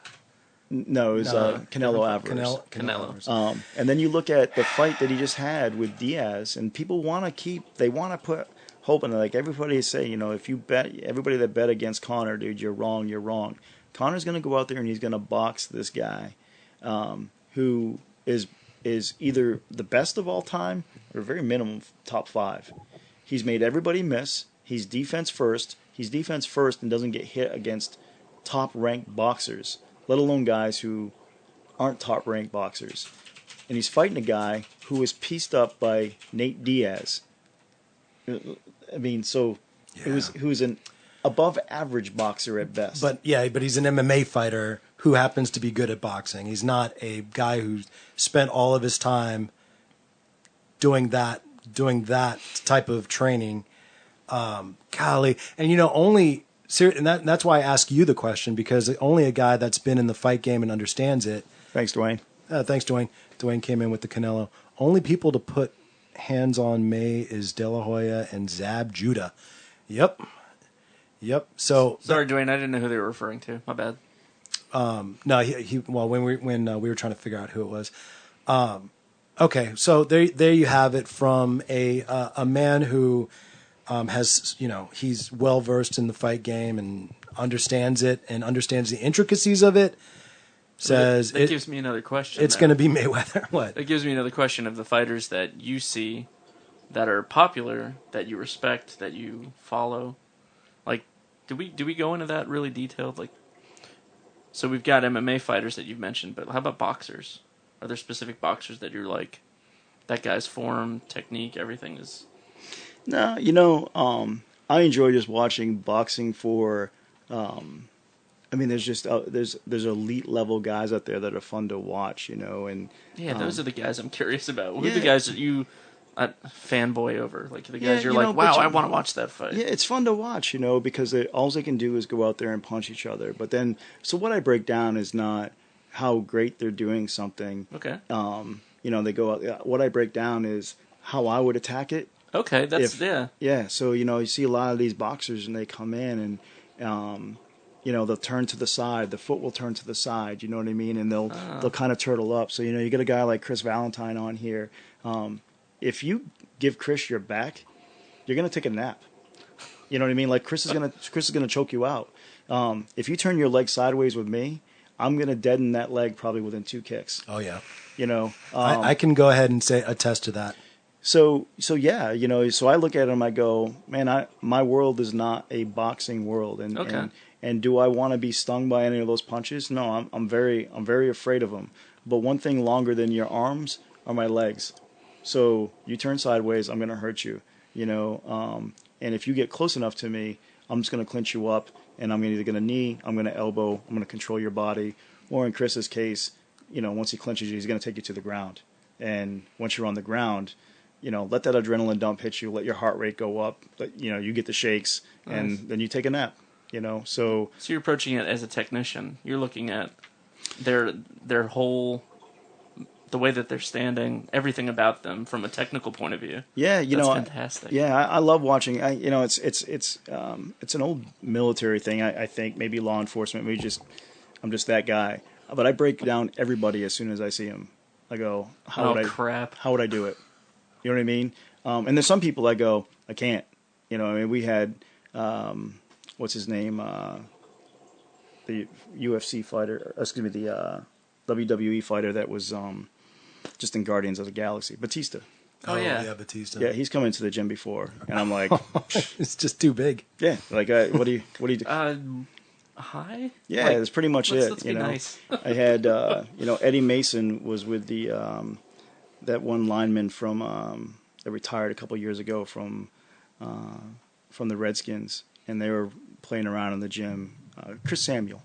No, it was Canelo Alvarez. Canelo. And then you look at the fight that he just had with Diaz, and people want to put hope in it. Like everybody say, if you bet, everybody that bet against Conor, dude, you're wrong. Conor's going to go out there and he's going to box this guy, who is either the best of all time or very minimum top 5. He's made everybody miss. He's defense first. And doesn't get hit against top-ranked boxers, let alone guys who aren't top-ranked boxers. And he's fighting a guy who was pieced up by Nate Diaz. I mean, so who's an above-average boxer at best. But he's an MMA fighter who happens to be good at boxing. He's not a guy who spent all of his time doing that type of training. Golly, and that's why I ask you the question, because only a guy that's been in the fight game and understands it. Thanks, Dwayne. Thanks, Dwayne. Dwayne came in with the Canelo. Only people to put hands on May is De La Hoya and Zab Judah. Yep. So sorry, Dwayne, I didn't know who they were referring to. My bad. No, when we were trying to figure out who it was. Okay, so there you have it from a man who has, he's well versed in the fight game and understands it and understands the intricacies of it. Says that gives me another question. It's going to be Mayweather. What? It gives me another question of the fighters that you see that are popular, that you respect, that you follow. Like, do we go into that really detailed? Like, so we've got MMA fighters that you've mentioned, but how about boxers? Are there specific boxers that you're like, that guy's form, technique, everything is? No, I enjoy just watching boxing for. There's just there's elite level guys out there that are fun to watch, and those are the guys I'm curious about. Who are the guys that you fanboy over? Like the guys you're like, wow, I want to watch that fight. Yeah, it's fun to watch, because all they can do is go out there and punch each other. But then, so what I break down is not how great they're doing something. Okay. They go out. What I break down is how I would attack it. Okay, Yeah. So you see a lot of these boxers and they come in and they'll turn to the side. The foot will turn to the side. You know what I mean? And they'll kind of turtle up. So you get a guy like Chris Valentine on here. If you give Chris your back, you're gonna take a nap. You know what I mean? Like Chris is gonna choke you out. If you turn your leg sideways with me, I'm gonna deaden that leg probably within 2 kicks. Oh yeah. I can go ahead and attest to that. So yeah, so I look at him, I go, man, my world is not a boxing world, and do I want to be stung by any of those punches? No, I'm very afraid of them. But one thing longer than your arms are my legs. So you turn sideways, I'm gonna hurt you, and if you get close enough to me, I'm just gonna clinch you up, and I'm either gonna knee, I'm gonna elbow, I'm gonna control your body, or in Chris's case, once he clinches you, he's gonna take you to the ground, and once you're on the ground, let that adrenaline dump hit you, let your heart rate go up, you get the shakes, and then you take a nap, So you're approaching it as a technician. You're looking at their whole, the way that they're standing, everything about them from a technical point of view. Yeah, That's fantastic. I love watching. It's an old military thing. I think maybe law enforcement. I'm just that guy. But I break down everybody as soon as I see him. I go, how would I do it? You know what I mean? And there's some people I go, I can't. We had, what's his name? The UFC fighter, the WWE fighter that was just in Guardians of the Galaxy, Batista. Oh yeah, Batista. Yeah, he's come into the gym before, and I'm like, it's just too big. Yeah, like what do you do? Hi. Yeah, that's pretty much it. Let's be nice. I had Eddie Mason was with the that one lineman from that retired a couple years ago from the Redskins, and they were playing around in the gym. Chris Samuel.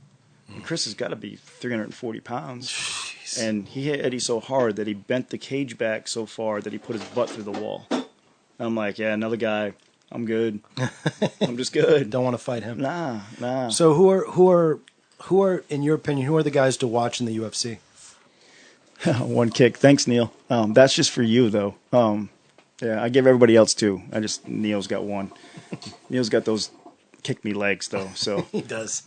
And Chris has got to be 340 pounds. Jeez. And he hit Eddie so hard that he bent the cage back so far that he put his butt through the wall. I'm like, yeah, another guy. I'm good. I'm just good. Don't want to fight him. Nah. So who are in your opinion, who are the guys to watch in the UFC? One kick. Thanks, Neil. That's just for you though. Yeah, I give everybody else two. Neil's got one. Neil's got those kick me legs though. So he does.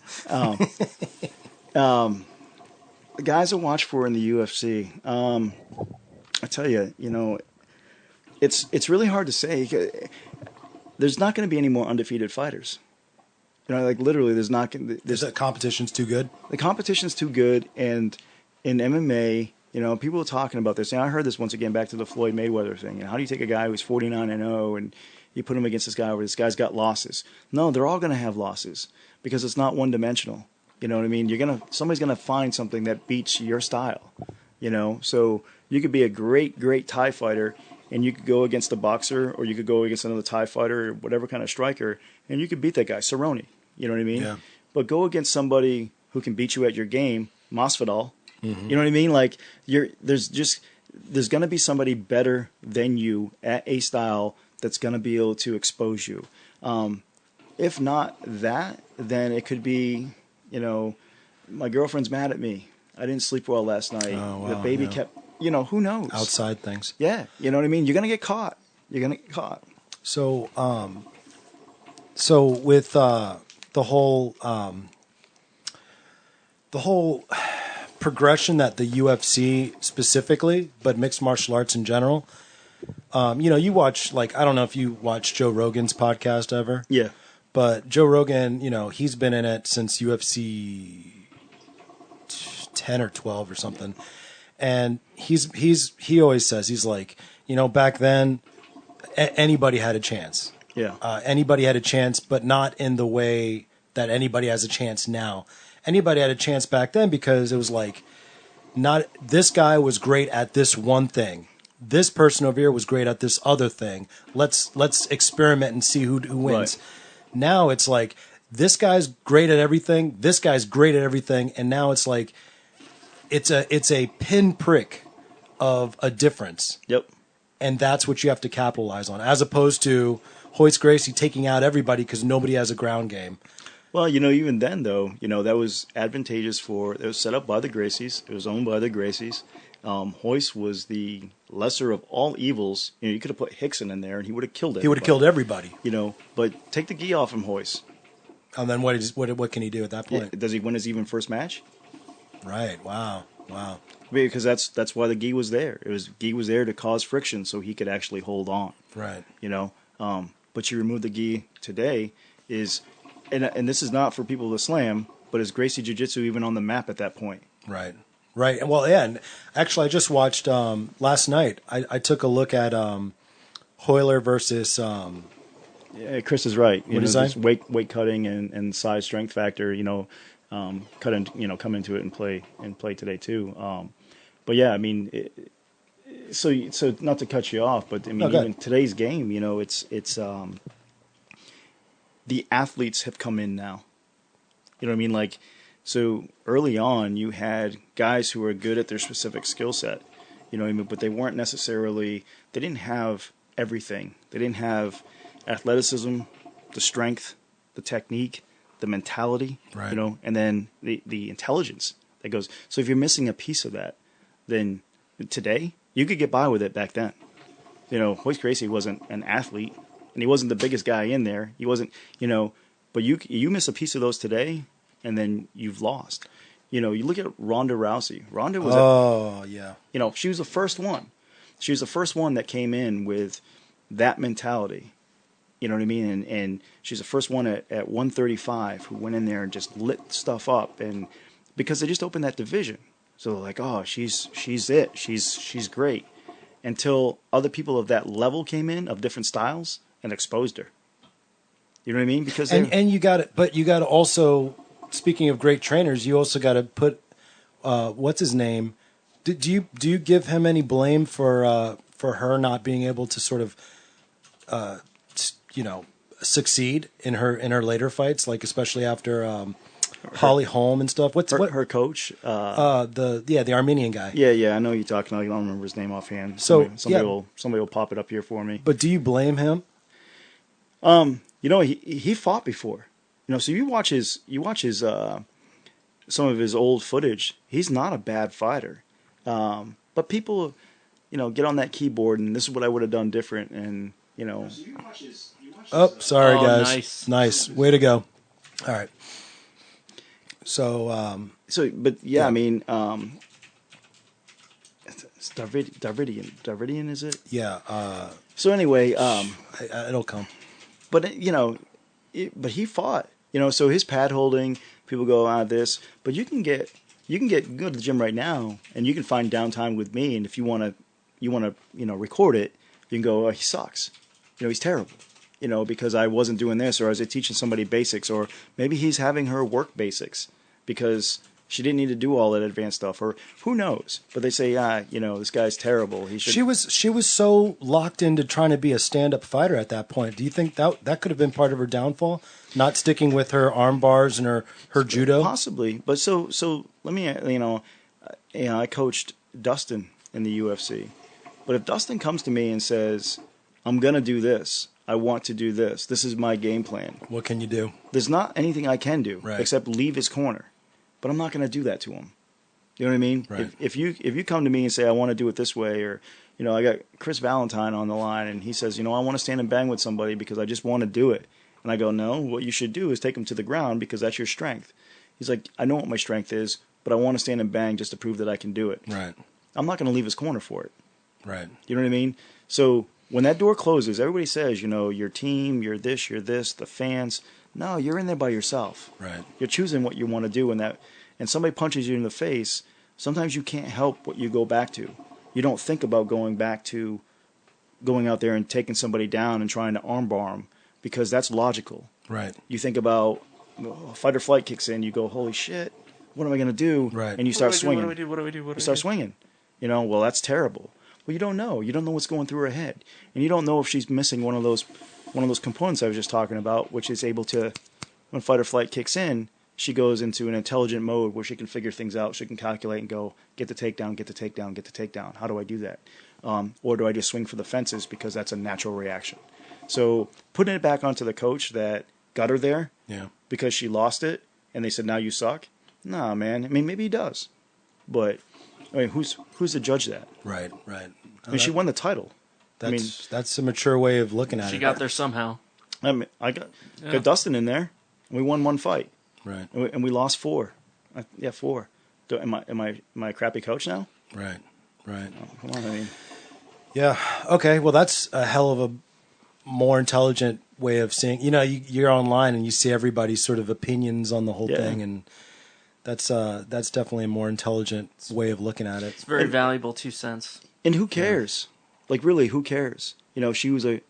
The guys I watch for in the UFC, I tell you, it's really hard to say. There's not going to be any more undefeated fighters. Like literally, there's not. The competition's too good. The competition's too good, and in MMA, people are talking about this. And I heard this once again back to the Floyd Mayweather thing. How do you take a guy who's 49-0 and you put him against this guy where this guy's got losses? No, they're all going to have losses because it's not one dimensional. You know what I mean? Somebody's gonna find something that beats your style. So you could be a great Thai fighter, and you could go against a boxer, or you could go against another Thai fighter, or whatever kind of striker, and you could beat that guy, Cerrone. You know what I mean? Yeah. But go against somebody who can beat you at your game, Masvidal. Mm-hmm. You know what I mean? Like there's gonna be somebody better than you at a style that's gonna be able to expose you. If not that, then it could be. My girlfriend's mad at me. I didn't sleep well last night. Oh, wow, the baby kept, who knows? Outside things. Yeah, you know what I mean? You're going to get caught. So, with the whole progression that the UFC specifically, but mixed martial arts in general, you watch, I don't know if you watch Joe Rogan's podcast ever. Yeah. But Joe Rogan, he's been in it since UFC 10 or 12 or something. And he always says, he's like, back then anybody had a chance. Yeah. Anybody had a chance, but not in the way that anybody has a chance now. Anybody had a chance back then because it was like, not this guy was great at this one thing. This person over here was great at this other thing. Let's experiment and see who wins. Right. Now it's like, this guy's great at everything, this guy's great at everything, and now it's like, it's a pinprick of a difference. Yep. And that's what you have to capitalize on, as opposed to Royce Gracie taking out everybody because nobody has a ground game. Well, even then, though, that was advantageous it was set up by the Gracies, it was owned by the Gracies. Royce was the lesser of all evils. You could have put Hickson in there, and he would have killed everybody. He would have killed everybody. But take the gi off him, Royce. And then what can he do at that point? Does he win his even first match? Right. Wow. Because that's why the gi was there. Gi was there to cause friction so he could actually hold on. Right. But you remove the gi today and this is not for people to slam, but is Gracie Jiu-Jitsu even on the map at that point? Right. Well, and actually, I just watched last night. I took a look at Hoyler versus. Yeah, Chris is right. What is that? Weight cutting and size strength factor. Come into it and play today too. But yeah, I mean, so not to cut you off, but I mean, even today's game, it's the athletes have come in now. You know what I mean? Like, so early on, you had guys who were good at their specific skill set. You know what I mean? But they weren't necessarily. They didn't have everything. They didn't have athleticism, the strength, the technique, the mentality, right. And then the intelligence that goes. So if you're missing a piece of that, then today you could get by with it back then. Royce Gracie wasn't an athlete, and he wasn't the biggest guy in there. He wasn't, but you miss a piece of those today, and then you've lost. You look at Ronda Rousey. Ronda was she was the first one. She was the first one that came in with that mentality. You know what I mean? And she's the first one at 135 who went in there and just lit stuff up, and because they just opened that division. So they're like, oh, she's it. She's great. Until other people of that level came in, of different styles, and exposed her. You know what I mean? Because and you got it, but you got to also, speaking of great trainers, you also got to put what's his name? Do you give him any blame for her not being able to sort of succeed in her later fights, like especially after Holly Holm and stuff? What's her coach? The Armenian guy. Yeah, I know you're talking. I don't remember his name offhand. Somebody will pop it up here for me. But do you blame him? He fought before. So you watch his some of his old footage. He's not a bad fighter. But people, get on that keyboard and this is what I would have done different. And So you watch his sorry guys. Nice. Way to go. All right. So, I mean, it's Davidian, is it? Yeah. So anyway, it'll come. But but he fought. So his pad holding, people go this, but you can go to the gym right now, and you can find downtime with me, and if you want to record it, you can go, oh, he sucks. He's terrible. Because I wasn't doing this, or I was teaching somebody basics, or maybe he's having her work basics because she didn't need to do all that advanced stuff, or who knows? But they say, this guy's terrible. She was so locked into trying to be a stand-up fighter at that point. Do you think that could have been part of her downfall? Not sticking with her arm bars and her judo? Possibly. But so let me, I coached Dustin in the UFC. But if Dustin comes to me and says, I'm going to do this, I want to do this, this is my game plan. What can you do? There's not anything I can do except leave his corner. But I'm not going to do that to him. You know what I mean? Right. If you come to me and say, I want to do it this way, or, I got Chris Valentine on the line, and he says, I want to stand and bang with somebody because I just want to do it. And I go, no, what you should do is take him to the ground because that's your strength. He's like, I know what my strength is, but I want to stand and bang just to prove that I can do it. Right. I'm not going to leave his corner for it. Right. You know what I mean? So when that door closes, everybody says, your team, you're this, the fans. No, you're in there by yourself. Right. You're choosing what you want to do, and somebody punches you in the face, sometimes you can't help what you go back to. You don't think about going back to going out there and taking somebody down and trying to armbar them because that's logical. Right. You think about fight or flight kicks in, you go, holy shit, what am I going to do? Right. And you start swinging. What do we do? You start swinging. Well, that's terrible. Well, you don't know. You don't know what's going through her head. And you don't know if she's missing one of those components I was just talking about, which is able to, when fight or flight kicks in, she goes into an intelligent mode where she can figure things out. She can calculate and go, get the takedown, get the takedown, get the takedown. How do I do that? Or do I just swing for the fences because that's a natural reaction? So putting it back onto the coach that got her there because she lost it and they said, now you suck. Nah, man. I mean, maybe he does. But, who's to judge that? Right. She won the title. That's a mature way of looking at it. She got there somehow. I got Dustin in there. We won 1 fight. Right. And we lost 4. 4. Am I a crappy coach now? Right. Right. Oh, come on, I mean. Yeah. Okay. Well, that's a hell of a more intelligent way of seeing. You're online and you see everybody's sort of opinions on the whole thing, and that's definitely a more intelligent way of looking at it. It's very valuable 2 cents. And who cares? Like, really, who cares? She was a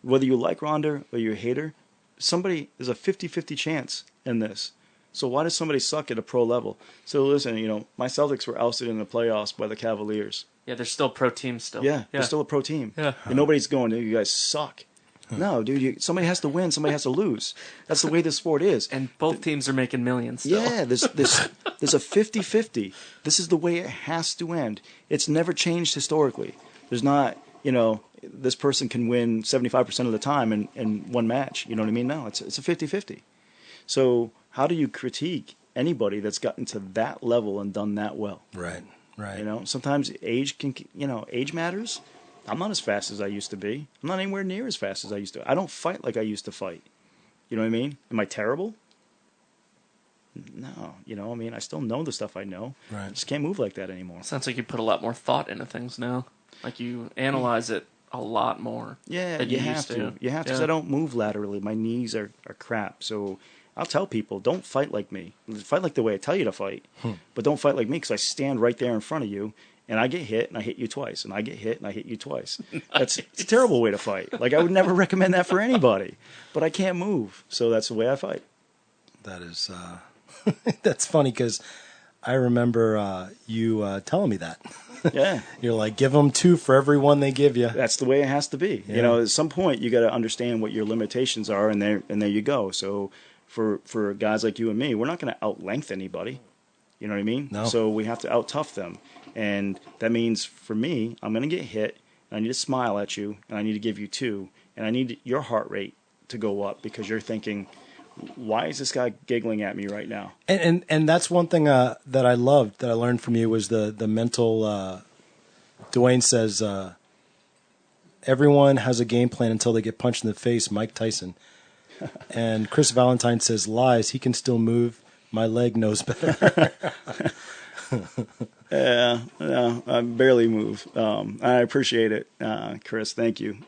whether you like Ronda or you hate her, there's a 50-50 chance in this. So why does somebody suck at a pro level? So listen, my Celtics were ousted in the playoffs by the Cavaliers. Yeah, they're still pro team still. Yeah, they're still a pro team. Yeah. And nobody's going, you guys suck. No, dude, somebody has to win, somebody has to lose. That's the way this sport is. And both teams are making millions still. Yeah, there's a 50-50. This is the way it has to end. It's never changed historically. There's not, this person can win 75% of the time in one match. You know what I mean? No, it's a 50-50. So how do you critique anybody that's gotten to that level and done that well? Right. Right. Sometimes age matters. I'm not as fast as I used to be. I'm not anywhere near as fast as I used to. I don't fight like I used to fight. You know what I mean? Am I terrible? No. I still know the stuff I know. Right. I just can't move like that anymore. Sounds like you put a lot more thought into things now. Like you analyze it a lot more. Yeah, than you have to. You have to, because I don't move laterally. My knees are crap. So I'll tell people, don't fight like me. Fight like the way I tell you to fight, but don't fight like me, because I stand right there in front of you, and I get hit, and I hit you twice, and I get hit, and I hit you twice. It's a terrible way to fight. Like, I would never recommend that for anybody, but I can't move, so that's the way I fight. That is, that's funny, because I remember you telling me that. Yeah. You're like, give them 2 for every one they give you. That's the way it has to be. Yeah. At some point, you got to understand what your limitations are, and there you go. So for guys like you and me, we're not going to out-length anybody. You know what I mean? No. So we have to out-tough them. And that means, for me, I'm going to get hit, and I need to smile at you, and I need to give you 2, and I need your heart rate to go up, because you're thinking, why is this guy giggling at me right now? And that's one thing that I loved, that I learned from you, was the mental. Dwayne says, everyone has a game plan until they get punched in the face, Mike Tyson. And Chris Valentine says, lies, he can still move. My leg knows better. Yeah, no, I barely move. I appreciate it, Chris. Thank you.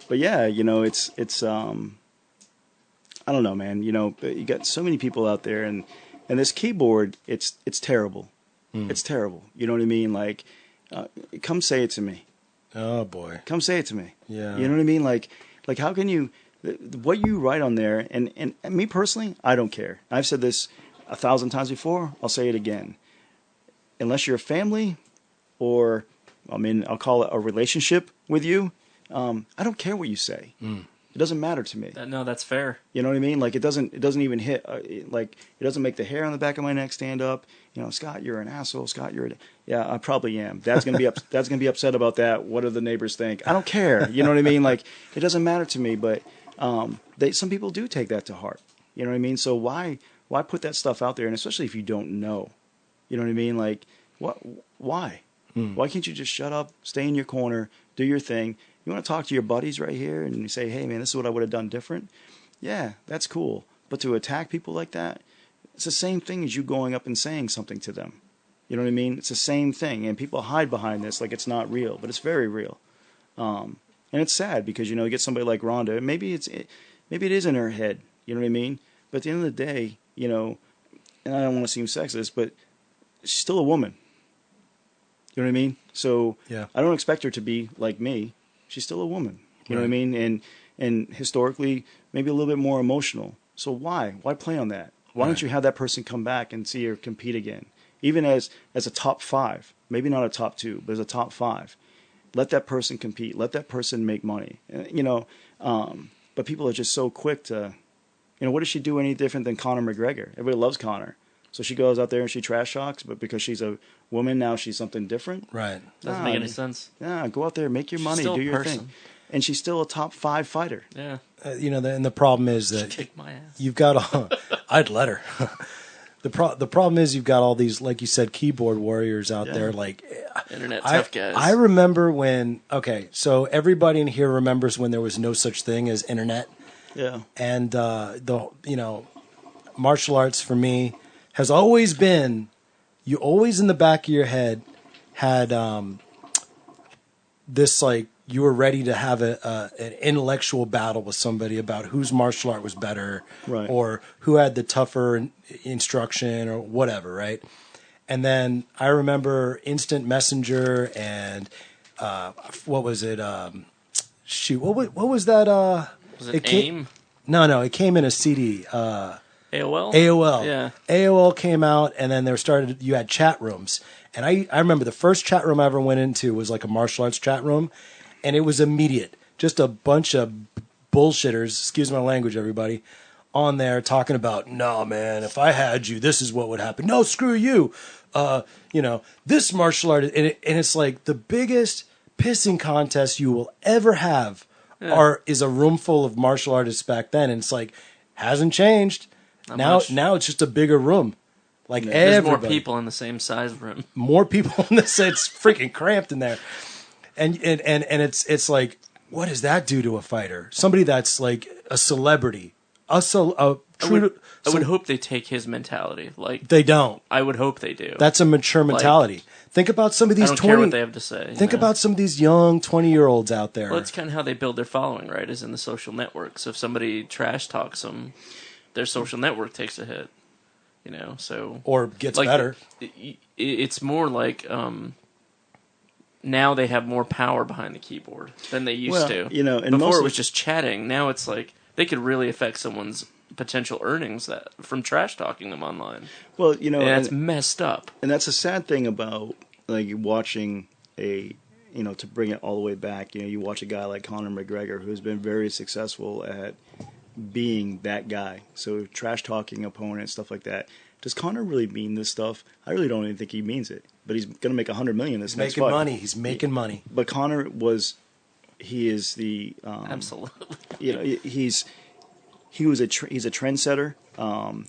But yeah, it's I don't know, man. You got so many people out there, and this keyboard, it's terrible. It's terrible. You know what I mean? Like, come say it to me. Oh boy, come say it to me. Yeah. You know what I mean? Like how can you? What you write on there, and me personally, I don't care. I've said this 1,000 times before. I'll say it again. Unless you're a family, or I'll call it a relationship with you, I don't care what you say. It doesn't matter to me. No, that's fair. You know what I mean? Like, it doesn't even hit. It doesn't make the hair on the back of my neck stand up. Scott, you're an asshole. Scott, yeah, I probably am. Dad's gonna be upset about that. What do the neighbors think? I don't care. You know what I mean? Like, it doesn't matter to me. But some people do take that to heart. You know what I mean? So why put that stuff out there? And especially if you don't know. You know what I mean? Like, why? Why can't you just shut up, stay in your corner, do your thing? You want to talk to your buddies right here and you say, hey, man, this is what I would have done different? Yeah, that's cool. But to attack people like that, it's the same thing as you going up and saying something to them. You know what I mean? It's the same thing. And people hide behind this like it's not real, but it's very real. And it's sad because, you get somebody like Rhonda, maybe it is in her head. You know what I mean? But at the end of the day, and I don't want to seem sexist, but she's still a woman. You know what I mean? So yeah. I don't expect her to be like me. She's still a woman. You know what I mean? And historically, maybe a little bit more emotional. So why? Why play on that? Why don't you have that person come back and see her compete again? Even as a top 5, maybe not a top 2, but as a top 5. Let that person compete. Let that person make money. But people are just so quick to, what does she do any different than Conor McGregor? Everybody loves Conor. So she goes out there and she trash talks, but because she's a woman now, she's something different. Right. Doesn't make any sense. Yeah, go out there, make your money, do your thing. And she's still a top 5 fighter. Yeah. And the problem is that kick my ass. You've got I'd let her. The problem is you've got all these, like you said, keyboard warriors out there. Like internet tough guys. I remember when. Okay, so everybody in here remembers when there was no such thing as internet. Yeah. And martial arts for me has always been, you always in the back of your head had this, like, you were ready to have an intellectual battle with somebody about whose martial art was better, Right. or who had the tougher instruction or whatever, right? And then I remember Instant Messenger and what was it? What was that? Was it AIM? No, it came in a CD. AOL? AOL. Yeah. AOL came out, and then you had chat rooms. And I remember the first chat room I ever went into was like a martial arts chat room, and it was immediate. Just a bunch of bullshitters, excuse my language, everybody, on there talking about, no, man, if I had you, this is what would happen. No, screw you. This martial art, and it's like the biggest pissing contest you will ever have is a room full of martial artists back then. And it's like, hasn't changed. Now it's just a bigger room. Like, there's more people in the same size room. More people in this. It's freaking cramped in there. And it's like, what does that do to a fighter? Somebody that's like a celebrity. I would hope they take his mentality. Like, they don't. I would hope they do. That's a mature mentality. Think about some of these I don't care what they have to say. Think about some of these young 20-year-olds out there. Well, that's kind of how they build their following, right? Is in the social network. So if somebody trash talks them, their social network takes a hit. So or gets like, better. It's more like now they have more power behind the keyboard than they used to. And before it was just chatting. Now it's like they could really affect someone's potential earnings from trash talking them online. Well, and that's messed up. And that's a sad thing about like watching to bring it all the way back. You watch a guy like Conor McGregor who's been very successful at being that guy. So trash talking opponents, stuff like that. Does Conor really mean this stuff? I really don't even think he means it. But he's going to make $100 million this next fight. He's making money. But Conor he is the absolutely. He's a trendsetter.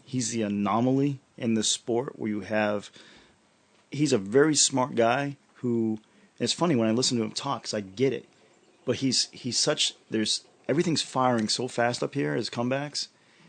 He's the anomaly in the sport where he's a very smart guy who. And it's funny when I listen to him talk, 'cause I get it. But he's such everything's firing so fast up here as comebacks.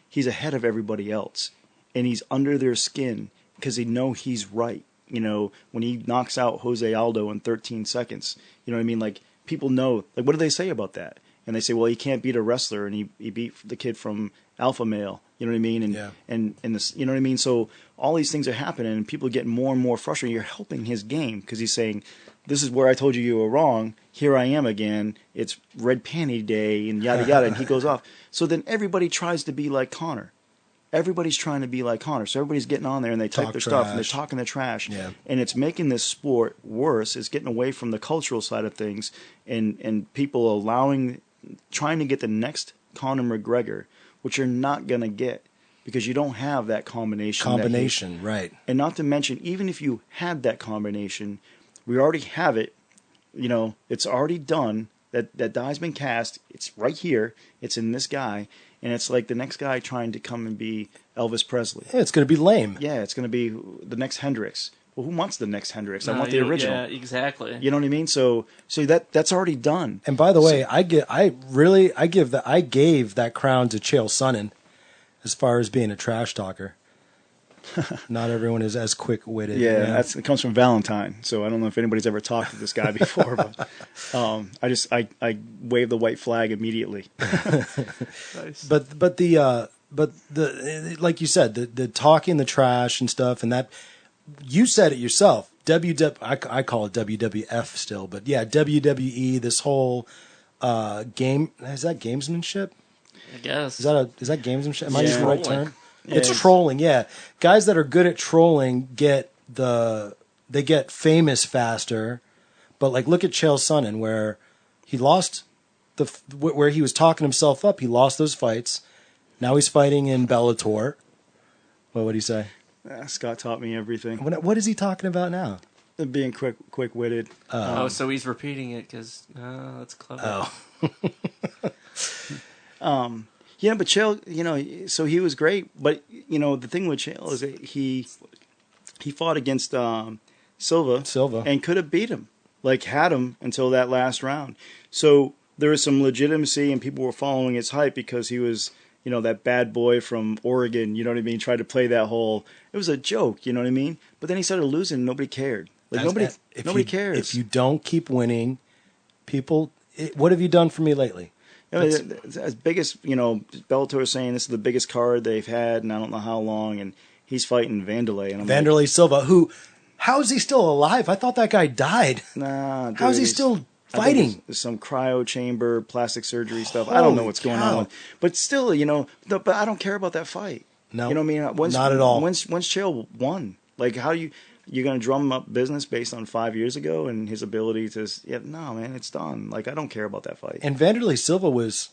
He's ahead of everybody else, and he's under their skin because they know he's right. When he knocks out Jose Aldo in 13 seconds, you know what I mean? Like, people know, like, what do they say about that? And they say, well, he can't beat a wrestler, and he beat the kid from Alpha Male. You know what I mean? And this, you know what I mean? So all these things are happening, and people are getting more and more frustrated. You're helping his game because he's saying, this is where I told you were wrong. Here I am again. It's red panty day and yada yada. And he goes off. So then everybody tries to be like Conor. Everybody's trying to be like Conor. So everybody's getting on there and they type their stuff and they're talking their trash. Yeah. And it's making this sport worse. It's getting away from the cultural side of things and people trying to get the next Conor McGregor, which you're not going to get because you don't have that combination. Right. And not to mention, even if you had that combination, we already have it. It's already done. That die's been cast. It's right here. It's in this guy. And it's like the next guy trying to come and be Elvis Presley. Yeah, it's going to be lame. Yeah, it's going to be the next Hendrix. Well, who wants the next Hendrix? I want the original. Yeah, exactly. You know what I mean? So that's already done. And by the way, I gave that crown to Chael Sonnen as far as being a trash talker. Not everyone is as quick-witted. Yeah, it comes from Valentine. So I don't know if anybody's ever talked to this guy before, but I wave the white flag immediately. Nice. But the like you said, the talking the trash and stuff, and that you said it yourself. I call it WWF still, but yeah, WWE. This whole game, is that gamesmanship? I guess. Is that gamesmanship? Am I using the right term? Yeah, it's trolling, yeah. Guys that are good at trolling get famous faster. But like, look at Chael Sonnen, where he lost where he was talking himself up. He lost those fights. Now he's fighting in Bellator. What would he say? Scott taught me everything. What is he talking about now? Being quick-witted. So he's repeating it because that's clever. Oh. Yeah, but Chael, so he was great. But, the thing with Chael is that he fought against Silva and could have beat him, like had him until that last round. So there was some legitimacy, and people were following his hype because he was, that bad boy from Oregon. You know what I mean? Tried to play that whole. It was a joke. You know what I mean? But then he started losing, and nobody cared. Like nobody cares. If you don't keep winning, people. What have you done for me lately? As big as Bellator is saying this is the biggest card they've had, and I don't know how long, and he's fighting Vanderlei. And Vanderlei Silva, how is he still alive? I thought that guy died. Nah, dude, how is he still fighting? There's some cryo chamber, plastic surgery stuff. I don't know what's going on. But still, but I don't care about that fight. No, you know what I mean? Not at all. When's Chael won? Like, how you're going to drum up business based on 5 years ago and his ability to? Yeah, no, man, it's done. Like, I don't care about that fight. And Vanderlei Silva was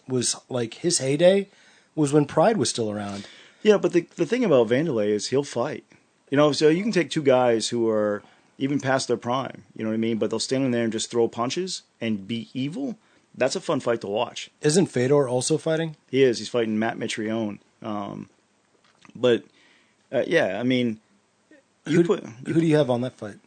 like his heyday was when Pride was still around. Yeah, but the thing about Vanderlei is he'll fight. So you can take two guys who are even past their prime, you know what I mean? But they'll stand in there and just throw punches and be evil. That's a fun fight to watch. Isn't Fedor also fighting? He is. He's fighting Matt Mitrione. Yeah, I mean, who do you have on that fight?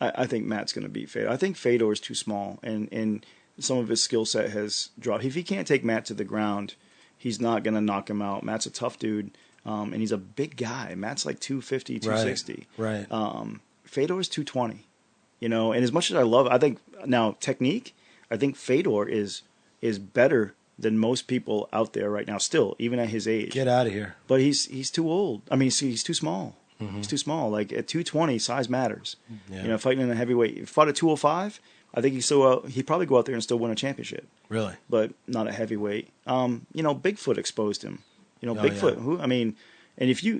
I think Matt's going to beat Fedor. I think Fedor is too small, and some of his skill set has dropped. If he can't take Matt to the ground, he's not going to knock him out. Matt's a tough dude, and he's a big guy. Matt's like 250, 260. Right. Fedor's 220. And as much as I love, I think now technique, I think Fedor is better than most people out there right now. Still, even at his age. Get out of here. But he's too old. I mean, he's too small. Mm-hmm. He's too small. Like at 220, size matters. Yeah. Fighting in a heavyweight. If he fought at 205, I think he'd probably go out there and still win a championship. Really? But not a heavyweight. Bigfoot exposed him. Bigfoot. Yeah.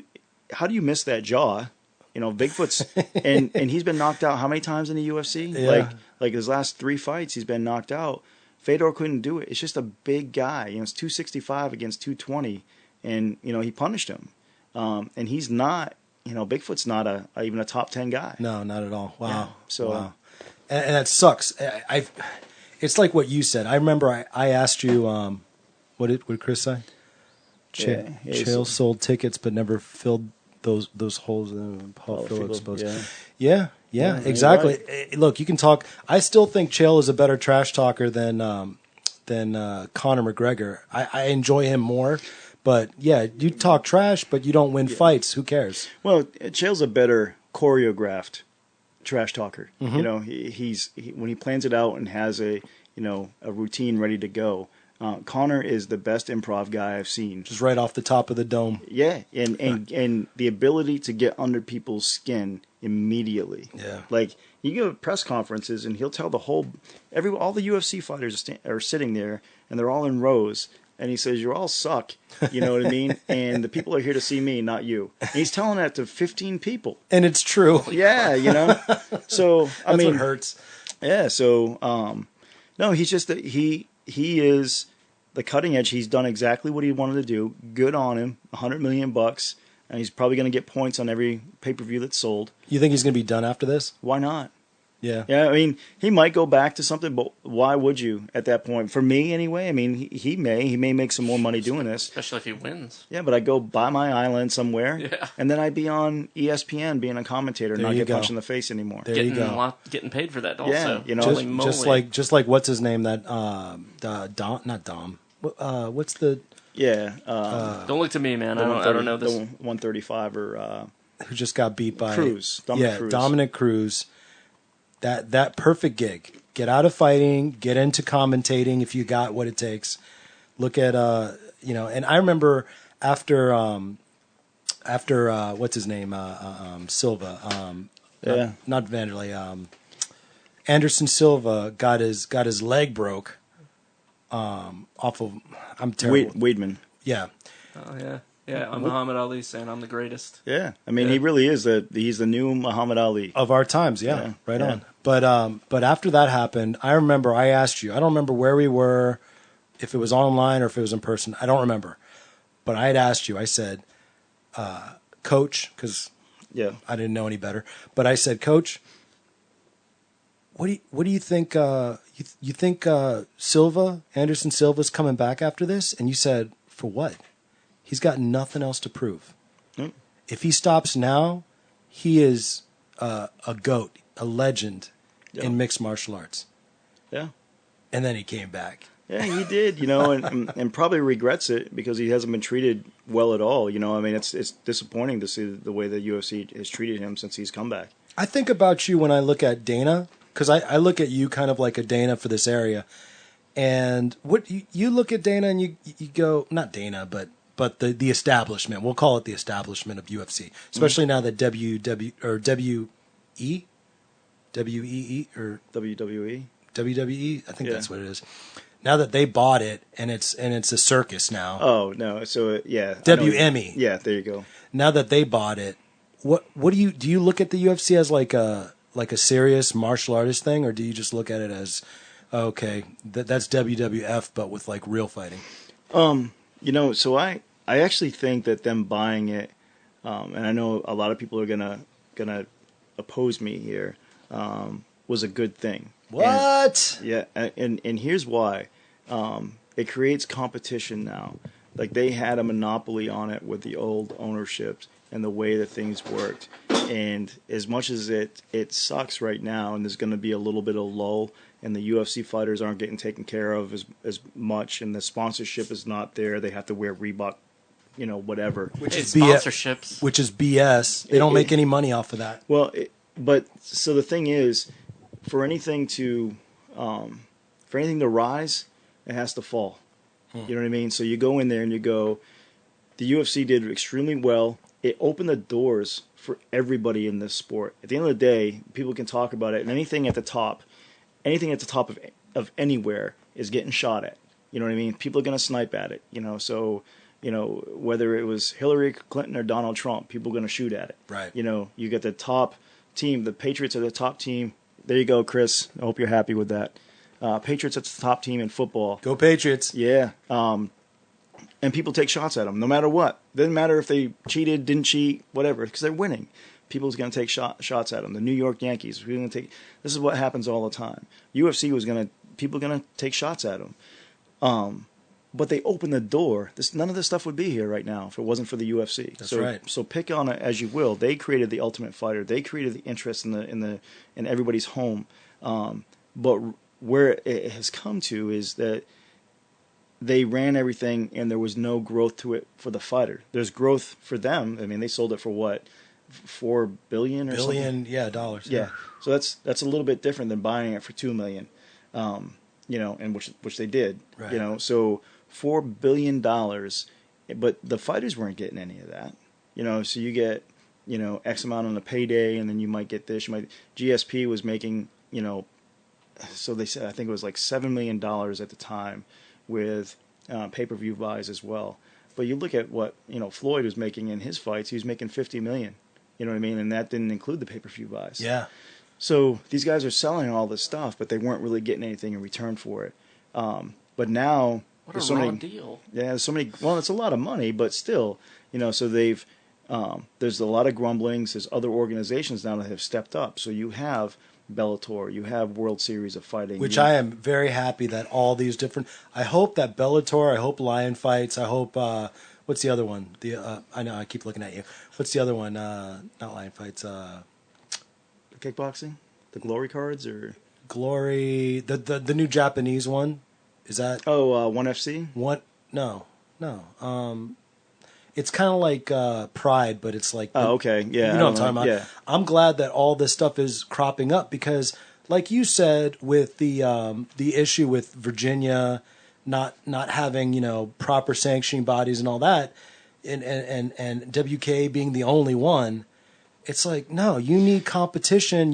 How do you miss that jaw? Bigfoot's and he's been knocked out how many times in the UFC? Yeah. Like his last 3 fights, he's been knocked out. Fedor couldn't do it. It's just a big guy. It's 265 against 220, and he punished him. And he's not. Bigfoot's not even a top 10 guy. No, not at all. Wow. Yeah. So, wow. And that sucks. It's like what you said. I remember I asked you, what did Chris say? Chael sold tickets but never filled those holes in Paul Phillips. Yeah, exactly. Right. Look, you can talk. I still think Chael is a better trash talker than Conor McGregor. I enjoy him more. But yeah, you talk trash, but you don't win fights. Who cares? Well, Chael's a better choreographed trash talker. Mm-hmm. When he plans it out and has a routine ready to go. Conor is the best improv guy I've seen. Just right off the top of the dome. Yeah, and the ability to get under people's skin immediately. Yeah, like you go to press conferences and he'll tell all the UFC fighters are sitting there and they're all in rows. And he says, "You all suck." You know what I mean? And the people are here to see me, not you. And he's telling that to 15 people. And it's true. Yeah, So That's what hurts. Yeah. So no, he's just he is the cutting edge. He's done exactly what he wanted to do. Good on him. $100 million, and he's probably going to get points on every pay-per-view that's sold. You think he's going to be done after this? Why not? Yeah. Yeah, I mean, he might go back to something, but why would you at that point? For me, anyway, I mean, he may make some more money doing this. Especially if he wins. Yeah, but I'd go buy my island somewhere, yeah, and then I'd be on ESPN being a commentator and not get punched in the face anymore. There you go. Getting paid for that also. Yeah, just like what's his name, that Dom, not Dom. What's the... Yeah. Don't look to me, man. I don't know this. The 135 or... who just got beat by... Cruz. Dominic Cruz. That perfect gig. Get out of fighting. Get into commentating if you got what it takes. Look at and I remember after what's his name, Silva. Not Vanderlei. Anderson Silva got his leg broke. Off of I'm terrible. Weidman. Yeah. Oh yeah. Yeah, I'm Muhammad Ali saying I'm the greatest. Yeah, I mean he really is he's the new Muhammad Ali of our times. Yeah, right on. But after that happened, I remember I asked you. I don't remember where we were, if it was online or if it was in person. I don't remember. But I had asked you. I said, Coach, because I didn't know any better. But I said, Coach, what do you think? You think Anderson Silva's coming back after this? And you said, for what? He's got nothing else to prove. Mm. If he stops now, he is a GOAT, a legend in mixed martial arts. Yeah. And then he came back. Yeah, he did, and probably regrets it because he hasn't been treated well at all. I mean, it's disappointing to see the way the UFC has treated him since he's come back. I think about you when I look at Dana, because I look at you kind of like a Dana for this area. And what you look at Dana and you go, not Dana, but the establishment. We'll call it the establishment of UFC, especially now that WWE or WWE, I think that's what it is. Now that they bought it and it's a circus now. Oh no! So yeah, WME. Yeah, there you go. Now that they bought it, what do you look at the UFC as like a serious martial artist thing, or do you just look at it as okay, that's WWF but with like real fighting? So I actually think that them buying it, and I know a lot of people are gonna oppose me here, was a good thing. What? And here's why. It creates competition now. Like they had a monopoly on it with the old ownerships and the way that things worked. And as much as it sucks right now, and there's going to be a little bit of lull, and the UFC fighters aren't getting taken care of as much, and the sponsorship is not there. They have to wear Reebok, whatever. Which is sponsorships. Which is BS. They don't make any money off of that. Well, but so the thing is, for anything to rise, it has to fall. You know what I mean? So you go in there and you go, the UFC did extremely well. It opened the doors for everybody in this sport. At the end of the day, people can talk about it, and anything at the top of anywhere is getting shot at. You know what I mean? People are going to snipe at it. So whether it was Hillary Clinton or Donald Trump, people are going to shoot at it. Right. You get the top team. The Patriots are the top team. There you go, Chris. I hope you're happy with that. Patriots are the top team in football. Go Patriots. Yeah. And people take shots at them no matter what. Doesn't matter if they cheated, didn't cheat, whatever, because they're winning. People's going to take shots at them. The New York Yankees. This is what happens all the time. UFC people are going to take shots at them. But they opened the door. None of this stuff would be here right now if it wasn't for the UFC. That's right. So pick on it as you will. They created the Ultimate Fighter. They created the interest in everybody's home. But where it has come to is that they ran everything and there was no growth to it for the fighter. There's growth for them. I mean, they sold it for what, $4 billion or something? Yeah, dollars. Yeah. So that's a little bit different than buying it for $2 million. And which they did. Right. So $4 billion, but the fighters weren't getting any of that. So you get X amount on a payday, and then you might get this. GSP was making so they said I think it was like $7 million at the time with pay-per-view buys as well. But you look at what Floyd was making in his fights; he was making $50 million. You know what I mean? And that didn't include the pay-per-view buys. Yeah. So these guys are selling all this stuff, but they weren't really getting anything in return for it. But now what there's a so raw many deal. Yeah, there's so many. Well, it's a lot of money, but still, so they've there's a lot of grumblings. There's other organizations now that have stepped up. So you have Bellator, you have World Series of Fighting, which I am very happy that all these different. I hope that Bellator. I hope Lion Fights. I hope. What's the other one? I know I keep looking at you. What's the other one? Not Lion Fights. Kickboxing, the Glory cards or Glory. The new Japanese one. Is that? Oh, ONE FC. What? No. It's kind of like Pride, but it's like. Oh, okay, yeah. You know what I'm talking about. Yeah. I'm glad that all this stuff is cropping up because, like you said, with the issue with Virginia not having proper sanctioning bodies and all that, and WK being the only one, it's like no, you need competition.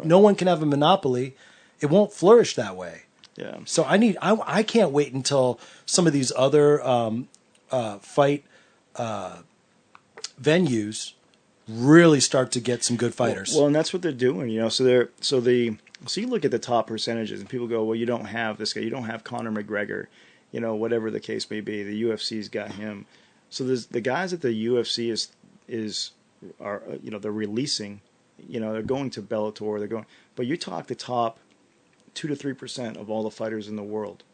No one can have a monopoly. It won't flourish that way. Yeah. So I can't wait until some of these other fight venues really start to get some good fighters. Well, and that's what they're doing, So you look at the top percentages, and people go, "Well, you don't have this guy. You don't have Conor McGregor, whatever the case may be. The UFC's got him." So there's the guys that the UFC are they're releasing, they're going to Bellator. But you talk the top 2 to 3% of all the fighters in the world.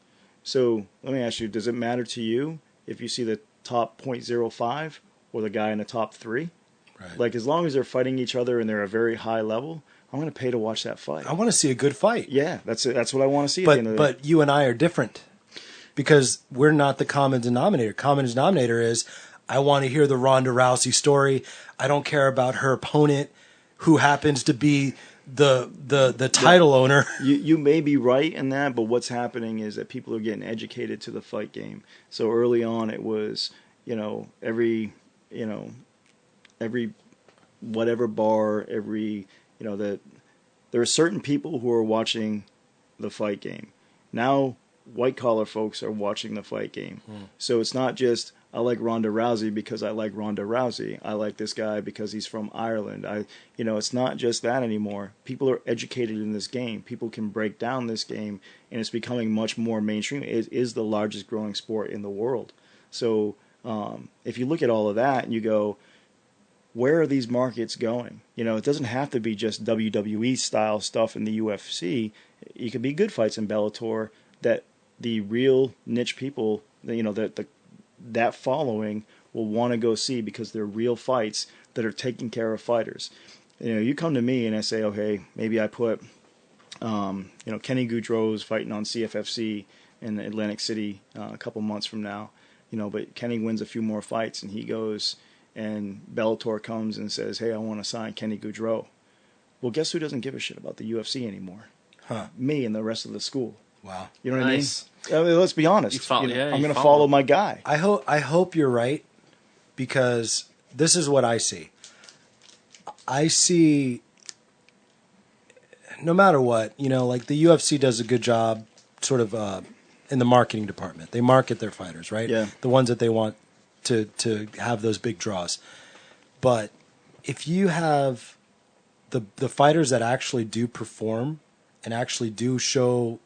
So let me ask you: does it matter to you if you see the top 0.05 or the guy in the top 3? Right. Like, as long as they're fighting each other and they're a very high level, I'm going to pay to watch that fight. I want to see a good fight. Yeah, that's it. That's what I want to see. At the end of the But you and I are different. because we're not the common denominator. Common denominator is, I want to hear the Ronda Rousey story. I don't care about her opponent, who happens to be the title owner. You may be right in that, but what's happening is that people are getting educated to the fight game. So early on, it was, every whatever bar, that there are certain people who are watching the fight game. Now, white collar folks are watching the fight game. So it's not just, I like Ronda Rousey because I like Ronda Rousey. I like this guy because he's from Ireland. It's not just that anymore. People are educated in this game. People can break down this game, and it's becoming much more mainstream. It is the largest growing sport in the world. So if you look at all of that and you go, where are these markets going? It doesn't have to be just WWE style stuff in the UFC. It could be good fights in Bellator that the real niche people, that following will want to go see because they're real fights that are taking care of fighters. You come to me and I say, okay, maybe I put, Kenny Goudreau's fighting on CFFC in Atlantic City a couple months from now, but Kenny wins a few more fights and he goes and Bellator comes and says, hey, I want to sign Kenny Goudreau. Well, guess who doesn't give a shit about the UFC anymore? Me and the rest of the school. Wow. You know what Nice. I mean? Let's be honest. I'm going to follow my guy. I hope you're right, because this is what I see. I see, no matter what, like the UFC does a good job sort of in the marketing department. They market their fighters, right? Yeah. The ones that they want to have those big draws. But if you have the fighters that actually do perform and actually do show,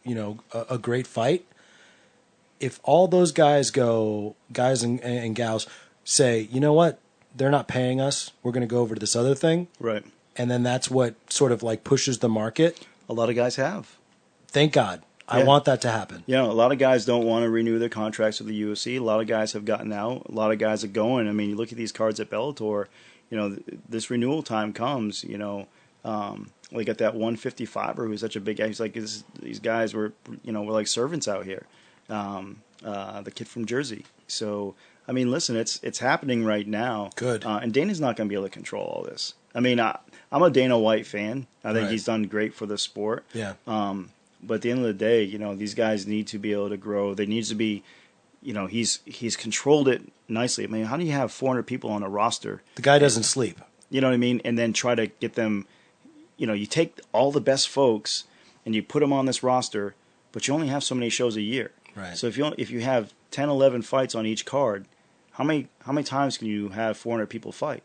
a great fight, if all those guys and gals say, you know what, they're not paying us, we're going to go over to this other thing. Right. And then that's what sort of like pushes the market. A lot of guys have. Thank God. I want that to happen. A lot of guys don't want to renew their contracts with the UFC. A lot of guys have gotten out. A lot of guys are going. I mean, you look at these cards at Bellator, this renewal time comes, we got that 155er who's such a big guy. He's like, these guys were like servants out here. The kid from Jersey. So, I mean, listen, it's happening right now. Good. And Dana's not going to be able to control all this. I mean, I'm a Dana White fan. I think Right. he's done great for the sport. Yeah. But at the end of the day, these guys need to be able to grow. They need to be, he's controlled it nicely. I mean, how do you have 400 people on a roster? The guy doesn't sleep. You know what I mean? And then try to get them, you take all the best folks and you put them on this roster, but you only have so many shows a year. Right. So if you have 10, 11 fights on each card, how many times can you have 400 people fight?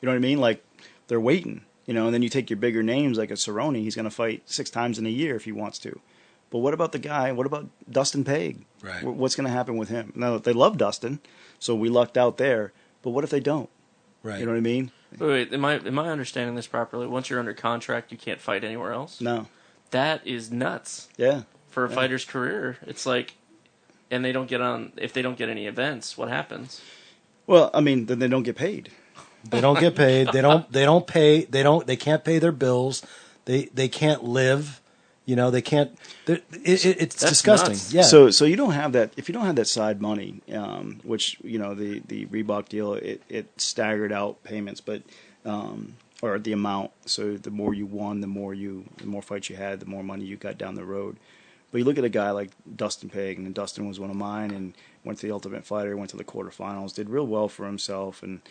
You know what I mean? Like, they're waiting, and then you take your bigger names like a Cerrone. He's going to fight 6 times in a year if he wants to. But what about the guy? What about Dustin Paige? Right. What's going to happen with him? Now, they love Dustin, so we lucked out there. But what if they don't? Right. You know what I mean? Wait, am I understanding this properly? Once you're under contract, you can't fight anywhere else? No. That is nuts. Yeah. For a fighter's career. It's like, and they don't get on, if they don't get any events, what happens? Well, I mean, then they don't get paid. They don't get paid. They can't pay their bills. They can't live. They can't. It's That's disgusting. nuts. Yeah. So you don't have that. If you don't have that side money, which the Reebok deal, it staggered out payments, but or the amount. So the more you won, the more fights you had, the more money you got down the road. But you look at a guy like Dustin Paige, and Dustin was one of mine, and went to the Ultimate Fighter, went to the quarterfinals, did real well for himself, and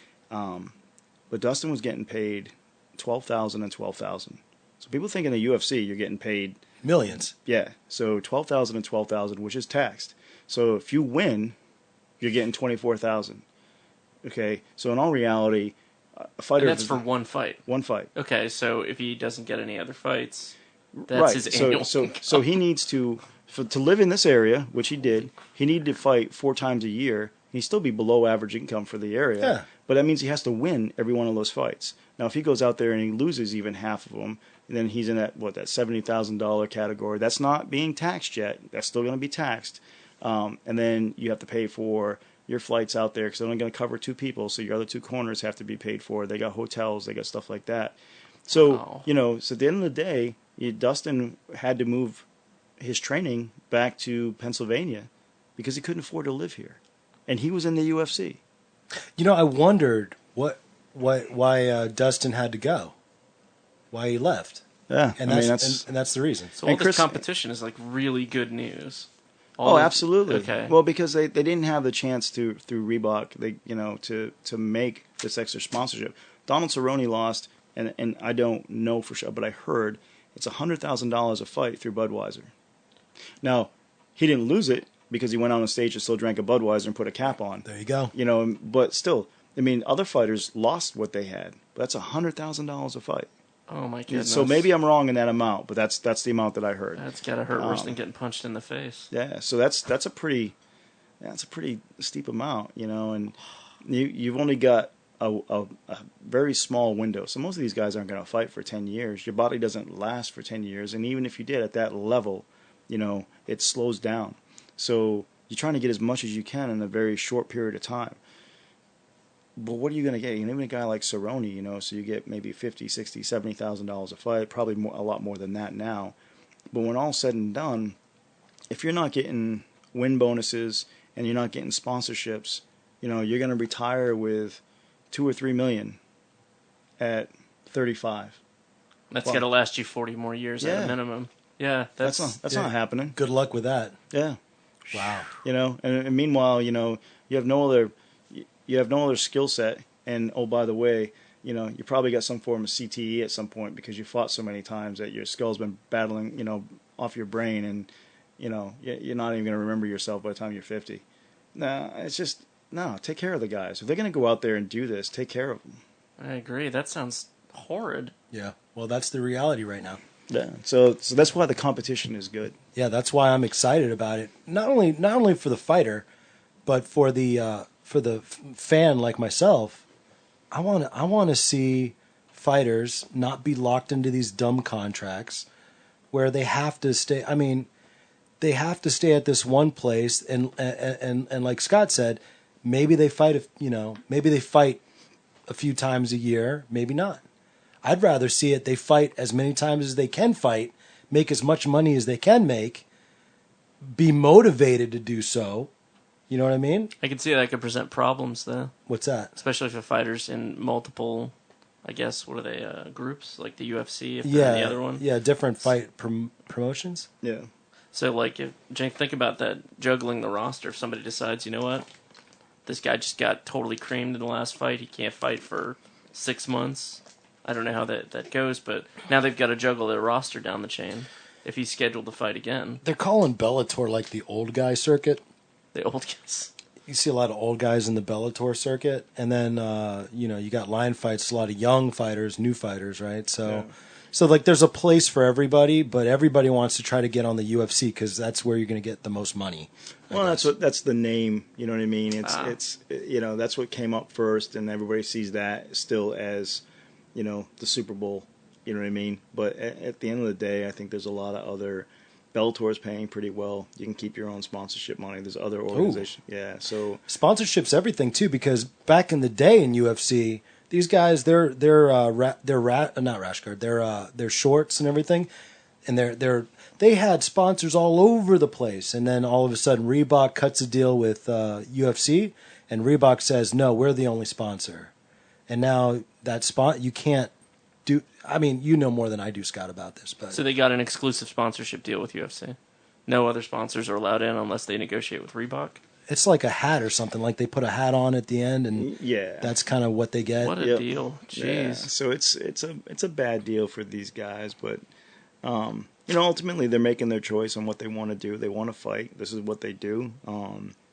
but Dustin was getting paid $12,000 and $12,000. So people think in the UFC you're getting paid millions. Yeah, so $12,000 and $12,000, which is taxed. So if you win, you're getting $24,000. Okay, so in all reality, a fighter. And that's for one fight. One fight. Okay, so if he doesn't get any other fights, that's Right. his annual. So he needs to live in this area, which he did. He needed to fight 4 times a year. He'd still be below average income for the area. Yeah. But that means he has to win every one of those fights. Now, if he goes out there and he loses even half of them, then he's in that $70,000 category. That's not being taxed yet. That's still going to be taxed. And then you have to pay for your flights out there because they're only going to cover 2 people. So your other 2 corners have to be paid for. They got hotels. They got stuff like that. So, Wow. so at the end of the day, Dustin had to move his training back to Pennsylvania because he couldn't afford to live here, and he was in the UFC. You know, I wondered why Dustin had to go, why he left. Yeah, And that's the reason. So all And this Chris- competition is like really good news. Absolutely. Okay. Well, because they didn't have the chance through Reebok, to make this extra sponsorship. Donald Cerrone lost, and I don't know for sure, but I heard it's $100,000 a fight through Budweiser. Now, he didn't lose it because he went on stage and still drank a Budweiser and put a cap on. There you go. But still, I mean, other fighters lost what they had. But that's $100,000 a fight. Oh my goodness. So maybe I'm wrong in that amount, but that's the amount that I heard. That's gotta hurt worse than getting punched in the face. Yeah, so that's a pretty steep amount, and you've only got a very small window. So most of these guys aren't going to fight for 10 years. Your body doesn't last for 10 years, and even if you did at that level, it slows down. So you're trying to get as much as you can in a very short period of time. But what are you going to get? Even a guy like Cerrone, so you get maybe $50,000, $60,000, $70,000 a fight, probably a lot more than that now. But when all's said and done, if you're not getting win bonuses and you're not getting sponsorships, you're going to retire with $2 or $3 million at 35. That's got to last you 40 more years at a minimum. Yeah, that's not happening. Good luck with that. Yeah. Wow. And meanwhile, you have no other skill set, and oh, by the way, you probably got some form of CTE at some point because you fought so many times that your skull's been battling, off your brain, and you're not even going to remember yourself by the time you're 50. No, it's just take care of the guys. If they're going to go out there and do this, take care of them. I agree. That sounds horrid. Yeah. Well, that's the reality right now. Yeah. So that's why the competition is good. Yeah, that's why I'm excited about it. Not only for the fighter, but for the fan like myself. I want to see fighters not be locked into these dumb contracts where they have to stay. I mean, they have to stay at this one place, and like Scott said, maybe they fight. Maybe they fight a few times a year. Maybe not. I'd rather see it. They fight as many times as they can fight, make as much money as they can make, be motivated to do so. You know what I mean? I can see that could present problems, though. What's that? Especially if a fighter's in multiple, I guess, what are they, groups? Like the UFC, if they're in the other one? Yeah, different fight promotions. Yeah. So, like, Jake, think about that, juggling the roster. If somebody decides, you know what, this guy just got totally creamed in the last fight, he can't fight for 6 months. I don't know how that goes, but now they've got to juggle their roster down the chain if he's scheduled to fight again. They're calling Bellator like the old guy circuit. The old guys. You see a lot of old guys in the Bellator circuit, and then you got line fights, a lot of young fighters, new fighters, right? So like there's a place for everybody, but everybody wants to try to get on the UFC because that's where you're going to get the most money. Well, that's the name. You know what I mean? It's that's what came up first, and everybody sees that still as the Super Bowl. You know what I mean? But at the end of the day, I think there's a lot of other. Bellator's paying pretty well. You can keep your own sponsorship money. There's other organizations. Ooh. Yeah, so sponsorship's everything too. Because back in the day in UFC, these guys they're not rash guard. They're shorts and everything, and they had sponsors all over the place. And then all of a sudden, Reebok cuts a deal with UFC, and Reebok says, "No, we're the only sponsor." And now that spot you can't. I mean, you know more than I do, Scott, about this. But so they got an exclusive sponsorship deal with UFC. No other sponsors are allowed in unless they negotiate with Reebok. It's like a hat or something. Like they put a hat on at the end, and yeah, that's kind of what they get. What a deal! Jeez. Yeah. So it's a bad deal for these guys, but ultimately they're making their choice on what they want to do. They want to fight. This is what they do.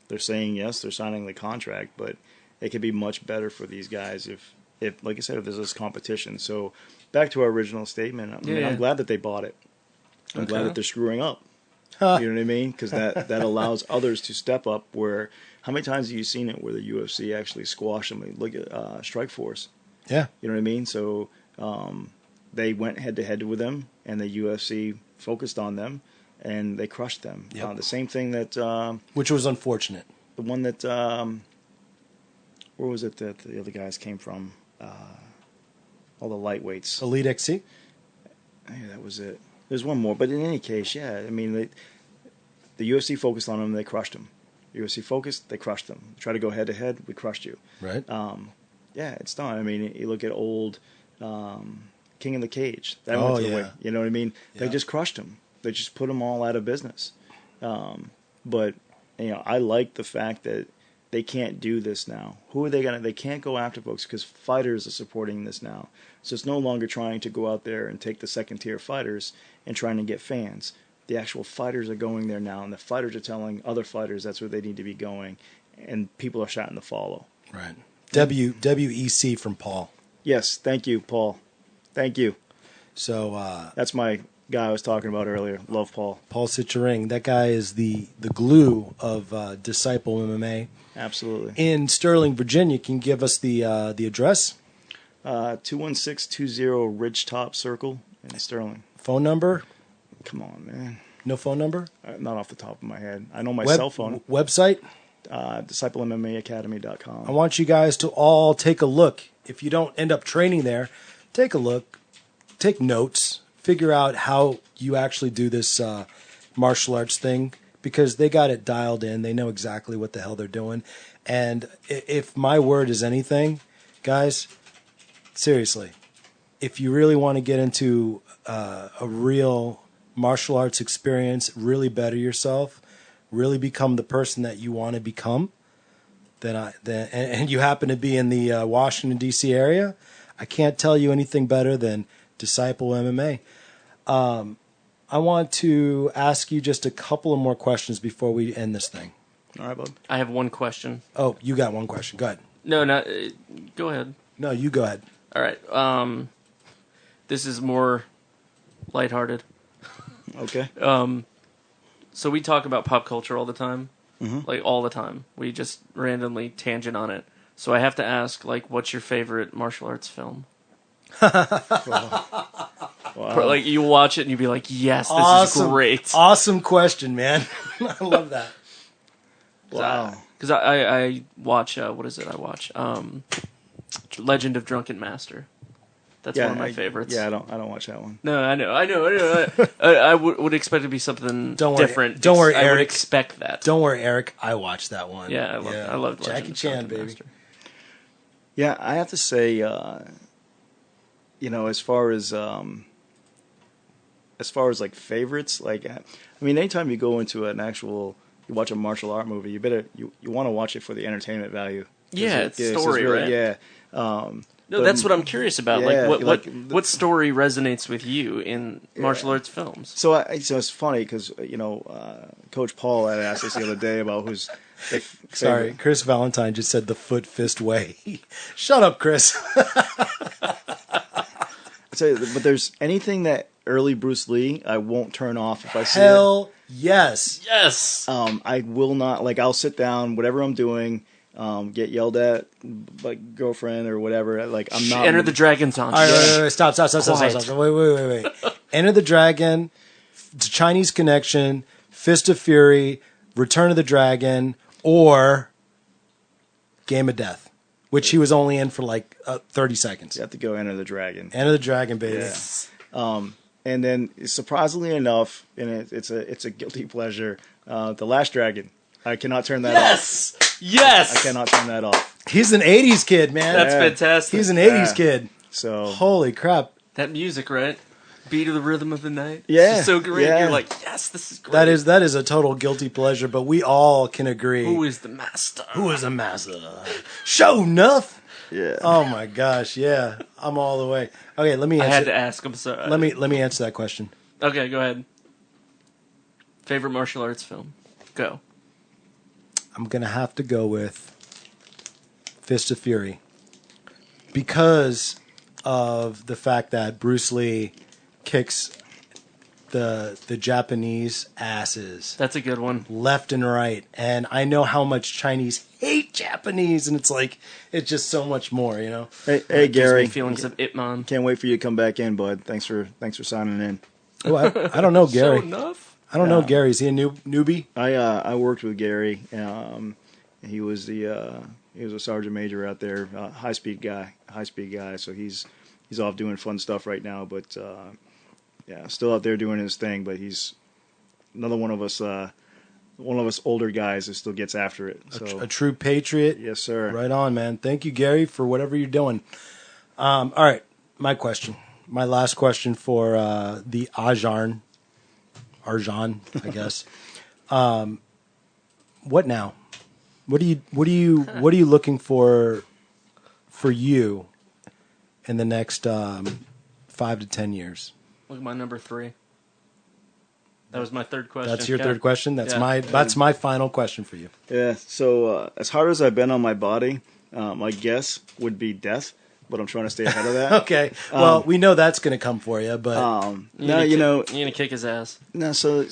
They're saying yes. They're signing the contract, but it could be much better for these guys if like I said, if there's this competition. So back to our original statement. I'm glad that they bought it. I'm glad that they're screwing up. You know what I mean? Because that allows others to step up. Where how many times have you seen it where the UFC actually squashed them? Look at Strikeforce. Yeah. You know what I mean? So they went head to head with them, and the UFC focused on them, and they crushed them. Yep. The same thing that which was unfortunate. The one that where was it that the other guys came from? All the lightweights. Elite XC? Yeah, that was it. There's one more, but in any case, yeah. I mean, the UFC focused on them, they crushed them. UFC focused, they crushed them. Try to go head to head, we crushed you. Right. Yeah, it's done. I mean, you look at old King in the Cage. That Oh, went to the yeah. way. You know what I mean? They Yeah. just crushed them. They just put them all out of business. But I like the fact that they can't do this now. Who are they gonna? They can't go after folks because fighters are supporting this now. So it's no longer trying to go out there and take the second tier fighters and trying to get fans. The actual fighters are going there now, and the fighters are telling other fighters that's where they need to be going, and people are starting to follow. Right. WEC from Paul. Yes, thank you, Paul. Thank you. So That's my guy I was talking about earlier. Love Paul. Paul Sichering, that guy is the glue of Disciple MMA. Absolutely. In Sterling, Virginia. Can you give us the address? 21620 Ridgetop Circle in Sterling. Phone number? Come on, man. No phone number? Not off the top of my head. I know my cell phone. Website? DiscipleMMAacademy.com. I want you guys to all take a look. If you don't end up training there, take a look, take notes, figure out how you actually do this martial arts thing, because they got it dialed in. They know exactly what the hell they're doing. And if my word is anything, guys, seriously, if you really want to get into a real martial arts experience, really better yourself, really become the person that you want to become, and you happen to be in the Washington, D.C. area, I can't tell you anything better than Disciple MMA. I want to ask you just a couple of more questions before we end this thing. All right, bud. I have one question. Oh, you got one question. Go ahead. No, not. Go ahead. No, you go ahead. All right. This is more lighthearted. Okay. So we talk about pop culture all the time, like all the time. We just randomly tangent on it. So I have to ask, like, what's your favorite martial arts film? Wow. Like, you watch it and you be like, yes, this is great. Awesome question, man. I love that. Wow. Because I watch, what is it I watch? Legend of Drunken Master. That's one of my favorites. Yeah, I don't watch that one. No, I know. I would expect it to be something different. Don't worry, I would Eric. expect that. Don't worry, Eric. I watched that one. Yeah, I love Jackie Legend of Chan, Drunken baby. Master. Yeah, I have to say, as far as like favorites, like, I mean, anytime you go into you watch a martial art movie, you want to watch it for the entertainment value. Yeah, it's story, really, right? Yeah. No, that's what I'm curious about. Yeah, what story resonates with you in martial arts films? So it's funny because Coach Paul had asked us the other day about who's. Sorry, Chris Valentine just said the foot fist way. Shut up, Chris. I tell you, but there's anything that early Bruce Lee, I won't turn off if I see it. Hell yes. Yes. I will not. Like, I'll sit down, whatever I'm doing. Get yelled at by girlfriend or whatever. Like, I'm not. Enter the Dragon's on. All right, wait, stop. Wait. Enter the Dragon, the Chinese Connection, Fist of Fury, Return of the Dragon, or Game of Death, which he was only in for like 30 seconds. You have to go Enter the Dragon. Enter the Dragon, baby. Yeah. And then, surprisingly enough, and it's a guilty pleasure, The Last Dragon. I cannot turn that off. Yes. I cannot turn that off. He's an 80s kid, man. That's fantastic. He's an 80s kid. So Holy crap. That music, right? Beat of the rhythm of the night. Yeah, It's just so great. yeah. You're like, yes, this is great. That is a total guilty pleasure, but we all can agree. Who is the master? Who is a master? Show enough. yeah. Oh my gosh, yeah. I'm all the way. Okay, let me I answer. had to ask. I'm sorry. Let me answer that question. Okay, go ahead. Favorite martial arts film? Go. I'm going to have to go with Fist of Fury because of the fact that Bruce Lee kicks the Japanese asses That's a good one. left and right, and I know how much Chinese hate Japanese, and it's just so much more, you know. Hey, Gives Gary. me feelings of Ip Man. Can't wait for you to come back in, bud. Thanks for signing in. Oh, I don't know Gary. So enough. I don't know Gary. Is he a newbie? I worked with Gary. He was a sergeant major out there, high speed guy. So he's off doing fun stuff right now. But yeah, still out there doing his thing, but he's another one of us older guys that still gets after it. So A true patriot. yes, sir. Right on, man. Thank you, Gary, for whatever you're doing. All right, my last question for the Arjan, I guess. What now? What are you looking for you in the next 5 to 10 years? Look at my number 3. That was my third question. That's your third question. That's Yeah. my final question for you. Yeah. So as hard as I've been on my body, my guess would be death, but I'm trying to stay ahead of that. Okay. Well, we know that's going to come for you, but No, you're gonna kick his ass. no. So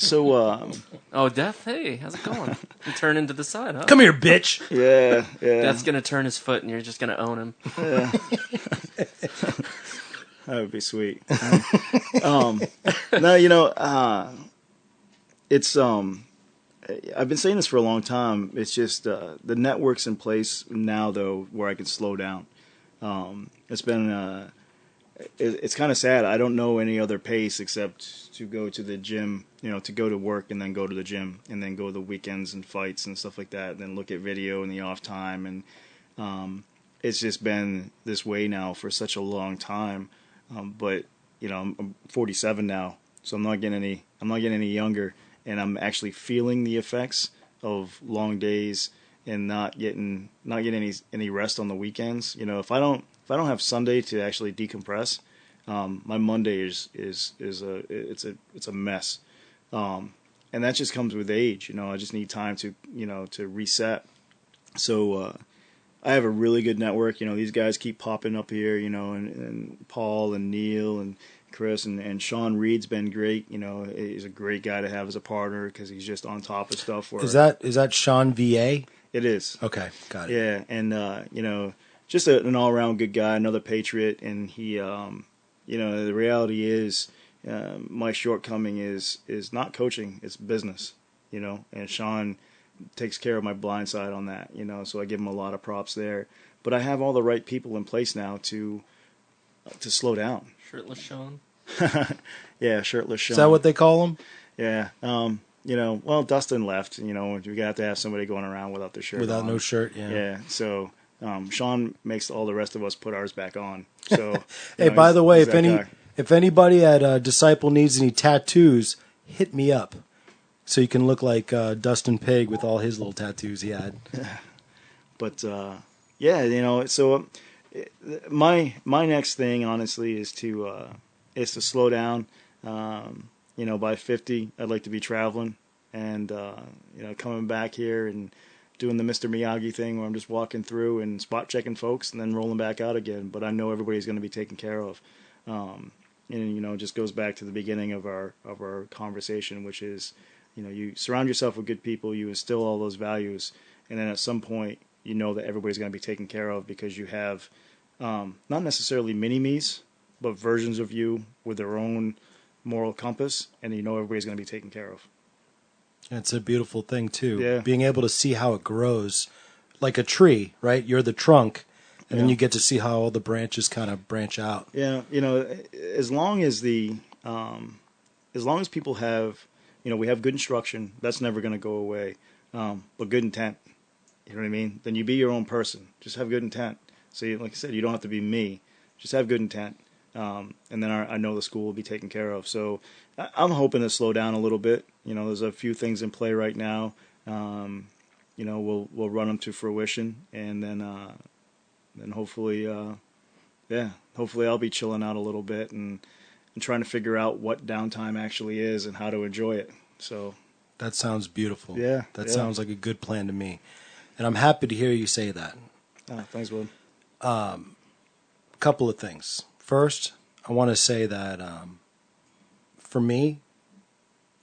Oh, Death. Hey, how's it going? You turn into the side, huh? come here, bitch. yeah. Death's gonna turn his foot, and you're just gonna own him. That would be sweet. No, it's I've been saying this for a long time. It's just the network's in place now, though, where I can slow down. It's been it's kind of sad. I don't know any other pace except to go to the gym, to go to work and then go to the gym and then go to the weekends and fights and stuff like that, and then look at video in the off time. And it's just been this way now for such a long time. But I'm 47 now, so I'm not getting any younger, and I'm actually feeling the effects of long days and not getting any rest on the weekends. If I don't have Sunday to actually decompress, my Monday is a mess, and that just comes with age. I just need time to reset. So I have a really good network. These guys keep popping up here. And Paul and Neil and Chris and Sean Reed's been great. He's a great guy to have as a partner because he's just on top of stuff. Is that Sean VA? It is. Okay, got it. Yeah, and just an all-around good guy, another patriot, and he, the reality is, my shortcoming is not coaching, it's business, and Sean takes care of my blind side on that, so I give him a lot of props there. But I have all the right people in place now to slow down. Shirtless Sean. Yeah, shirtless Sean. Is that what they call him? Yeah. Well, Dustin left. We got to have somebody going around without their shirt Without on. no shirt, yeah. Yeah. So Sean makes all the rest of us put ours back on. So hey, by the way, he's that guy. if anybody at Disciple needs any tattoos, hit me up. So you can look like Dustin Pig with all his little tattoos he had. But yeah, so my next thing, honestly, is to slow down. By 50, I'd like to be traveling and coming back here and doing the Mr. Miyagi thing where I'm just walking through and spot checking folks and then rolling back out again. But I know everybody's going to be taken care of. And it just goes back to the beginning of our conversation, which is, you surround yourself with good people, you instill all those values, and then at some point, that everybody's going to be taken care of because you have not necessarily mini-me's, but versions of you with their own moral compass, and everybody's going to be taken care of. It's a beautiful thing, too. Yeah. Being able to see how it grows like a tree, right? You're the trunk, and then you get to see how all the branches kind of branch out. Yeah, as long as people have, we have good instruction, that's never going to go away, but good intent, you know what I mean? Then you be your own person. Just have good intent. So, like I said, you don't have to be me. Just have good intent. And then I know the school will be taken care of. So I'm hoping to slow down a little bit. There's a few things in play right now. We'll run them to fruition, and then hopefully, hopefully I'll be chilling out a little bit and trying to figure out what downtime actually is and how to enjoy it. So that sounds beautiful. Yeah, that sounds like a good plan to me, and I'm happy to hear you say that. Thanks, Will. Couple of things. First, I want to say that for me,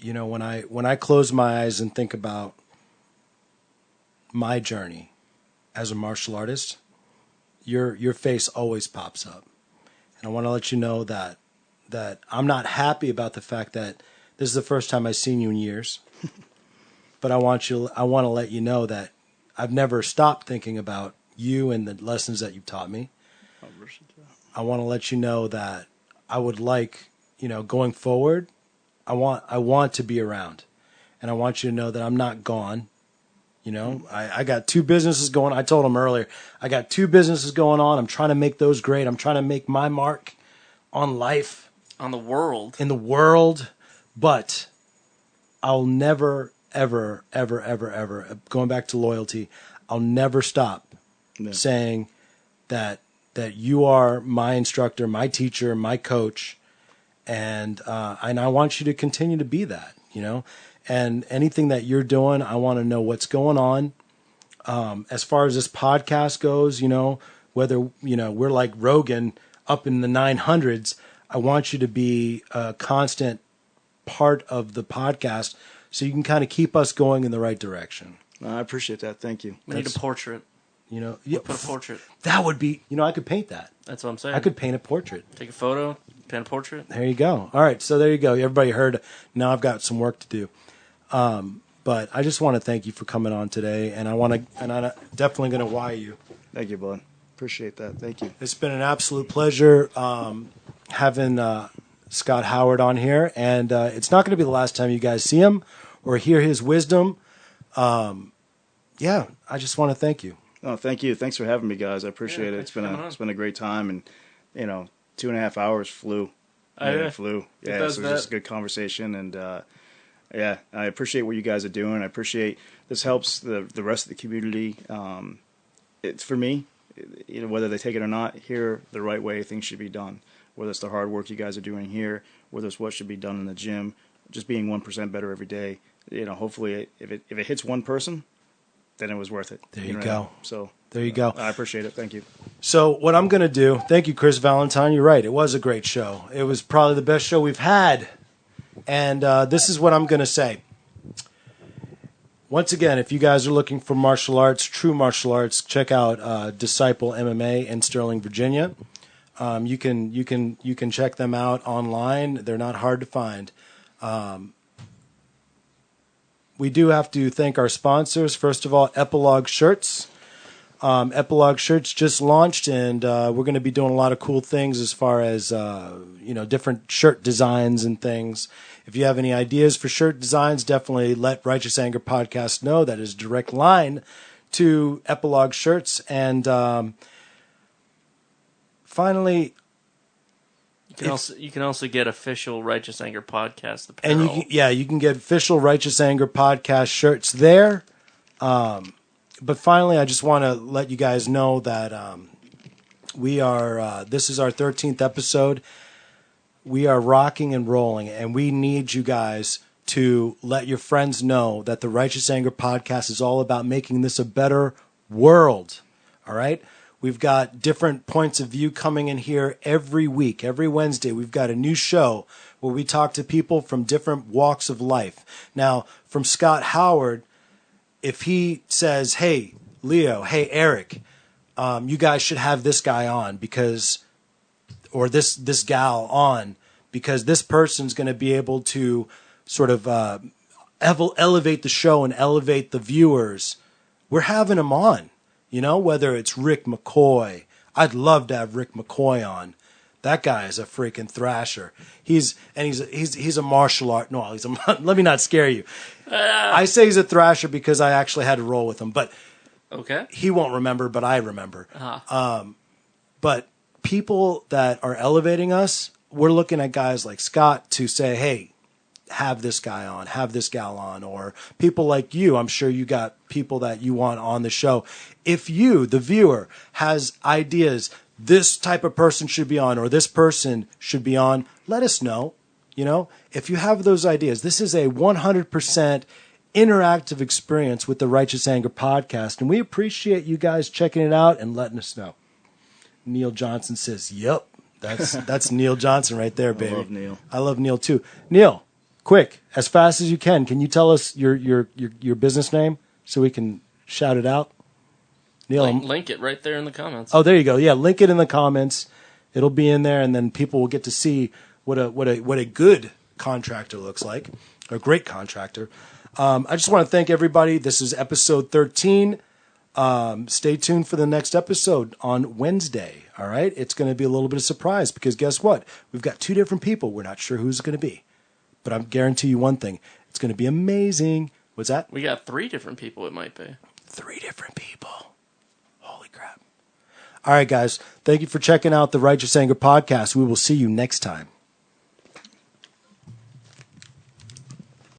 when I close my eyes and think about my journey as a martial artist, your face always pops up, and I want to let you know that I'm not happy about the fact that this is the first time I've seen you in years, but I want to let you know that I've never stopped thinking about you and the lessons that you've taught me. I want to let you know that I would like, going forward, I want to be around, and I want you to know that I'm not gone. I got 2 businesses going. I told him earlier, I got 2 businesses going on. I'm trying to make those great. I'm trying to make my mark on life, on the world, in the world. But I'll never, ever, ever, ever, ever, going back to loyalty, I'll never stop saying that you are my instructor, my teacher, my coach, and I want you to continue to be that, And anything that you're doing, I want to know what's going on. As far as this podcast goes, whether, we're like Rogan up in the 900s, I want you to be a constant part of the podcast so you can kind of keep us going in the right direction. I appreciate that. Thank you. We need a portrait. We'll put a portrait. That would be, I could paint that. That's what I'm saying. I could paint a portrait. Take a photo, paint a portrait. There you go. All right, so there you go. Everybody heard. Now I've got some work to do. But I just want to thank you for coming on today, and I'm definitely going to wire you. Thank you, bud. Appreciate that. Thank you. It's been an absolute pleasure having Scott Howard on here, and it's not going to be the last time you guys see him or hear his wisdom. I just want to thank you. Oh, thank you. Thanks for having me, guys. I appreciate it. It's been a great time, and 2.5 hours flew. It flew. Yeah, so it was just a good conversation, and I appreciate what you guys are doing. I appreciate this helps the rest of the community. It's for me, whether they take it or not, here the right way things should be done. Whether it's the hard work you guys are doing here, whether it's what should be done in the gym, just being 1% better every day. Hopefully, if it hits one person, then it was worth it. There you go. So there you go. I appreciate it. Thank you. So what I'm going to do, thank you, Chris Valentine. You're right. It was a great show. It was probably the best show we've had. And this is what I'm going to say. Once again, if you guys are looking for martial arts, true martial arts, check out Disciple MMA in Sterling, Virginia. You can check them out online. They're not hard to find. We do have to thank our sponsors. First of all, Epilogue Shirts. Epilogue Shirts just launched, and we're going to be doing a lot of cool things as far as different shirt designs and things. If you have any ideas for shirt designs, definitely let Righteous Anger Podcast know. That is a direct line to Epilogue Shirts. And finally, you can also get official Righteous Anger Podcast apparel. And you can get official Righteous Anger Podcast shirts there. But finally, I just want to let you guys know that we are. This is our 13th episode. We are rocking and rolling, and we need you guys to let your friends know that the Righteous Anger Podcast is all about making this a better world. All right? We've got different points of view coming in here every week. Every Wednesday, we've got a new show where we talk to people from different walks of life. Now, from Scott Howard, if he says, hey, Leo, hey, Eric, you guys should have this guy on or this gal on, because this person's going to be able to sort of elevate the show and elevate the viewers, we're having him on. Whether it's Rick McCoy. I'd love to have Rick McCoy on. That guy is a freaking thrasher. He's a martial art. No, let me not scare you. I say he's a thrasher because I actually had to roll with him, but okay. He won't remember, but I remember. Uh-huh. But people that are elevating us, we're looking at guys like Scott to say, hey, have this guy on, have this gal on, or people like you. I'm sure you got people that you want on the show. If you, the viewer, has ideas, this type of person should be on, or this person should be on, let us know. If you have those ideas, this is a 100% interactive experience with the Righteous Anger Podcast, and we appreciate you guys checking it out and letting us know. Neil Johnson says, yep, that's Neil Johnson right there, baby. I love Neil. I love Neil too. Neil, quick, as fast as you can you tell us your business name so we can shout it out? Neil, link it right there in the comments. Oh, there you go. Yeah, link it in the comments. It'll be in there, and then people will get to see what a good contractor looks like, a great contractor. I just want to thank everybody. This is episode 13. Stay tuned for the next episode on Wednesday. All right. It's going to be a little bit of surprise because guess what? We've got 2 different people. We're not sure who's it going to be, but I guarantee you one thing. It's going to be amazing. What's that? We got 3 different people it might be. 3 different people. Holy crap. All right, guys. Thank you for checking out the Righteous Anger podcast. We will see you next time.